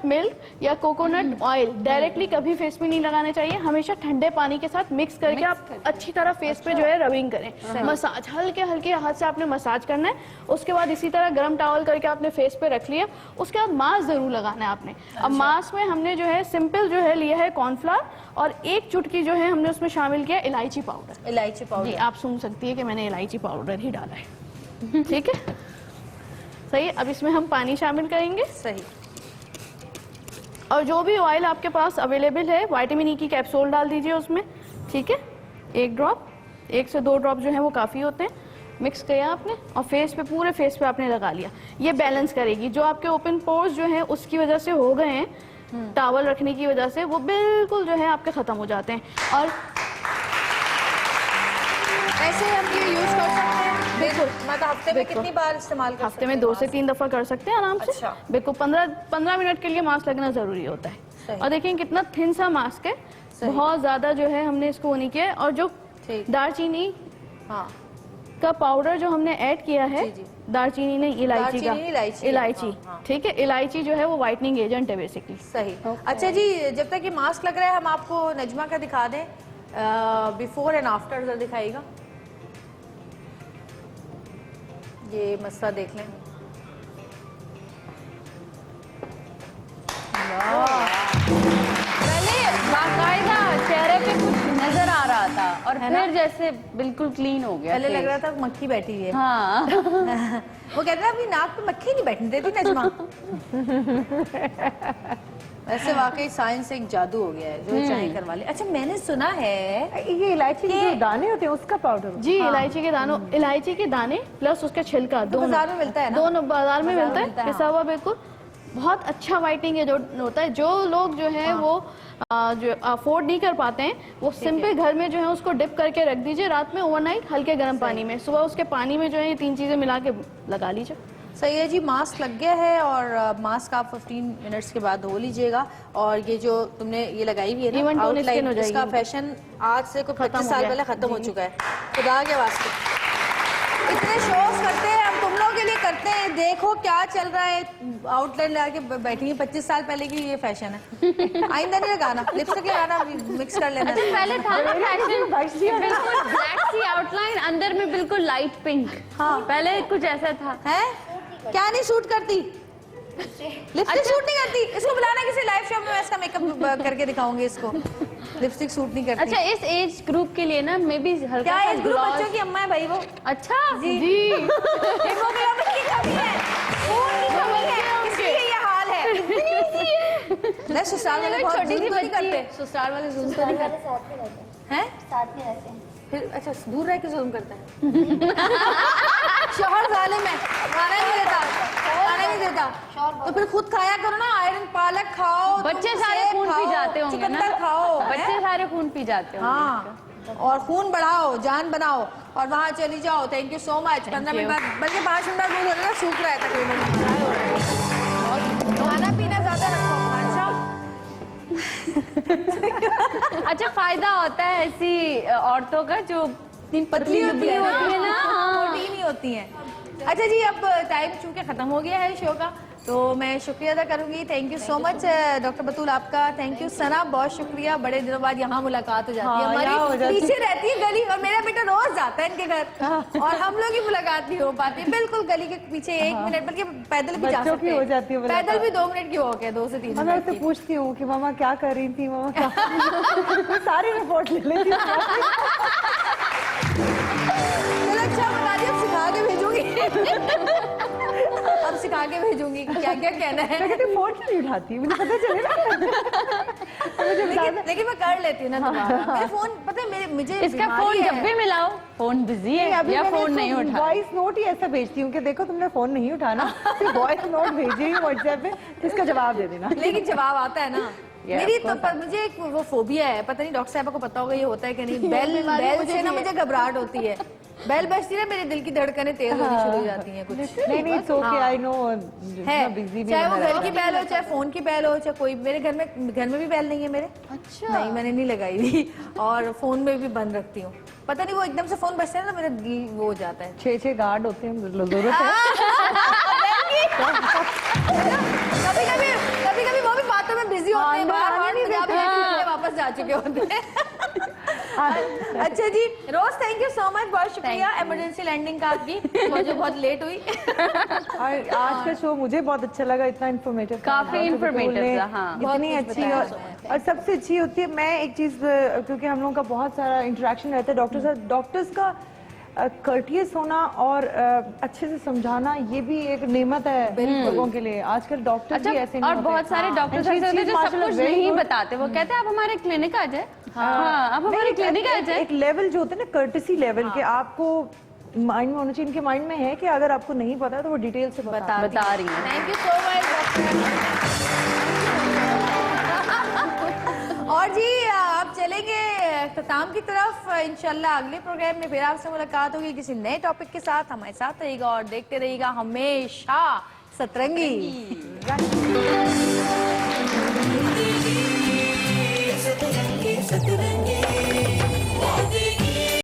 Speaker 3: मिल्क या कोकोनट ऑयल डायरेक्टली कभी फेस पे नहीं लगाने चाहिए। हमेशा ठंडे पानी के साथ मिक्स करके आप अच्छी तरह फेस पे जो है रबिंग करें। मसाज हल्के हल्के हाथ से आपने मसाज करना है। उसके बाद इसी तरह गर्म टॉवल करके आपने फेस पे रख लिया। उसके बाद मास्क ज़रूर लगाना है आपने। अब मास्क में हमने जो है सिंपल जो है लिया है कॉर्नफ्लावर, और 1 चुटकी जो है हमने उसमें शामिल किया इलायची पाउडर।
Speaker 1: इलायची
Speaker 3: जी,
Speaker 1: पाउडर।
Speaker 3: आप सुन सकती है कि मैंने इलायची पाउडर ही डाला है। ठीक है, सही है। अब इसमें हम पानी शामिल करेंगे,
Speaker 1: सही।
Speaker 3: और जो भी ऑयल आपके पास अवेलेबल है, विटामिन ई की कैप्सूल डाल दीजिए उसमें। ठीक है, 1 ड्रॉप, 1 से 2 ड्रॉप जो है वो काफ़ी होते हैं। मिक्स किया आपने और फेस पे, पूरे फेस पे आपने लगा लिया। ये बैलेंस करेगी। जो आपके ओपन पोर्स जो हैं उसकी वजह से हो गए हैं, टॉवल रखने की वजह से, वो बिल्कुल जो है आपके ख़त्म हो जाते हैं। और
Speaker 1: ऐसे हम ये यूज कर सकते हैं बिल्कुल, मतलब हफ्ते में कितनी बार इस्तेमाल कर
Speaker 3: हफ्ते में 2 से 3 दफ़ा कर सकते हैं आराम से।
Speaker 1: अच्छा।
Speaker 3: बिल्कुल 15 मिनट के लिए मास्क लगना ज़रूरी होता है।
Speaker 1: सही।
Speaker 3: और देखिए कितना थिन सा मास्क है, बहुत ज़्यादा जो है हमने इसको वो नहीं किया है। और जो
Speaker 1: ठीक।
Speaker 3: दालचीनी
Speaker 1: हाँ,
Speaker 3: का पाउडर जो हमने ऐड किया है,
Speaker 1: जी, जी।
Speaker 3: दालचीनी नहीं, इलायची का,
Speaker 1: दालचीनी नहीं, इलायची।
Speaker 3: इलायची।
Speaker 1: हाँ, हाँ।
Speaker 3: ठीक है, इलायची जो है वो वाइटनिंग एजेंट है बेसिकली।
Speaker 1: सही। अच्छा जी, जब तक ये मास्क लग रहा है हम आपको नजमा का दिखा दें, बिफोर एंड आफ्टर जरा दिखाइएगा। ये मसला देख लें।
Speaker 6: पहले बाकायदा चेहरे पे कुछ नजर आ रहा था और फिर जैसे बिल्कुल क्लीन हो गया।
Speaker 1: पहले लग
Speaker 6: face।
Speaker 1: रहा था मक्खी बैठी हुई है।
Speaker 6: हाँ।
Speaker 1: वो कहते हैं अपनी नाक पे मक्खी नहीं बैठने देती नजमा। वैसे वाकई साइंस एक जादू हो गया है, जो चाहे करवा ले। अच्छा, मैंने सुना है
Speaker 2: ये इलायची के जो दाने होते हैं उसका पाउडर
Speaker 3: जी, इलायची के दानों, इलायची के दाने प्लस उसका छिलका, दोनों
Speaker 1: बाजार में मिलता है ना?
Speaker 3: दोनों बाजार में मिलता
Speaker 1: मिलता
Speaker 3: है,
Speaker 1: है,
Speaker 3: पिसा हुआ बिल्कुल। बहुत अच्छा वाइटनिंग है जो होता है। जो लोग जो है वो जो अफोर्ड नहीं कर पाते हैं, वो सिंपल घर में जो है उसको डिप करके रख दीजिए रात में ओवरनाइट हल्के गर्म पानी में। सुबह उसके पानी में जो है ये 3 चीजें मिला के लगा लीजिए।
Speaker 1: सही है जी। मास्क लग गया है और मास्क आप 15 मिनट्स के बाद धो लीजिएगा। और ये जो तुमने ये लगाई हुई है
Speaker 3: Even
Speaker 1: ना
Speaker 3: tone skin
Speaker 1: आउटलाइन,
Speaker 3: हो जाएगी।
Speaker 1: इसका फैशन आज से कोई 25
Speaker 3: हो
Speaker 1: साल
Speaker 3: गया।
Speaker 1: पहले खत्म हो चुका है। खुदा के वास्ते इतने शोज करते हैं हम, तुम लोगों के लिए करते हैं। देखो क्या चल रहा है, आउटलाइन लगा के बैठी है। 25 साल पहले की ये फैशन है। आइंदा नहीं लगाना, लिपस्टिक लगाना, मिक्स कर लेना।
Speaker 6: पहले था ना फैशन, बिल्कुल ब्लैक सी आउटलाइन, अंदर में बिल्कुल लाइट पिंक। हाँ, पहले कुछ ऐसा था।
Speaker 1: है क्या नहीं सूट करती, लिपस्टिक सूट नहीं करती। इसको बुलाना किसी लाइव शो में, मैं इसका मेकअप करके दिखाऊंगी इसको। लिपस्टिक सूट नहीं करती।
Speaker 6: अच्छा, इस एज ग्रुप के लिए ना मे बी हल्का
Speaker 1: क्या
Speaker 6: सा
Speaker 1: एज ग्रुप
Speaker 6: gloss-
Speaker 1: बच्चों की अम्मा है भाई वो।
Speaker 6: अच्छा
Speaker 1: जी हीमोग्लोबिन की कमी है, खून की कमी है, इसलिए ये हाल है। नहीं, ससुराल वाले बहुत
Speaker 6: छोटी सी
Speaker 1: जुल्म तो नहीं
Speaker 6: बच्ची
Speaker 1: करते। ससुराल वाले जुल्म तो नहीं करते
Speaker 8: साथ में रहते हैं,
Speaker 1: हैं?
Speaker 8: साथ में रहते हैं।
Speaker 1: फिर अच्छा, दूर रह के जुल्म करता है। शोहर जालिम है, खाना नहीं देता, खाना नहीं देता। तो फिर खुद खाया करो ना, आयरन पालक खाओ,
Speaker 6: बच्चे
Speaker 1: तुम
Speaker 6: सारे
Speaker 1: सेब
Speaker 6: खून पी
Speaker 1: खाओ,
Speaker 6: जाते होंगे ना,
Speaker 1: चुकंदर खाओ।
Speaker 6: बच्चे
Speaker 1: हैं?
Speaker 6: सारे खून पी जाते होंगे।
Speaker 1: हाँ, और खून बढ़ाओ, जान बनाओ और वहाँ चली जाओ। Thank you so much. 15 minute बाद, बल्कि 5 मिनट बाद दूध होगा, सूख रहा है तकरीबन। खाना पीना ज्यादा रखो अच्छा।
Speaker 6: अच्छा, फायदा होता है ऐसी औरतों का जो
Speaker 1: पतली
Speaker 6: पतली होती है ना,
Speaker 1: मोटी नहीं होती हैं। अच्छा जी, अब टाइम चूंकि खत्म हो गया है शो का, तो मैं शुक्रिया अदा करूंगी। Thank you so much doctor Batool आपका। थैंक यू सना, बहुत शुक्रिया। बड़े दिनों बाद यहाँ मुलाकात हो जाती है हमारी। पीछे रहती है गली और मेरा बेटा रोज जाता है इनके घर और हम लोग की मुलाकात नहीं हो पाती। बिल्कुल गली के पीछे 1 मिनट, बल्कि पैदल भी जा सकते
Speaker 2: हो जाती है
Speaker 1: हैं, पैदल भी 2 मिनट की वॉक है, 2 से 3
Speaker 2: मैं
Speaker 1: मिनट
Speaker 2: उससे
Speaker 1: की।
Speaker 2: पूछती हूँ कि मामा क्या कर रही थी, मामा क्या मैं सारी रिपोर्ट ले लेती हूँ।
Speaker 1: चलो अच्छा बता दिया, अब सिखा के भेजूंगी। अब सिखा के भेजूंगी कि क्या क्या कहना है।
Speaker 2: मैं कहती हूँ फोन क्यों नहीं उठाती, मुझे पता चले ना।
Speaker 1: लेकिन मैं कर लेती हूँ ना दोबारा। मेरे फोन पता है मुझे
Speaker 6: इसका
Speaker 1: बीमारी
Speaker 6: फोन
Speaker 1: है।
Speaker 6: जब भी मिलाओ फोन बिजी है या फोन नहीं उठा।
Speaker 2: वॉइस नोट ही ऐसा भेजती हूँ कि देखो तुमने फोन नहीं उठाना, फिर वॉइस नोट भेजी व्हाट्सएप पे, इसका जवाब दे देना।
Speaker 1: लेकिन जवाब आता है ना। मेरी तो मुझे एक वो फोबिया है, पता नहीं डॉक्टर साहब को पता होगा ये होता है कि नहीं। बेल से ना मुझे घबराहट होती है। बेल बजती है, मेरे दिल की धड़कनें तेज होनी शुरू हो जाती हैं कुछ।
Speaker 2: नहीं इट्स ओके, आई नो
Speaker 1: है,
Speaker 2: बिजी भी
Speaker 1: चाहे वो
Speaker 2: है।
Speaker 1: घर की बैल हो, चाहे फोन की बैल हो, चाहे कोई। मेरे घर में भी बैल नहीं है मेरे।
Speaker 3: अच्छा।
Speaker 1: नहीं, मैंने नहीं लगाई थी और फोन में भी बंद रखती हूँ। पता नहीं वो एकदम से फोन बजता है ना, मेरा दिल वो हो जाता है।
Speaker 2: 6 गार्ड होते हैं, जरूरत है।
Speaker 1: कभी कभी वो भी बातों में बिजी होते हैं, बाहर पंजाब में वापस जा चुके होते हैं। अच्छा जी रोज, थैंक यू सो मच, बहुत शुक्रिया। इमरजेंसी लैंडिंग का आपकी, मुझे बहुत लेट हुई।
Speaker 2: और आज का शो मुझे बहुत अच्छा लगा, इतना इन्फॉर्मेटिव,
Speaker 6: काफी informative था, हाँ।
Speaker 2: इतनी अच्छी और सबसे अच्छी होती है। मैं एक चीज, क्योंकि हम लोगों का बहुत सारा इंटरेक्शन रहता है डॉक्टर साथ, डॉक्टर्स का कर्टियस होना और अच्छे से समझाना, ये भी एक नेमत है लोगों के लिए। आजकल डॉक्टर भी ऐसे नहीं
Speaker 6: और
Speaker 2: होते।
Speaker 6: बहुत सारे डॉक्टर्स ऐसे होते हैं जो सब कुछ नहीं बताते। वो कहते हैं आप हमारे क्लिनिक आ जाए, हाँ आप हमारे क्लिनिक आ जाए।
Speaker 2: एक लेवल जो होता है ना, कर्टिसी लेवल के, आपको माइंड में होना चाहिए, इनके माइंड में है कि अगर आपको नहीं पता है तो वो डिटेल से बता
Speaker 6: रही है।
Speaker 1: Thank you so much doctor. और जी आप चलेंगे इख्तिताम की तरफ। इंशाल्लाह अगले प्रोग्राम में फिर आपसे मुलाकात होगी किसी नए टॉपिक के साथ। हमारे साथ रहिएगा और देखते रहिएगा हमेशा सतरंगी।